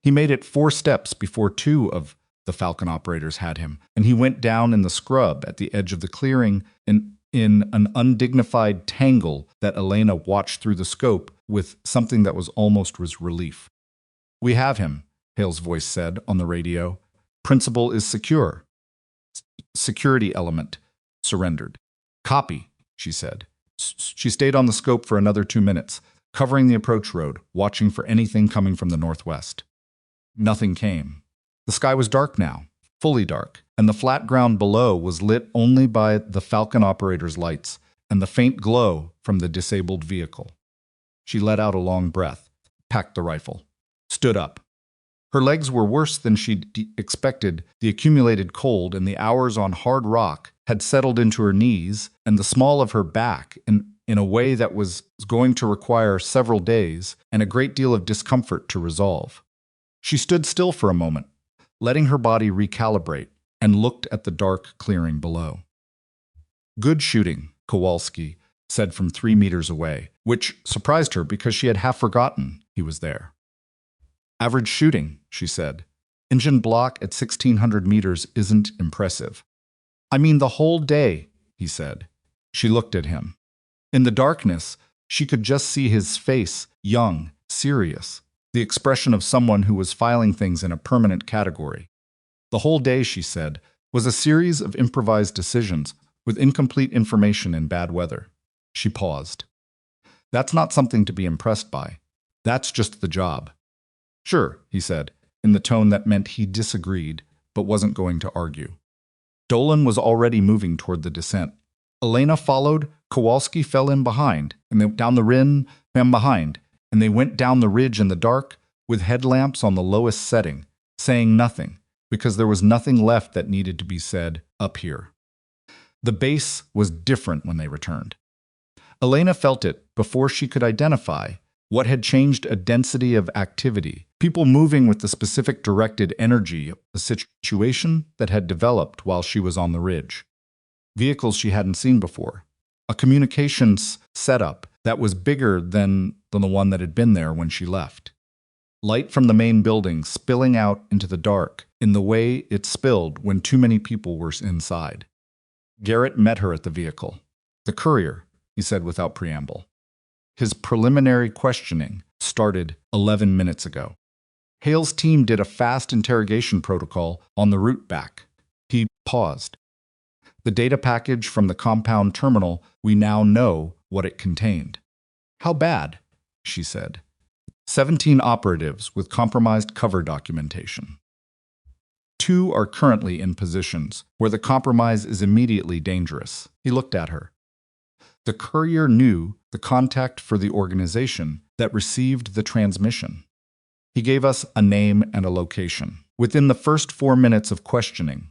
He made it 4 steps before 2 of the Falcon operators had him, and he went down in the scrub at the edge of the clearing in an undignified tangle that Elena watched through the scope with something that was almost relief. We have him, Hale's voice said on the radio. Principal is secure. Security element surrendered. Copy, she said. She stayed on the scope for another 2 minutes, covering the approach road, watching for anything coming from the northwest. Nothing came. The sky was dark now, fully dark, and the flat ground below was lit only by the Falcon operator's lights and the faint glow from the disabled vehicle. She let out a long breath, packed the rifle, stood up. Her legs were worse than she'd expected. The accumulated cold and the hours on hard rock had settled into her knees and the small of her back in a way that was going to require several days and a great deal of discomfort to resolve. She stood still for a moment, letting her body recalibrate, and looked at the dark clearing below. Good shooting, Kowalski, said from 3 meters away, which surprised her because she had half forgotten he was there. Average shooting, she said. Engine block at 1,600 meters isn't impressive. I mean the whole day, he said. She looked at him. In the darkness, she could just see his face, young, serious, the expression of someone who was filing things in a permanent category. The whole day, she said, was a series of improvised decisions with incomplete information in bad weather. She paused. That's not something to be impressed by. That's just the job. Sure, he said, in the tone that meant he disagreed, but wasn't going to argue. Dolan was already moving toward the descent. Elena followed, Kowalski fell in behind, and they went down the rim and behind, and they went down the ridge in the dark with headlamps on the lowest setting, saying nothing, because there was nothing left that needed to be said up here. The base was different when they returned. Elena felt it before she could identify what had changed: a density of activity, people moving with the specific directed energy of the situation that had developed while she was on the ridge. Vehicles she hadn't seen before. A communications setup that was bigger than the one that had been there when she left. Light from the main building spilling out into the dark in the way it spilled when too many people were inside. Garrett met her at the vehicle. The courier, he said without preamble. His preliminary questioning started 11 minutes ago. Hale's team did a fast interrogation protocol on the route back. He paused. The data package from the compound terminal, we now know what it contained. How bad? She said. 17 operatives with compromised cover documentation. 2 are currently in positions where the compromise is immediately dangerous. He looked at her. The courier knew the contact for the organization that received the transmission. He gave us a name and a location. Within the first 4 minutes of questioning,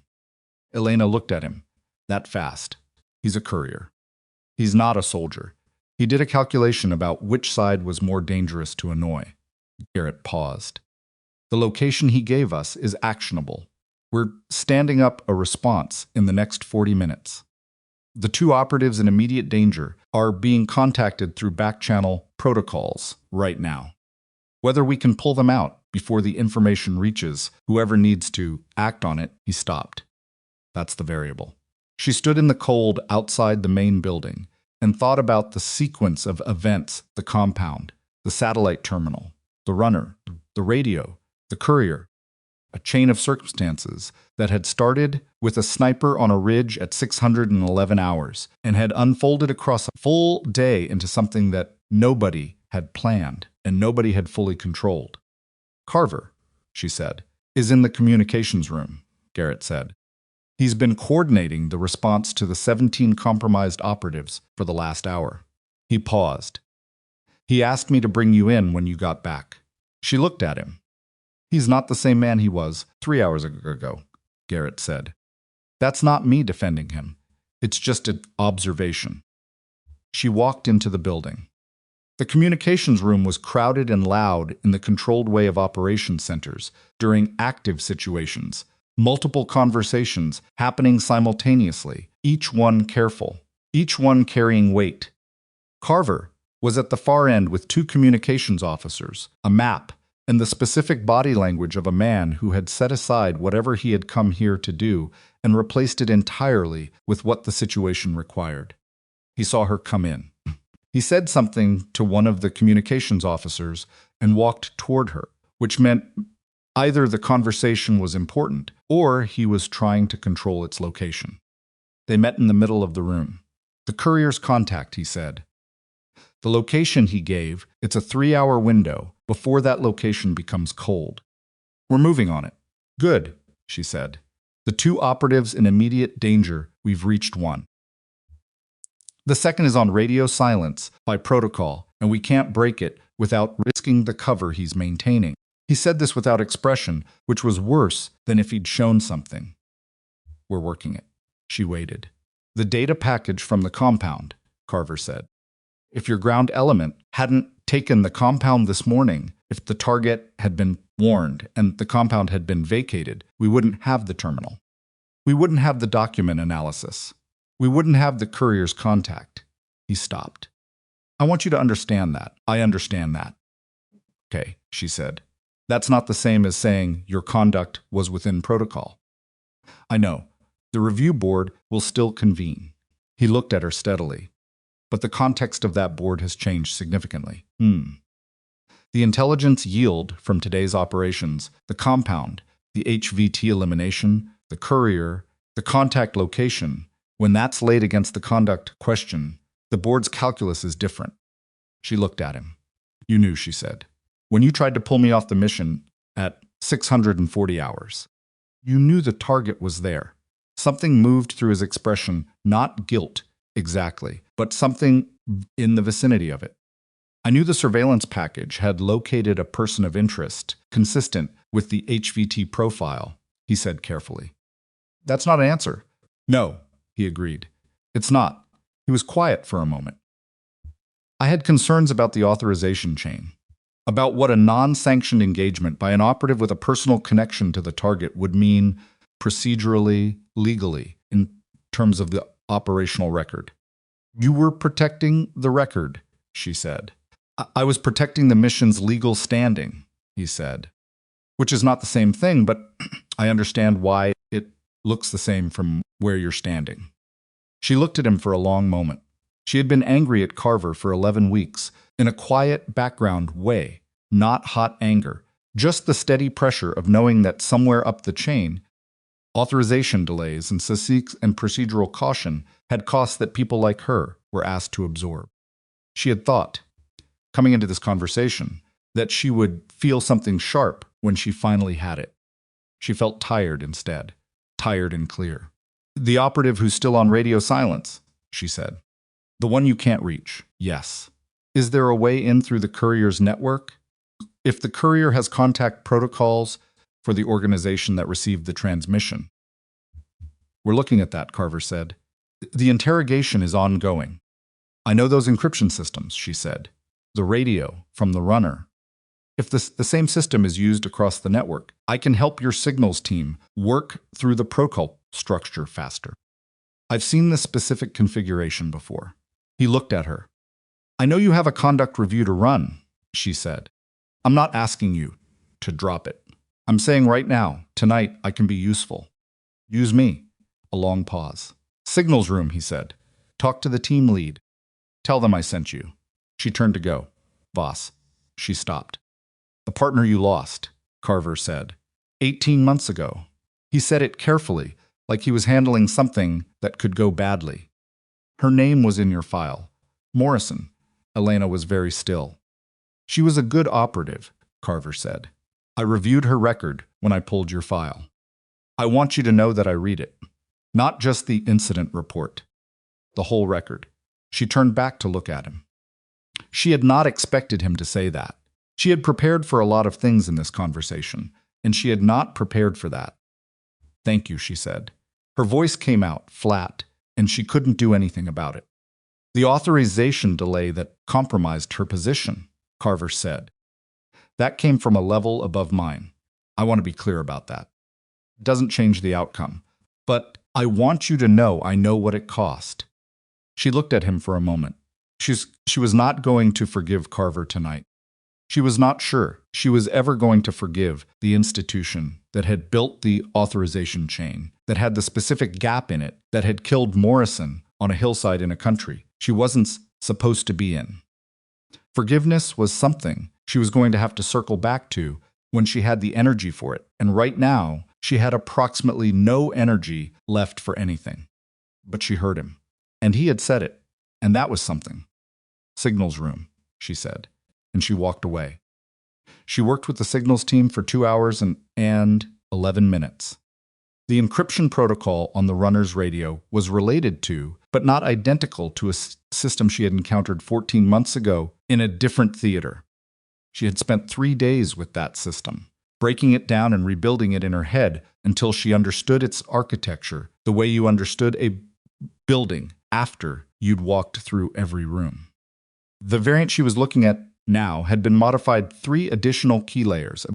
Elena looked at him. That fast. He's a courier. He's not a soldier. He did a calculation about which side was more dangerous to annoy. Garrett paused. The location he gave us is actionable. We're standing up a response in the next 40 minutes. The 2 operatives in immediate danger are being contacted through back-channel protocols right now. Whether we can pull them out before the information reaches whoever needs to act on it, he stopped. That's the variable. She stood in the cold outside the main building and thought about the sequence of events: the compound, the satellite terminal, the runner, the radio, the courier. A chain of circumstances that had started with a sniper on a ridge at 611 hours and had unfolded across a full day into something that nobody had planned and nobody had fully controlled. Carver, she said, is in the communications room, Garrett said. He's been coordinating the response to the 17 compromised operatives for the last hour. He paused. He asked me to bring you in when you got back. She looked at him. He's not the same man he was 3 hours ago, Garrett said. That's not me defending him. It's just an observation. She walked into the building. The communications room was crowded and loud in the controlled way of operations centers during active situations, multiple conversations happening simultaneously, each one careful, each one carrying weight. Carver was at the far end with 2 communications officers, a map, and the specific body language of a man who had set aside whatever he had come here to do and replaced it entirely with what the situation required. He saw her come in. He said something to one of the communications officers and walked toward her, which meant either the conversation was important or he was trying to control its location. They met in the middle of the room. The courier's contact, he said. The location he gave, it's a 3-hour window before that location becomes cold. We're moving on it. Good, she said. The 2 operatives in immediate danger, we've reached 1. The second is on radio silence by protocol, and we can't break it without risking the cover he's maintaining. He said this without expression, which was worse than if he'd shown something. We're working it. She waited. The data package from the compound, Carver said. If your ground element hadn't taken the compound this morning, if the target had been warned and the compound had been vacated, we wouldn't have the terminal. We wouldn't have the document analysis. We wouldn't have the courier's contact. He He stopped. I want you to understand that. I understand that. Okay, she said. That's not the same as saying your conduct was within protocol. I know. The review board will still convene. He looked at her steadily. But the context of that board has changed significantly. The intelligence yield from today's operations, the compound, the HVT elimination, the courier, the contact location, when that's laid against the conduct question, the board's calculus is different. She looked at him. You knew, she said. When you tried to pull me off the mission at 640 hours, you knew the target was there. Something moved through his expression, not guilt, exactly, but something in the vicinity of it. I knew the surveillance package had located a person of interest, consistent with the HVT profile, he said carefully. That's not an answer. No, he agreed. It's not. He was quiet for a moment. I had concerns about the authorization chain, about what a non-sanctioned engagement by an operative with a personal connection to the target would mean procedurally, legally, in terms of the operational record. You were protecting the record, she said. I was protecting the mission's legal standing, he said. Which is not the same thing, but I understand why it looks the same from where you're standing. She looked at him for a long moment. She had been angry at Carver for 11 weeks, in a quiet background way, not hot anger, just the steady pressure of knowing that somewhere up the chain, authorization delays and procedural caution had costs that people like her were asked to absorb. She had thought, coming into this conversation, that she would feel something sharp when she finally had it. She felt tired instead, tired and clear. The operative who's still on radio silence, she said. The one you can't reach, yes. Is there a way in through the courier's network? If the courier has contact protocols for the organization that received the transmission. We're looking at that, Carver said. The interrogation is ongoing. I know those encryption systems, she said. The radio from the runner. If the same system is used across the network, I can help your signals team work through the protocol structure faster. I've seen this specific configuration before. He looked at her. I know you have a conduct review to run, she said. I'm not asking you to drop it. I'm saying right now, tonight, I can be useful. Use me. A long pause. Signals room, he said. Talk to the team lead. Tell them I sent you. She turned to go. Voss. She stopped. The partner you lost, Carver said. 18 months ago. He said it carefully, like he was handling something that could go badly. Her name was in your file. Morrison. Elena was very still. She was a good operative, Carver said. I reviewed her record when I pulled your file. I want you to know that I read it. Not just the incident report. The whole record. She turned back to look at him. She had not expected him to say that. She had prepared for a lot of things in this conversation, and she had not prepared for that. Thank you, she said. Her voice came out, flat, and she couldn't do anything about it. The authorization delay that compromised her position, Carver said. That came from a level above mine. I want to be clear about that. It doesn't change the outcome. But I want you to know I know what it cost. She looked at him for a moment. She was not going to forgive Carver tonight. She was not sure she was ever going to forgive the institution that had built the authorization chain, that had the specific gap in it, that had killed Morrison on a hillside in a country she wasn't supposed to be in. Forgiveness was something she was going to have to circle back to when she had the energy for it, and right now she had approximately no energy left for anything. But she heard him, and he had said it, and that was something. Signals room, she said, and she walked away. She worked with the signals team for 2 hours and 11 minutes. The encryption protocol on the runner's radio was related to, but not identical to, a system she had encountered 14 months ago in a different theater. She had spent 3 days with that system, breaking it down and rebuilding it in her head until she understood its architecture the way you understood a building after you'd walked through every room. The variant she was looking at now had been modified 3 additional key layers,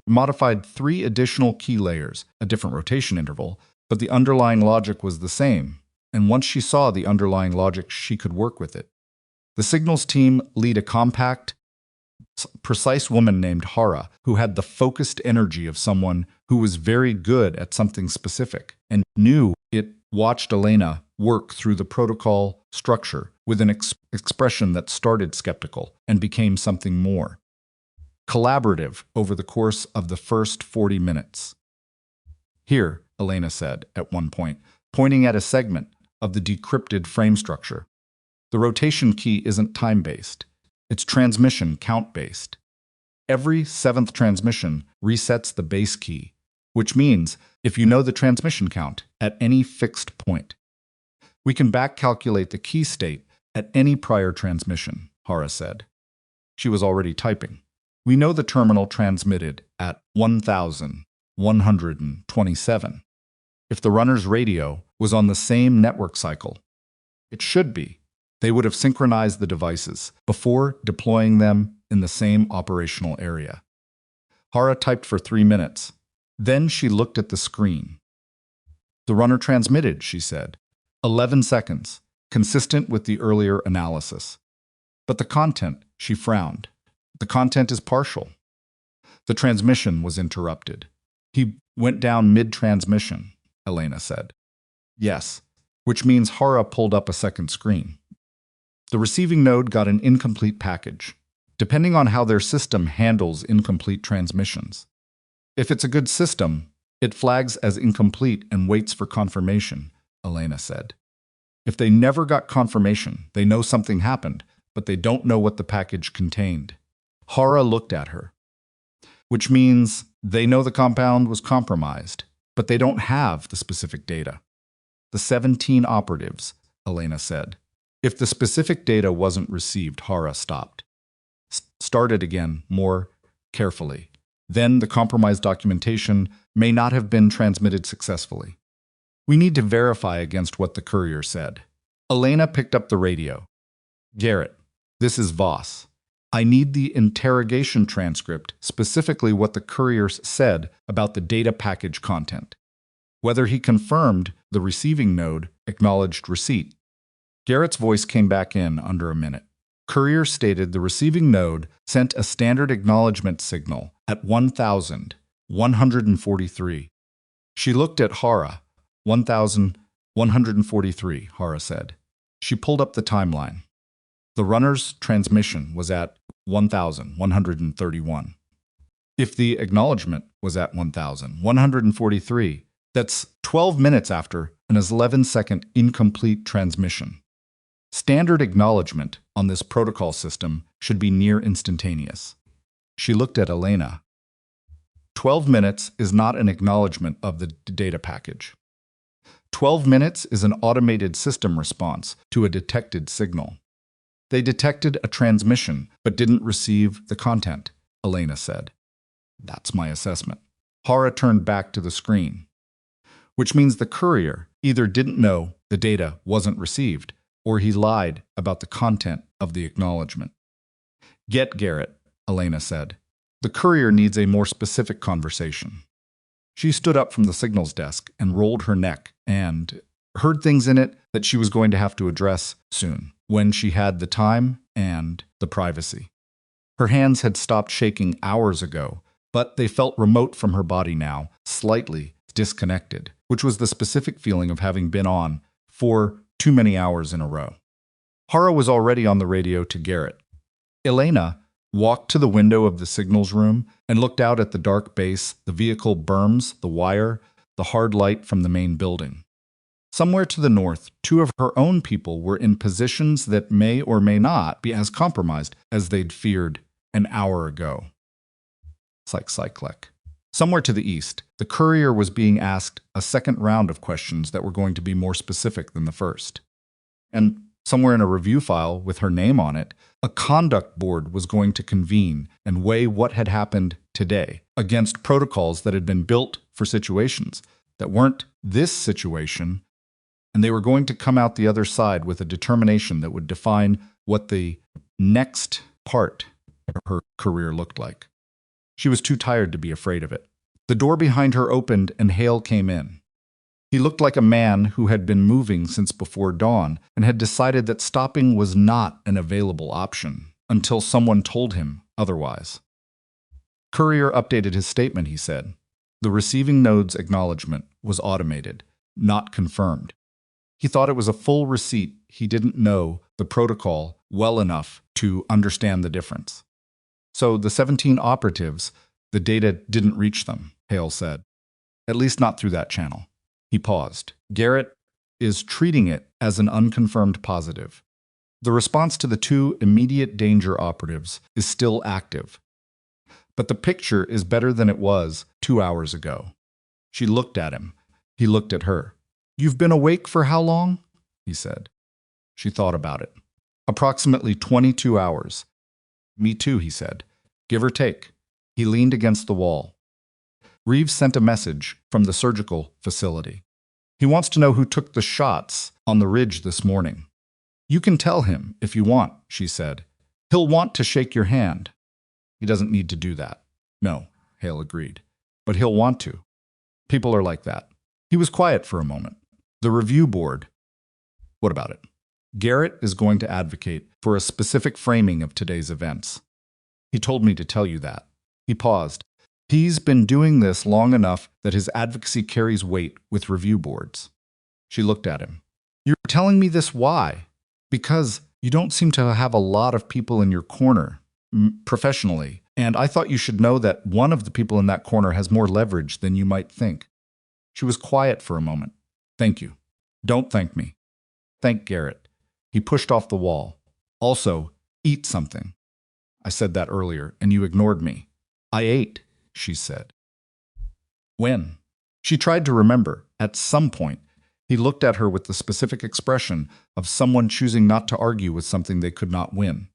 a different rotation interval, but the underlying logic was the same, and once she saw the underlying logic, she could work with it. The signals team lead a compact, precise woman named Hara, who had the focused energy of someone who was very good at something specific and knew it. Watched Elena work through the protocol structure with an expression that started skeptical and became something more collaborative over the course of the first 40 minutes. Here, Elena said at one point, pointing at a segment of the decrypted frame structure. The rotation key isn't time-based. It's transmission count-based. Every 7th transmission resets the base key, which means if you know the transmission count at any fixed point, we can back-calculate the key state at any prior transmission, Hara said. She was already typing. We know the terminal transmitted at 1,127. If the runner's radio was on the same network cycle, it should be. They would have synchronized the devices before deploying them in the same operational area. Hara typed for 3 minutes. Then she looked at the screen. The runner transmitted, she said. 11 seconds, consistent with the earlier analysis. But the content, she frowned. The content is partial. The transmission was interrupted. He went down mid-transmission, Elena said. Yes, which means Hara pulled up a second screen. The receiving node got an incomplete package, depending on how their system handles incomplete transmissions. If it's a good system, it flags as incomplete and waits for confirmation, Elena said. If they never got confirmation, they know something happened, but they don't know what the package contained. Hara looked at her, which means they know the compound was compromised, but they don't have the specific data. The 17 operatives, Elena said. If the specific data wasn't received, Hara stopped. Started again, more carefully. Then the compromised documentation may not have been transmitted successfully. We need to verify against what the courier said. Elena picked up the radio. Garrett, this is Voss. I need the interrogation transcript, specifically what the courier said about the data package content. Whether he confirmed the receiving node acknowledged receipt. Garrett's voice came back in under a minute. Courier stated the receiving node sent a standard acknowledgement signal at 1,143. She looked at Hara. 1,143, Hara said. She pulled up the timeline. The runner's transmission was at 1,131. If the acknowledgement was at 1,143, that's 12 minutes after an 11-second incomplete transmission. Standard acknowledgement on this protocol system should be near instantaneous. She looked at Elena. 12 minutes is not an acknowledgement of the data package. 12 minutes is an automated system response to a detected signal. They detected a transmission but didn't receive the content, Elena said. That's my assessment. Hara turned back to the screen, which means the courier either didn't know the data wasn't received or he lied about the content of the acknowledgement. Get Garrett, Elena said. The courier needs a more specific conversation. She stood up from the signals desk and rolled her neck and heard things in it that she was going to have to address soon, when she had the time and the privacy. Her hands had stopped shaking hours ago, but they felt remote from her body now, slightly disconnected, which was the specific feeling of having been on for too many hours in a row. Hara was already on the radio to Garrett. Elena walked to the window of the signals room and looked out at the dark base, the vehicle berms, the wire, the hard light from the main building. Somewhere to the north, 2 of her own people were in positions that may or may not be as compromised as they'd feared an hour ago. Cyclek. Somewhere to the east, the courier was being asked a second round of questions that were going to be more specific than the first. And somewhere in a review file with her name on it, a conduct board was going to convene and weigh what had happened today against protocols that had been built for situations that weren't this situation, and they were going to come out the other side with a determination that would define what the next part of her career looked like. She was too tired to be afraid of it. The door behind her opened and Hale came in. He looked like a man who had been moving since before dawn and had decided that stopping was not an available option until someone told him otherwise. Courier updated his statement, he said. The receiving node's acknowledgement was automated, not confirmed. He thought it was a full receipt. He didn't know the protocol well enough to understand the difference. So the 17 operatives, the data didn't reach them, Hale said. At least not through that channel. He paused. Garrett is treating it as an unconfirmed positive. The response to the 2 immediate danger operatives is still active. But the picture is better than it was 2 hours ago. She looked at him. He looked at her. You've been awake for how long? He said. She thought about it. Approximately 22 hours. Me too, he said. Give or take. He leaned against the wall. Reeves sent a message from the surgical facility. He wants to know who took the shots on the ridge this morning. You can tell him if you want, she said. He'll want to shake your hand. He doesn't need to do that. No, Hale agreed. But he'll want to. People are like that. He was quiet for a moment. The review board. What about it? Garrett is going to advocate for a specific framing of today's events. He told me to tell you that. He paused. He's been doing this long enough that his advocacy carries weight with review boards. She looked at him. You're telling me this why? Because you don't seem to have a lot of people in your corner, professionally, and I thought you should know that one of the people in that corner has more leverage than you might think. She was quiet for a moment. Thank you. Don't thank me. Thank Garrett. He pushed off the wall. Also, eat something. I said that earlier, and you ignored me. I ate, she said. When? She tried to remember. At some point, he looked at her with the specific expression of someone choosing not to argue with something they could not win.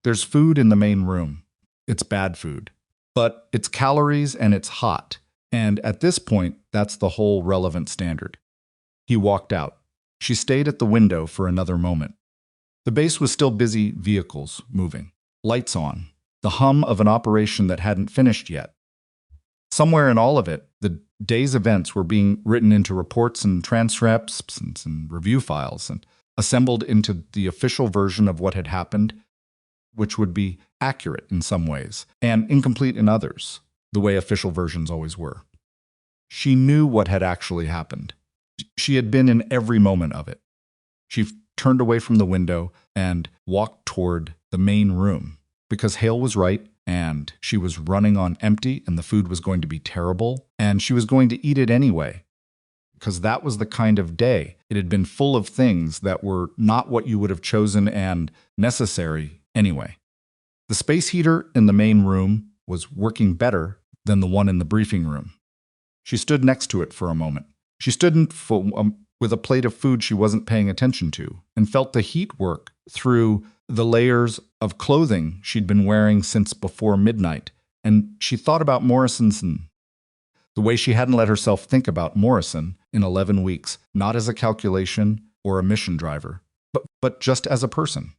There's food in the main room. It's bad food. But it's calories and it's hot. And at this point, that's the whole relevant standard. He walked out. She stayed at the window for another moment. The base was still busy, vehicles moving, lights on, the hum of an operation that hadn't finished yet. Somewhere in all of it, the day's events were being written into reports and transcripts and review files and assembled into the official version of what had happened, which would be accurate in some ways and incomplete in others, the way official versions always were. She knew what had actually happened. She had been in every moment of it. She turned away from the window and walked toward the main room because Hale was right and she was running on empty and the food was going to be terrible and she was going to eat it anyway because that was the kind of day. It had been full of things that were not what you would have chosen and necessary anyway. The space heater in the main room was working better than the one in the briefing room. She stood next to it for a moment. She stood with a plate of food she wasn't paying attention to and felt the heat work through the layers of clothing she'd been wearing since before midnight. And she thought about Morrison's the way she hadn't let herself think about Morrison in 11 weeks, not as a calculation or a mission driver, but just as a person.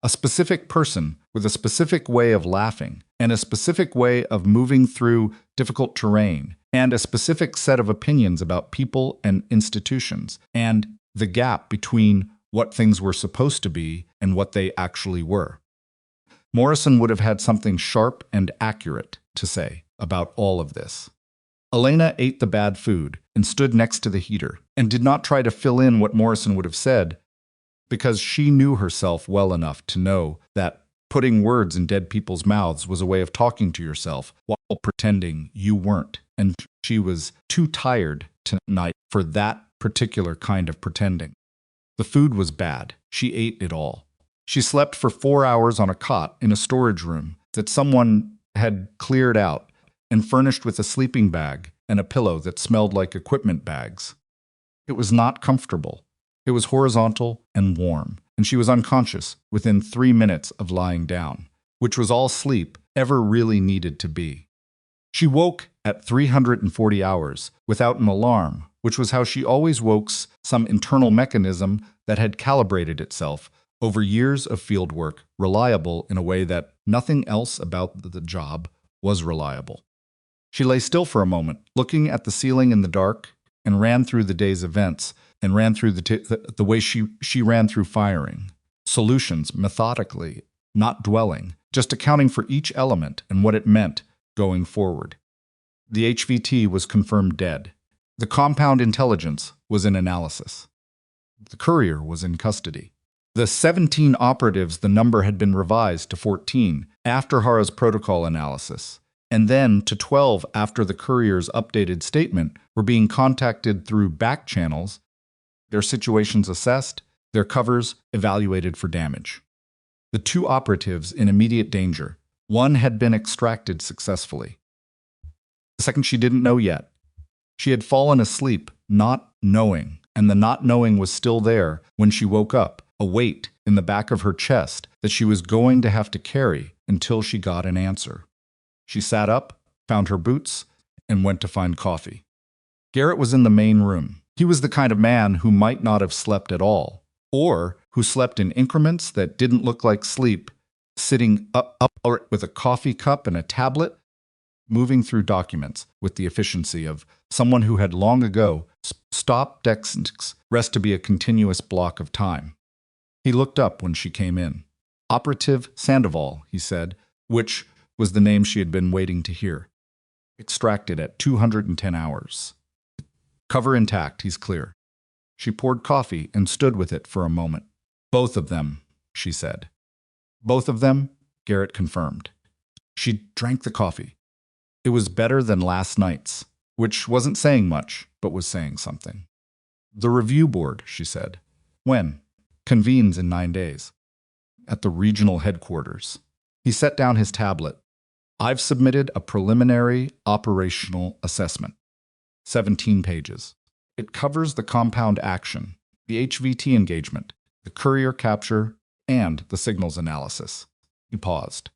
A specific person with a specific way of laughing and a specific way of moving through difficult terrain and a specific set of opinions about people and institutions and the gap between what things were supposed to be and what they actually were. Morrison would have had something sharp and accurate to say about all of this. Elena ate the bad food and stood next to the heater and did not try to fill in what Morrison would have said because she knew herself well enough to know that putting words in dead people's mouths was a way of talking to yourself while pretending you weren't. And she was too tired tonight for that particular kind of pretending. The food was bad. She ate it all. She slept for 4 hours on a cot in a storage room that someone had cleared out and furnished with a sleeping bag and a pillow that smelled like equipment bags. It was not comfortable. It was horizontal and warm, and she was unconscious within 3 minutes of lying down, which was all sleep ever really needed to be. She woke at 340 hours without an alarm, which was how she always woke, some internal mechanism that had calibrated itself over years of field work, reliable in a way that nothing else about the job was reliable. She lay still for a moment, looking at the ceiling in the dark, and ran through the day's events and ran through the way she ran through firing. Solutions, methodically, not dwelling, just accounting for each element and what it meant going forward. The HVT was confirmed dead. The compound intelligence was in analysis. The courier was in custody. The 17 operatives, the number had been revised to 14 after Hara's protocol analysis, and then to 12 after the courier's updated statement, were being contacted through back channels, their situations assessed, their covers evaluated for damage. The 2 operatives in immediate danger. One had been extracted successfully. The second she didn't know yet. She had fallen asleep, not knowing, and the not knowing was still there when she woke up, a weight in the back of her chest that she was going to have to carry until she got an answer. She sat up, found her boots, and went to find coffee. Garrett was in the main room. He was the kind of man who might not have slept at all, or who slept in increments that didn't look like sleep, sitting up with a coffee cup and a tablet, moving through documents with the efficiency of someone who had long ago stopped Dex's rest to be a continuous block of time. He looked up when she came in. Operative Sandoval, he said, which was the name she had been waiting to hear. Extracted at 210 hours. Cover intact, he's clear. She poured coffee and stood with it for a moment. Both of them, she said. Both of them, Garrett confirmed. She drank the coffee. It was better than last night's, which wasn't saying much, but was saying something. The review board, she said. When? Convenes in 9 days. At the regional headquarters. He set down his tablet. I've submitted a preliminary operational assessment. 17 pages. It covers the compound action, the HVT engagement, the courier capture, and the signals analysis. He paused.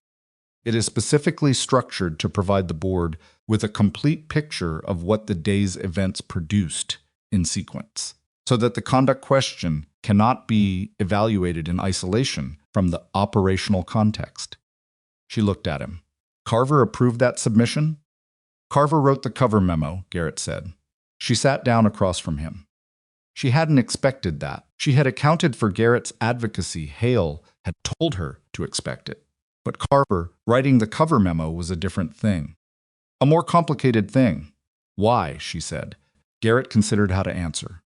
It is specifically structured to provide the board with a complete picture of what the day's events produced in sequence, so that the conduct question cannot be evaluated in isolation from the operational context. She looked at him. Carver approved that submission? Carver wrote the cover memo, Garrett said. She sat down across from him. She hadn't expected that. She had accounted for Garrett's advocacy. Hale had told her to expect it. But Carver writing the cover memo was a different thing. A more complicated thing. Why, she said. Garrett considered how to answer.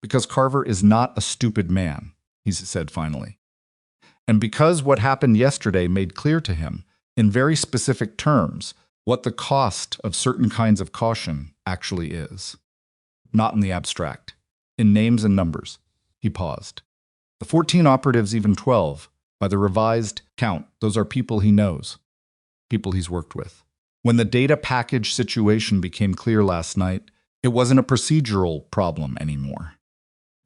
Because Carver is not a stupid man, he said finally. And because what happened yesterday made clear to him, in very specific terms, what the cost of certain kinds of caution actually is. Not in the abstract. In names and numbers. He paused. The 14 operatives, even 12, by the revised count, those are people he knows. People he's worked with. When the data package situation became clear last night, it wasn't a procedural problem anymore.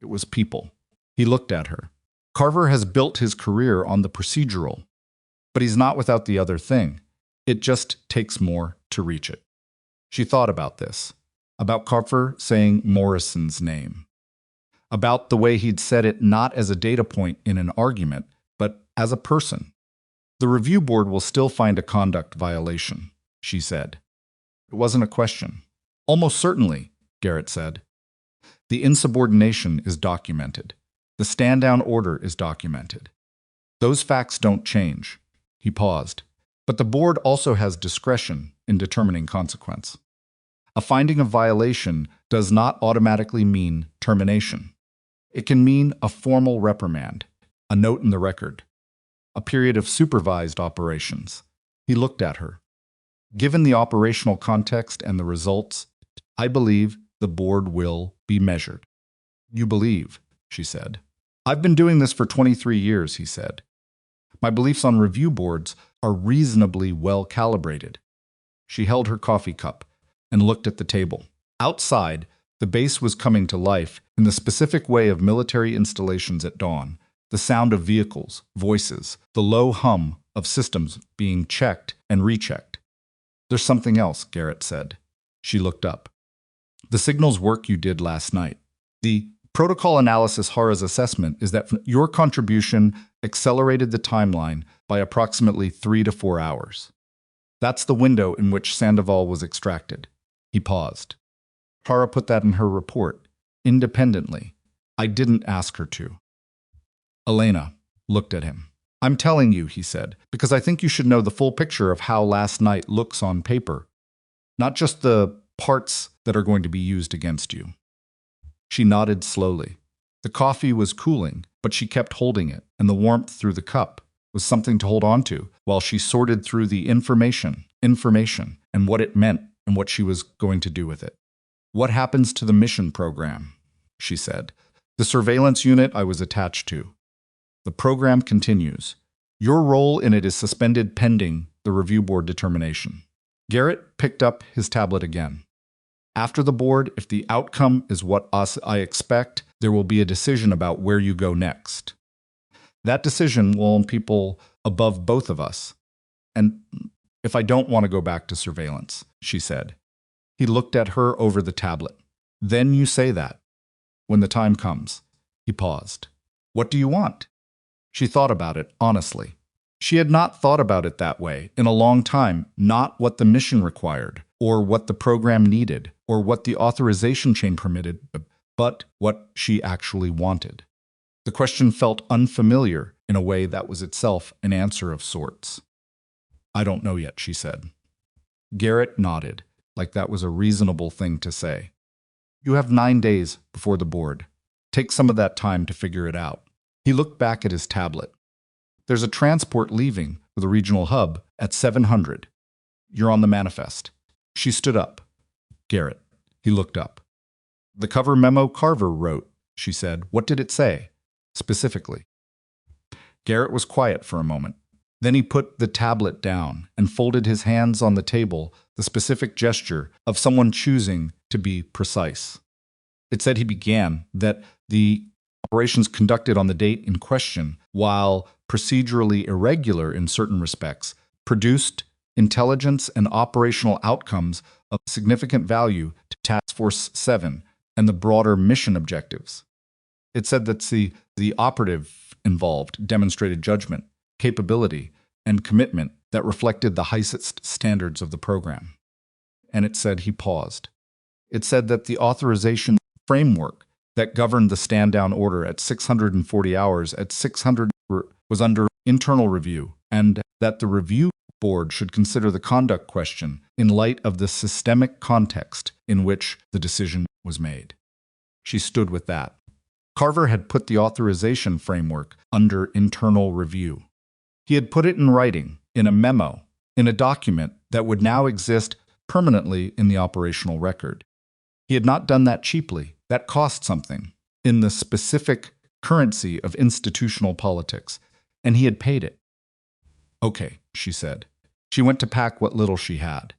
It was people. He looked at her. Carver has built his career on the procedural, but he's not without the other thing. It just takes more to reach it. She thought about this, about Carver saying Morrison's name, about the way he'd said it not as a data point in an argument, but as a person. The review board will still find a conduct violation, she said. It wasn't a question. Almost certainly, Garrett said. The insubordination is documented. The stand-down order is documented. Those facts don't change. He paused. But the board also has discretion in determining consequence. A finding of violation does not automatically mean termination. It can mean a formal reprimand, a note in the record, a period of supervised operations. He looked at her. Given the operational context and the results, I believe the board will be measured. You believe, she said. I've been doing this for 23 years, he said. My beliefs on review boards are reasonably well calibrated. She held her coffee cup and looked at the table. Outside, the base was coming to life in the specific way of military installations at dawn, the sound of vehicles, voices, the low hum of systems being checked and rechecked. There's something else, Garrett said. She looked up. The signals work you did last night. The protocol analysis Hara's assessment is that your contribution accelerated the timeline by approximately 3 to 4 hours. That's the window in which Sandoval was extracted. He paused. Kara put that in her report, independently. I didn't ask her to. Elena looked at him. I'm telling you, he said, because I think you should know the full picture of how last night looks on paper, not just the parts that are going to be used against you. She nodded slowly. The coffee was cooling, but she kept holding it, and the warmth through the cup was something to hold on to while she sorted through the information, and what it meant and what she was going to do with it. What happens to the mission program? She said. The surveillance unit I was attached to. The program continues. Your role in it is suspended pending the review board determination. Garrett picked up his tablet again. After the board, if the outcome is what I expect, there will be a decision about where you go next. That decision will own people above both of us. And if I don't want to go back to surveillance, she said. He looked at her over the tablet. Then you say that. When the time comes. He paused. What do you want? She thought about it, honestly. She had not thought about it that way in a long time, not what the mission required, or what the program needed, or what the authorization chain permitted, but what she actually wanted. The question felt unfamiliar in a way that was itself an answer of sorts. I don't know yet, she said. Garrett nodded, like that was a reasonable thing to say. You have 9 days before the board. Take some of that time to figure it out. He looked back at his tablet. There's a transport leaving for the regional hub at 700. You're on the manifest. She stood up. Garrett. He looked up. The cover memo Carver wrote, she said. What did it say? Specifically. Garrett was quiet for a moment. Then he put the tablet down and folded his hands on the table, the specific gesture of someone choosing to be precise. It said he began that the operations conducted on the date in question, while procedurally irregular in certain respects, produced intelligence and operational outcomes of significant value to Task Force 7 and the broader mission objectives. It said that the operative involved demonstrated judgment, capability, and commitment that reflected the highest standards of the program. And it said he paused. It said that the authorization framework that governed the stand-down order at 640 hours at 600 was under internal review, and that the review board should consider the conduct question in light of the systemic context in which the decision was made. She stood with that. Carver had put the authorization framework under internal review. He had put it in writing, in a memo, in a document that would now exist permanently in the operational record. He had not done that cheaply. That cost something, in the specific currency of institutional politics, and he had paid it. Okay, she said. She went to pack what little she had.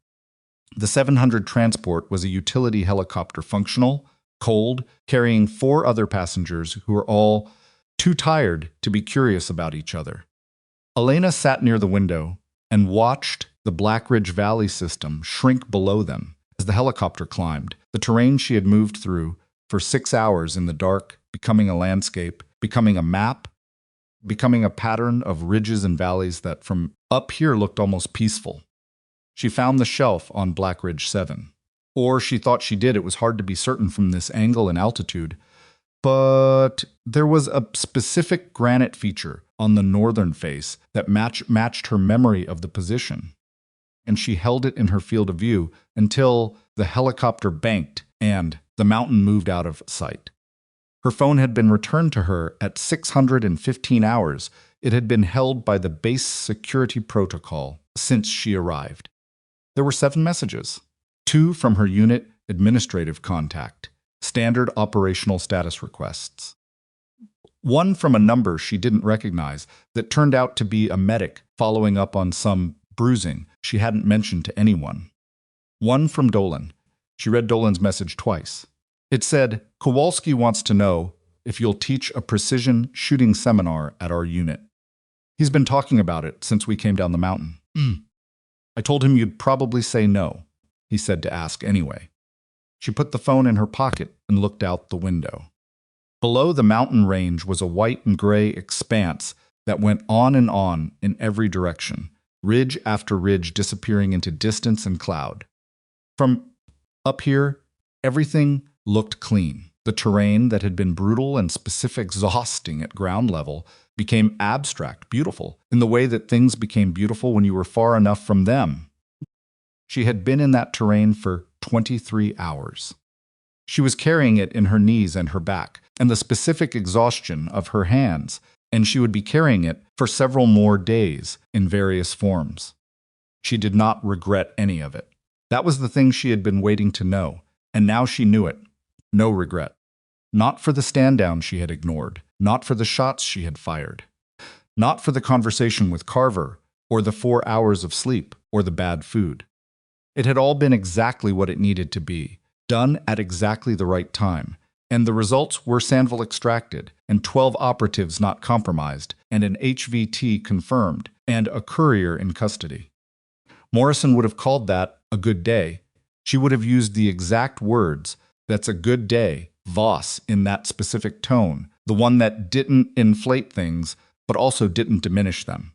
The 700 transport was a utility helicopter, functional, cold, carrying 4 other passengers who were all too tired to be curious about each other. Elena sat near the window and watched the Black Ridge Valley system shrink below them as the helicopter climbed, the terrain she had moved through for 6 hours in the dark, becoming a landscape, becoming a map, becoming a pattern of ridges and valleys that from up here looked almost peaceful. She found the shelf on Black Ridge 7. Or she thought she did. It was hard to be certain from this angle and altitude. But there was a specific granite feature on the northern face that matched her memory of the position. And she held it in her field of view until the helicopter banked and the mountain moved out of sight. Her phone had been returned to her at 615 hours. It had been held by the base security protocol since she arrived. There were 7 messages, 2 from her unit administrative contact, standard operational status requests. 1 from a number she didn't recognize that turned out to be a medic following up on some bruising she hadn't mentioned to anyone. 1 from Dolan. She read Dolan's message twice. It said, Kowalski wants to know if you'll teach a precision shooting seminar at our unit. He's been talking about it since we came down the mountain. I told him you'd probably say no, he said to ask anyway. She put the phone in her pocket and looked out the window. Below the mountain range was a white and gray expanse that went on in every direction, ridge after ridge disappearing into distance and cloud. From up here, Everything looked clean. The terrain that had been brutal and specific, exhausting at ground level became abstract, beautiful, in the way that things became beautiful when you were far enough from them. She had been in that terrain for 23 hours. She was carrying it in her knees and her back, and the specific exhaustion of her hands, and she would be carrying it for several more days in various forms. She did not regret any of it. That was the thing she had been waiting to know, and now she knew it. No regret. Not for the stand-down she had ignored, not for the shots she had fired, not for the conversation with Carver, or the 4 hours of sleep, or the bad food. It had all been exactly what it needed to be, done at exactly the right time, and the results were Sandville extracted, and 12 operatives not compromised, and an HVT confirmed, and a courier in custody. Morrison would have called that a good day. She would have used the exact words, "That's a good day," Voss, in that specific tone, the one that didn't inflate things, but also didn't diminish them.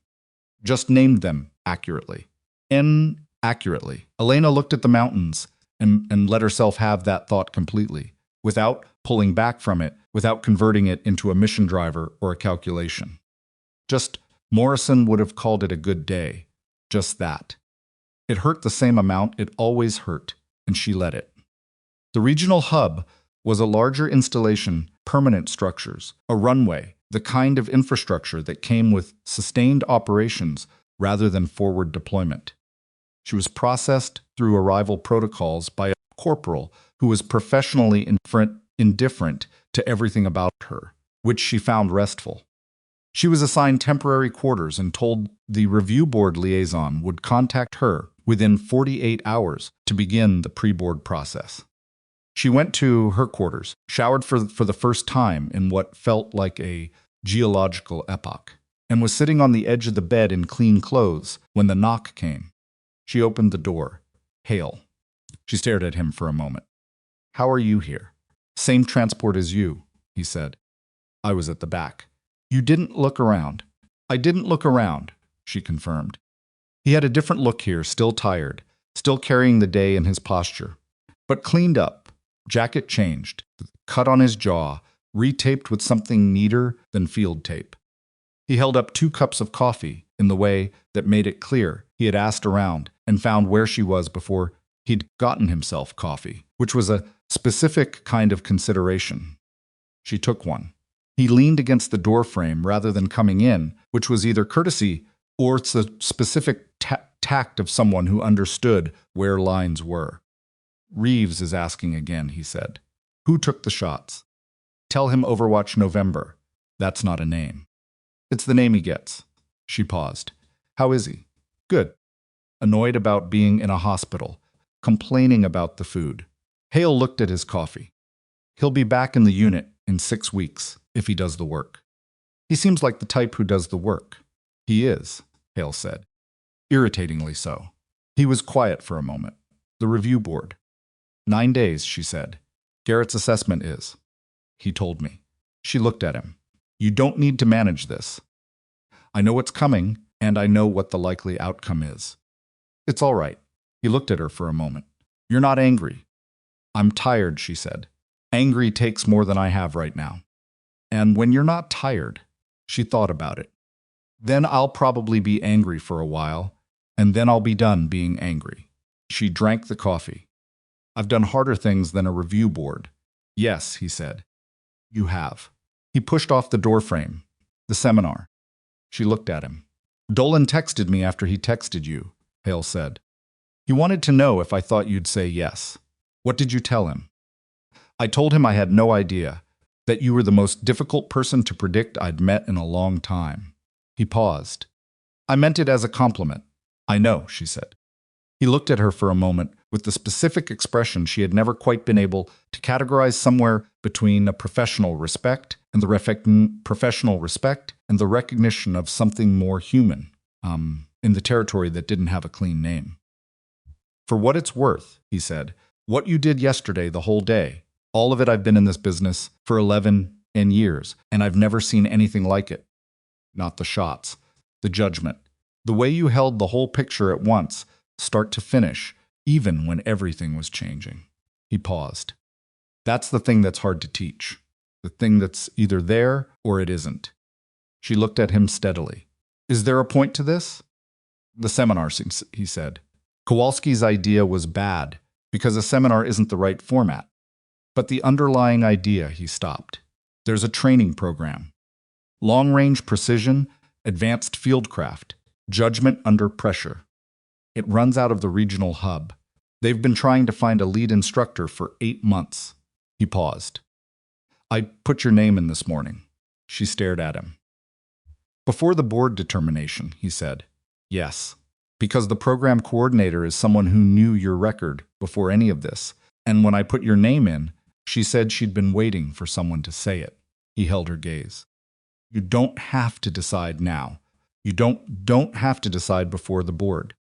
Just named them accurately. Inaccurately. Elena looked at the mountains and let herself have that thought completely, without pulling back from it, without converting it into a mission driver or a calculation. Just Morrison would have called it a good day. Just that. It hurt the same amount it always hurt, and she let it. The regional hub was a larger installation, permanent structures, a runway, the kind of infrastructure that came with sustained operations rather than forward deployment. She was processed through arrival protocols by a corporal who was professionally indifferent to everything about her, which she found restful. She was assigned temporary quarters and told the review board liaison would contact her within 48 hours to begin the pre-board process. She went to her quarters, showered for the first time in what felt like a geological epoch, and was sitting on the edge of the bed in clean clothes when the knock came. She opened the door. Hale. She stared at him for a moment. "How are you here?" "Same transport as you," he said. "I was at the back." "You didn't look around." "I didn't look around," she confirmed. He had a different look here, still tired, still carrying the day in his posture, but cleaned up. Jacket changed, cut on his jaw, retaped with something neater than field tape. He held up 2 cups of coffee in the way that made it clear he had asked around and found where she was before he'd gotten himself coffee, which was a specific kind of consideration. She took one. He leaned against the doorframe rather than coming in, which was either courtesy or it's the specific tact of someone who understood where lines were. "Reeves is asking again," he said. "Who took the shots?" "Tell him Overwatch November. That's not a name." "It's the name he gets." She paused. "How is he?" "Good." Annoyed about being in a hospital. Complaining about the food. Hale looked at his coffee. "He'll be back in the unit in 6 weeks, if he does the work." "He seems like the type who does the work." "He is," Hale said. Irritatingly so. He was quiet for a moment. The review board. 9 days, she said. "Garrett's assessment is." He told me. She looked at him. "You don't need to manage this. I know what's coming, and I know what the likely outcome is." "It's all right." He looked at her for a moment. "You're not angry." "I'm tired," she said. "Angry takes more than I have right now." "And when you're not tired," she thought about it, "then I'll probably be angry for a while, and then I'll be done being angry." She drank the coffee. "I've done harder things than a review board." "Yes," he said. "You have." He pushed off the doorframe. "The seminar." She looked at him. "Dolan texted me after he texted you," Hale said. "He wanted to know if I thought you'd say yes." "What did you tell him?" "I told him I had no idea, that you were the most difficult person to predict I'd met in a long time." He paused. "I meant it as a compliment." "I know," she said. He looked at her for a moment with the specific expression she had never quite been able to categorize, somewhere between a professional respect and the recognition of something more human, in the territory that didn't have a clean name. "For what it's worth," he said, "what you did yesterday the whole day, all of it. I've been in this business for 11 years, and I've never seen anything like it. Not the shots, the judgment, the way you held the whole picture at once, start to finish, even when everything was changing." He paused. That's the thing that's hard to teach. The thing that's either there or it isn't. She looked at him steadily. Is there a point to this? The seminar, he said. Kowalski's idea was bad because a seminar isn't the right format. But the underlying idea, he stopped. There's a training program. Long-range precision, advanced fieldcraft, judgment under pressure. It runs out of the regional hub. They've been trying to find a lead instructor for 8 months. He paused. I put your name in this morning. She stared at him. Before the board determination, he said. Yes, because the program coordinator is someone who knew your record before any of this, and when I put your name in, she said she'd been waiting for someone to say it. He held her gaze. You don't have to decide now. You don't have to decide before the board.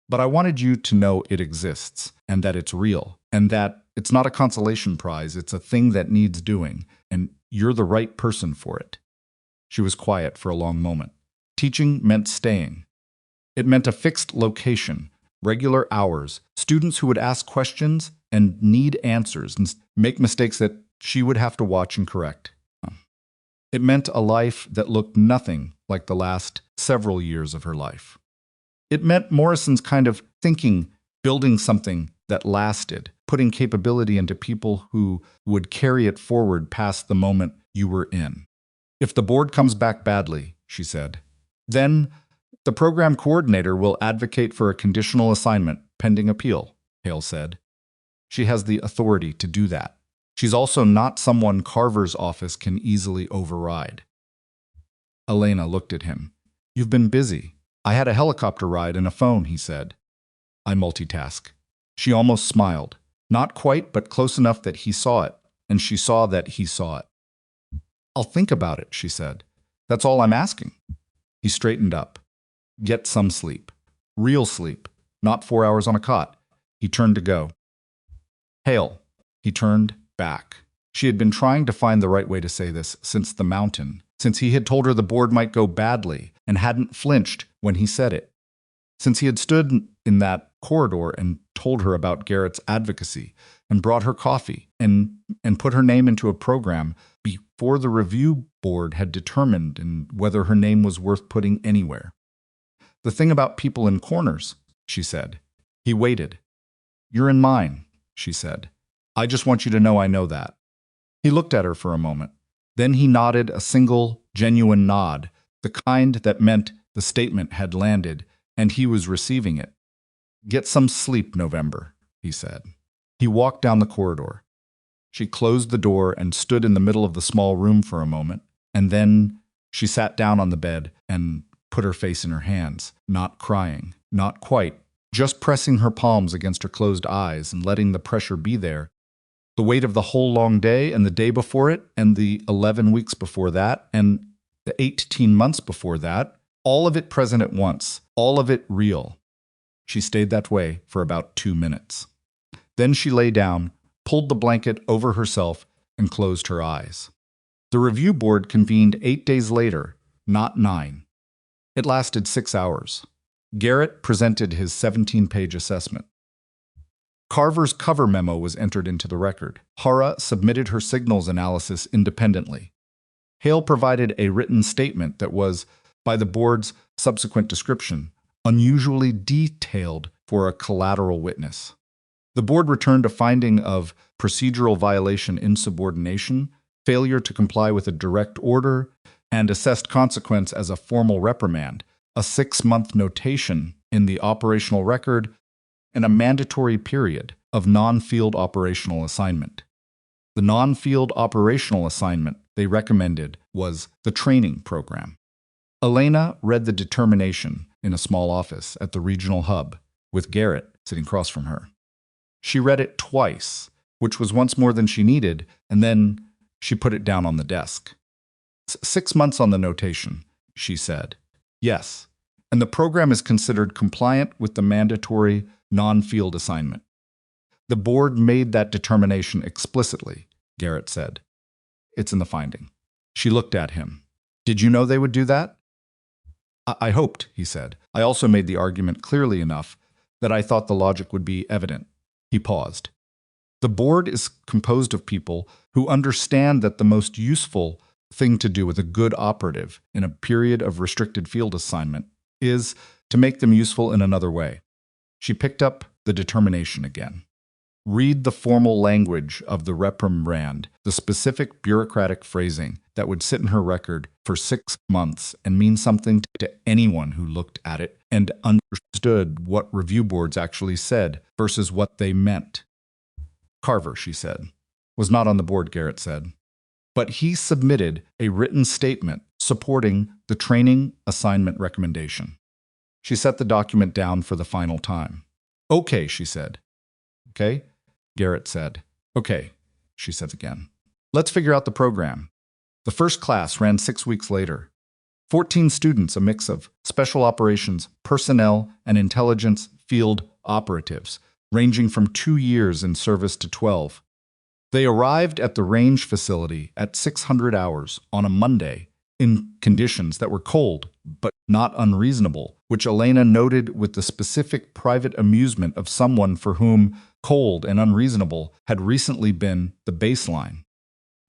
But I wanted you to know it exists, and that it's real, and that it's not a consolation prize, it's a thing that needs doing, and you're the right person for it. She was quiet for a long moment. Teaching meant staying. It meant a fixed location, regular hours, students who would ask questions and need answers and make mistakes that she would have to watch and correct. It meant a life that looked nothing like the last several years of her life. It meant Morrison's kind of thinking, building something that lasted, putting capability into people who would carry it forward past the moment you were in. If the board comes back badly, she said, then the program coordinator will advocate for a conditional assignment pending appeal, Hale said. She has the authority to do that. She's also not someone Carver's office can easily override. Elena looked at him. You've been busy. I had a helicopter ride and a phone, he said. I multitask. She almost smiled. Not quite, but close enough that he saw it, and she saw that he saw it. I'll think about it, she said. That's all I'm asking. He straightened up. Get some sleep. Real sleep. Not 4 hours on a cot. He turned to go. Hale. He turned back. She had been trying to find the right way to say this since the mountain, since he had told her the board might go badly and hadn't flinched when he said it. Since he had stood in that corridor and told her about Garrett's advocacy and brought her coffee and put her name into a program before the review board had determined whether her name was worth putting anywhere. The thing about people in corners, she said. He waited. You're in mine, she said. I just want you to know I know that. He looked at her for a moment. Then he nodded a single, genuine nod, the kind that meant the statement had landed and he was receiving it. Get some sleep, November, he said. He walked down the corridor. She closed the door and stood in the middle of the small room for a moment, and then she sat down on the bed and put her face in her hands, not crying, not quite, just pressing her palms against her closed eyes and letting the pressure be there. The weight of the whole long day and the day before it and the 11 weeks before that and the 18 months before that, all of it present at once, all of it real. She stayed that way for about 2 minutes. Then she lay down, pulled the blanket over herself, and closed her eyes. The review board convened 8 days later, not 9. It lasted 6 hours. Garrett presented his 17-page assessment. Carver's cover memo was entered into the record. Hara submitted her signals analysis independently. Hale provided a written statement that was, by the board's subsequent description, unusually detailed for a collateral witness. The board returned a finding of procedural violation insubordination, failure to comply with a direct order, and assessed consequence as a formal reprimand, a 6-month notation in the operational record, and a mandatory period of non-field operational assignment. The non-field operational assignment they recommended was the training program. Elena read the determination in a small office at the regional hub, with Garrett sitting across from her. She read it twice, which was once more than she needed, and then she put it down on the desk. 6 months on the notation, she said. Yes, and the program is considered compliant with the mandatory non-field assignment. The board made that determination explicitly, Garrett said. It's in the finding. She looked at him. Did you know they would do that? I hoped, he said. I also made the argument clearly enough that I thought the logic would be evident. He paused. The board is composed of people who understand that the most useful thing to do with a good operative in a period of restricted field assignment is to make them useful in another way. She picked up the determination again. Read the formal language of the reprimand, the specific bureaucratic phrasing that would sit in her record for 6 months and mean something to anyone who looked at it and understood what review boards actually said versus what they meant. Carver, she said, was not on the board, Garrett said. But he submitted a written statement supporting the training assignment recommendation. She set the document down for the final time. Okay, she said. Okay, Garrett said. Okay, she said again. Let's figure out the program. The first class ran 6 weeks later. 14 students, a mix of special operations, personnel, and intelligence field operatives, ranging from 2 years in service to 12. They arrived at the range facility at 600 hours on a Monday in conditions that were cold but not unreasonable, which Elena noted with the specific private amusement of someone for whom cold and unreasonable had recently been the baseline.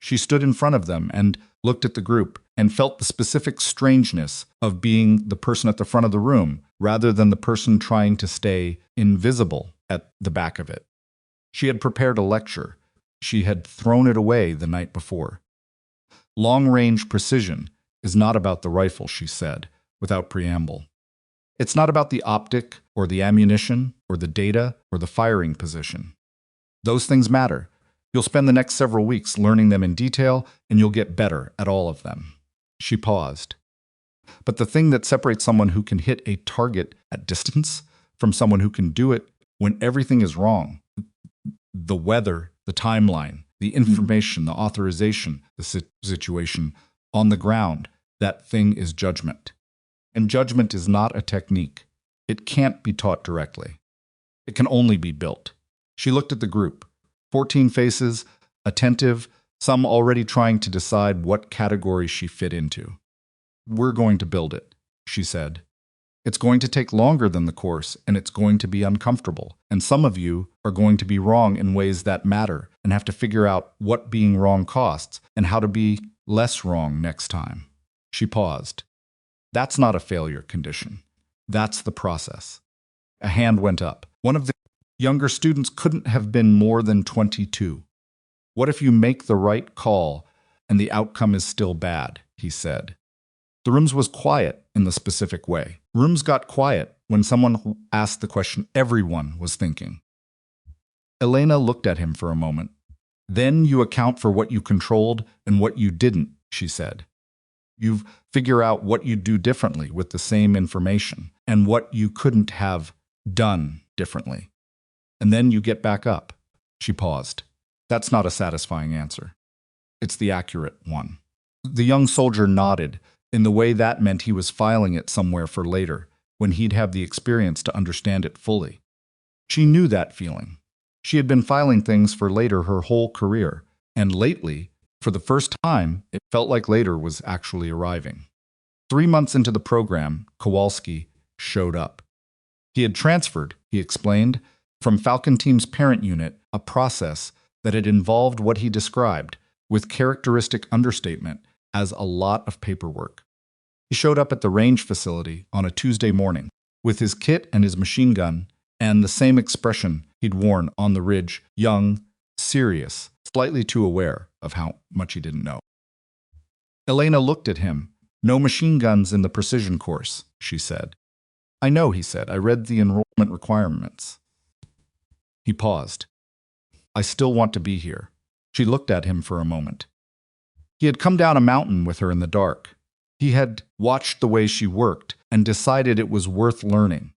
She stood in front of them and looked at the group and felt the specific strangeness of being the person at the front of the room rather than the person trying to stay invisible at the back of it. She had prepared a lecture. She had thrown it away the night before. Long-range precision is not about the rifle, she said, without preamble. It's not about the optic or the ammunition or the data or the firing position. Those things matter. You'll spend the next several weeks learning them in detail, and you'll get better at all of them. She paused. But the thing that separates someone who can hit a target at distance from someone who can do it when everything is wrong, the weather, the timeline, the information, the authorization, the situation on the ground, that thing is judgment. And judgment is not a technique. It can't be taught directly. It can only be built. She looked at the group. 14 faces, attentive, some already trying to decide what category she fit into. We're going to build it, she said. It's going to take longer than the course, and it's going to be uncomfortable. And some of you are going to be wrong in ways that matter and have to figure out what being wrong costs and how to be less wrong next time. She paused. That's not a failure condition. That's the process. A hand went up. One of the younger students couldn't have been more than 22. What if you make the right call and the outcome is still bad, he said. The room was quiet in the specific way. Rooms got quiet when someone asked the question everyone was thinking. Elena looked at him for a moment. Then you account for what you controlled and what you didn't, she said. You figure out what you'd do differently with the same information and what you couldn't have done differently. And then you get back up. She paused. That's not a satisfying answer. It's the accurate one. The young soldier nodded in the way that meant he was filing it somewhere for later, when he'd have the experience to understand it fully. She knew that feeling. She had been filing things for later her whole career, and lately, for the first time, it felt like later was actually arriving. 3 months into the program, Kowalski showed up. He had transferred, he explained, from Falcon Team's parent unit, a process that had involved what he described, with characteristic understatement, as a lot of paperwork. He showed up at the range facility on a Tuesday morning, with his kit and his machine gun, and the same expression he'd worn on the ridge, young, serious, slightly too aware of how much he didn't know. Elena looked at him. No machine guns in the precision course, she said. I know, he said. I read the enrollment requirements. He paused. I still want to be here. She looked at him for a moment. He had come down a mountain with her in the dark. He had watched the way she worked and decided it was worth learning.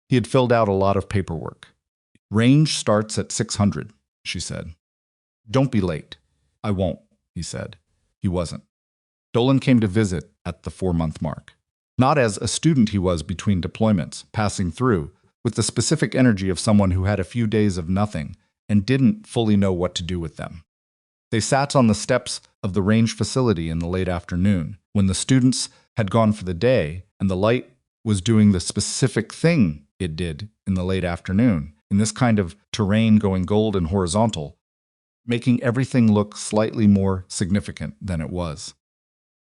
He had filled out a lot of paperwork. Range starts at 600, she said. Don't be late. I won't, he said. He wasn't. Dolan came to visit at the 4-month mark. Not as a student he was between deployments, passing through, with the specific energy of someone who had a few days of nothing and didn't fully know what to do with them. They sat on the steps of the range facility in the late afternoon, when the students had gone for the day and the light was doing the specific thing it did in the late afternoon, in this kind of terrain going gold and horizontal, making everything look slightly more significant than it was.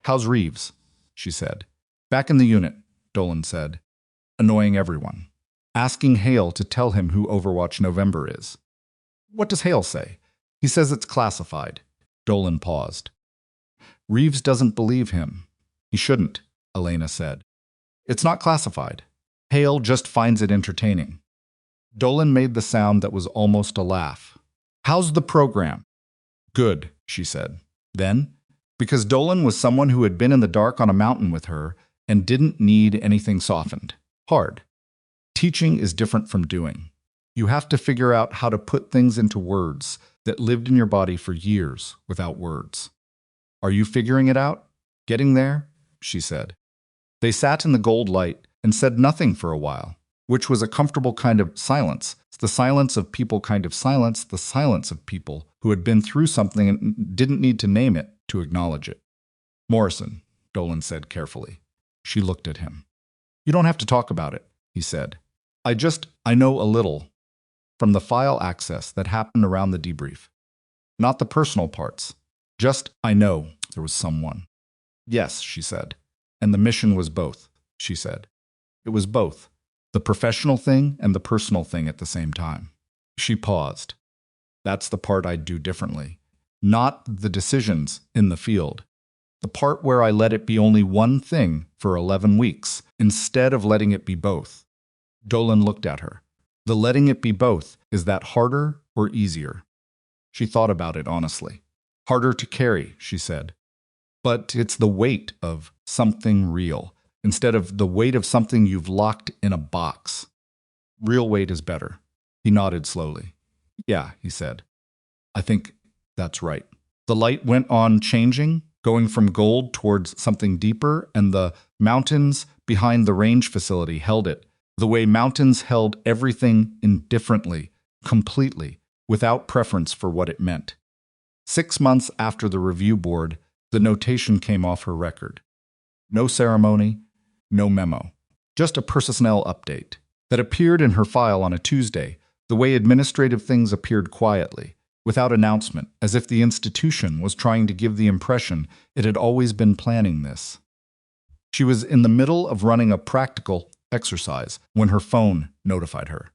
"How's Reeves?" she said. "Back in the unit," Dolan said, annoying everyone, asking Hale to tell him who Overwatch November is. "What does Hale say?" "He says it's classified." Dolan paused. "Reeves doesn't believe him." "He shouldn't," Elena said. "It's not classified. Hale just finds it entertaining." Dolan made the sound that was almost a laugh. "How's the program?" "Good," she said. Then, because Dolan was someone who had been in the dark on a mountain with her and didn't need anything softened, hard. Teaching is different from doing. You have to figure out how to put things into words that lived in your body for years without words. "Are you figuring it out? Getting there?" she said. They sat in the gold light and said nothing for a while, which was a comfortable kind of silence. It's the silence of people kind of silence, the silence of people who had been through something and didn't need to name it to acknowledge it. "Morrison," Dolan said carefully. She looked at him. "You don't have to talk about it," he said. I know a little from the file access that happened around the debrief. Not the personal parts. Just, I know there was someone." "Yes," she said. "And the mission was both," she said. "It was both. The professional thing and the personal thing at the same time." She paused. "That's the part I'd do differently. Not the decisions in the field. The part where I let it be only one thing for 11 weeks, instead of letting it be both." Dolan looked at her. "The letting it be both, is that harder or easier?" She thought about it honestly. "Harder to carry," she said. "But it's the weight of something real, instead of the weight of something you've locked in a box. Real weight is better." He nodded slowly. "Yeah," he said. "I think that's right." The light went on changing, going from gold towards something deeper, and the mountains behind the range facility held it, the way mountains held everything indifferently, completely, without preference for what it meant. 6 months after the review board, the notation came off her record. No ceremony, no memo. Just a personnel update that appeared in her file on a Tuesday, the way administrative things appeared quietly, without announcement, as if the institution was trying to give the impression it had always been planning this. She was in the middle of running a practical exercise when her phone notified her.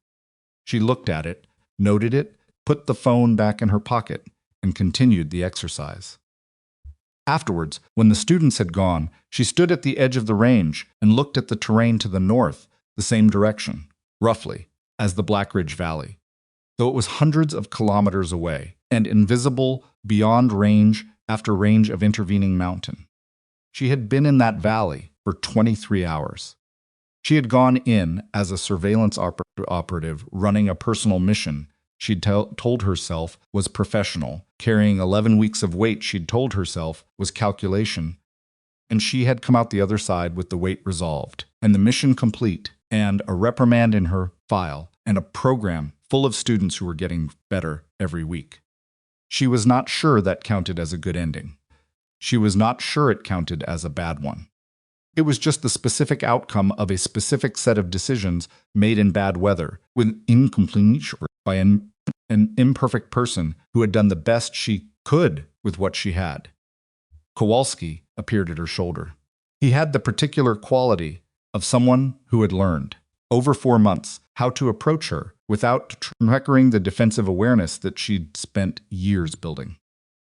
She looked at it, noted it, put the phone back in her pocket, and continued the exercise. Afterwards, when the students had gone, she stood at the edge of the range and looked at the terrain to the north, the same direction, roughly, as the Black Ridge Valley, though it was hundreds of kilometers away and invisible beyond range after range of intervening mountain. She had been in that valley for 23 hours. She had gone in as a surveillance operative running a personal mission she'd told herself was professional, carrying 11 weeks of weight she'd told herself was calculation, and she had come out the other side with the weight resolved, and the mission complete, and a reprimand in her file, and a program full of students who were getting better every week. She was not sure that counted as a good ending. She was not sure it counted as a bad one. It was just the specific outcome of a specific set of decisions made in bad weather, with incomplete by an imperfect person who had done the best she could with what she had. Kowalski appeared at her shoulder. He had the particular quality of someone who had learned, over 4 months, how to approach her without triggering the defensive awareness that she'd spent years building.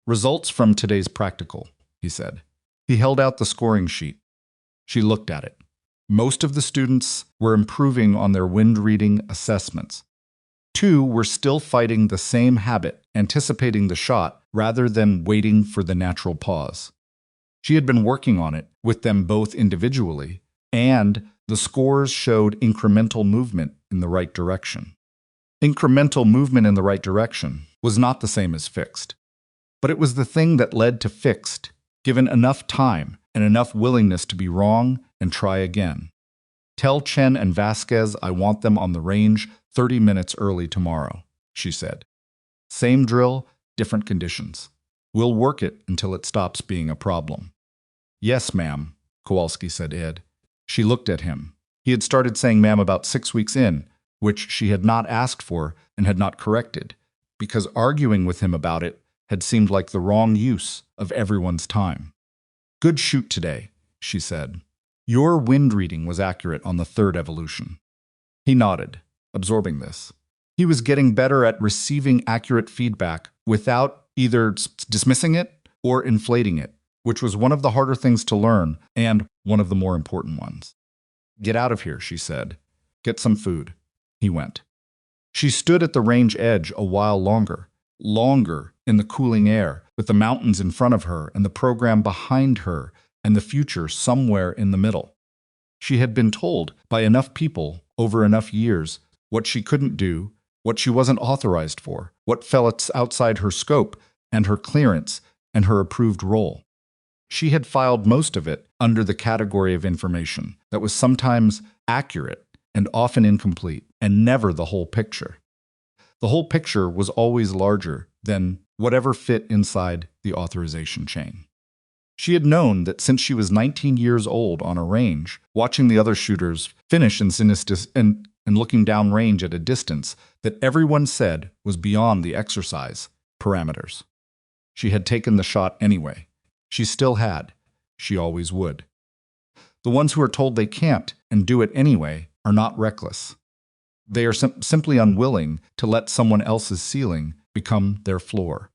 "Results from today's practical," he said. He held out the scoring sheet. She looked at it. Most of the students were improving on their wind reading assessments. 2 were still fighting the same habit, anticipating the shot rather than waiting for the natural pause. She had been working on it with them both individually, and the scores showed incremental movement in the right direction. Incremental movement in the right direction was not the same as fixed, but it was the thing that led to fixed, given enough time and enough willingness to be wrong and try again. "Tell Chen and Vasquez I want them on the range 30 minutes early tomorrow," she said. "Same drill, different conditions. We'll work it until it stops being a problem." "Yes, ma'am," Kowalski said. She looked at him. He had started saying ma'am about 6 weeks in, which she had not asked for and had not corrected, because arguing with him about it had seemed like the wrong use of everyone's time. "Good shoot today," she said. "Your wind reading was accurate on the third evolution." He nodded, absorbing this. He was getting better at receiving accurate feedback without either dismissing it or inflating it, which was one of the harder things to learn and one of the more important ones. "Get out of here," she said. "Get some food." He went. She stood at the range edge a while longer in the cooling air, with the mountains in front of her and the program behind her and the future somewhere in the middle. She had been told by enough people over enough years what she couldn't do, what she wasn't authorized for, what fell outside her scope and her clearance and her approved role. She had filed most of it under the category of information that was sometimes accurate and often incomplete, and never the whole picture. The whole picture was always larger than whatever fit inside the authorization chain. She had known that since she was 19 years old on a range, watching the other shooters finish in and looking downrange at a distance that everyone said was beyond the exercise parameters. She had taken the shot anyway. She still had. She always would. The ones who are told they can't and do it anyway are not reckless. They are simply unwilling to let someone else's ceiling become their floor.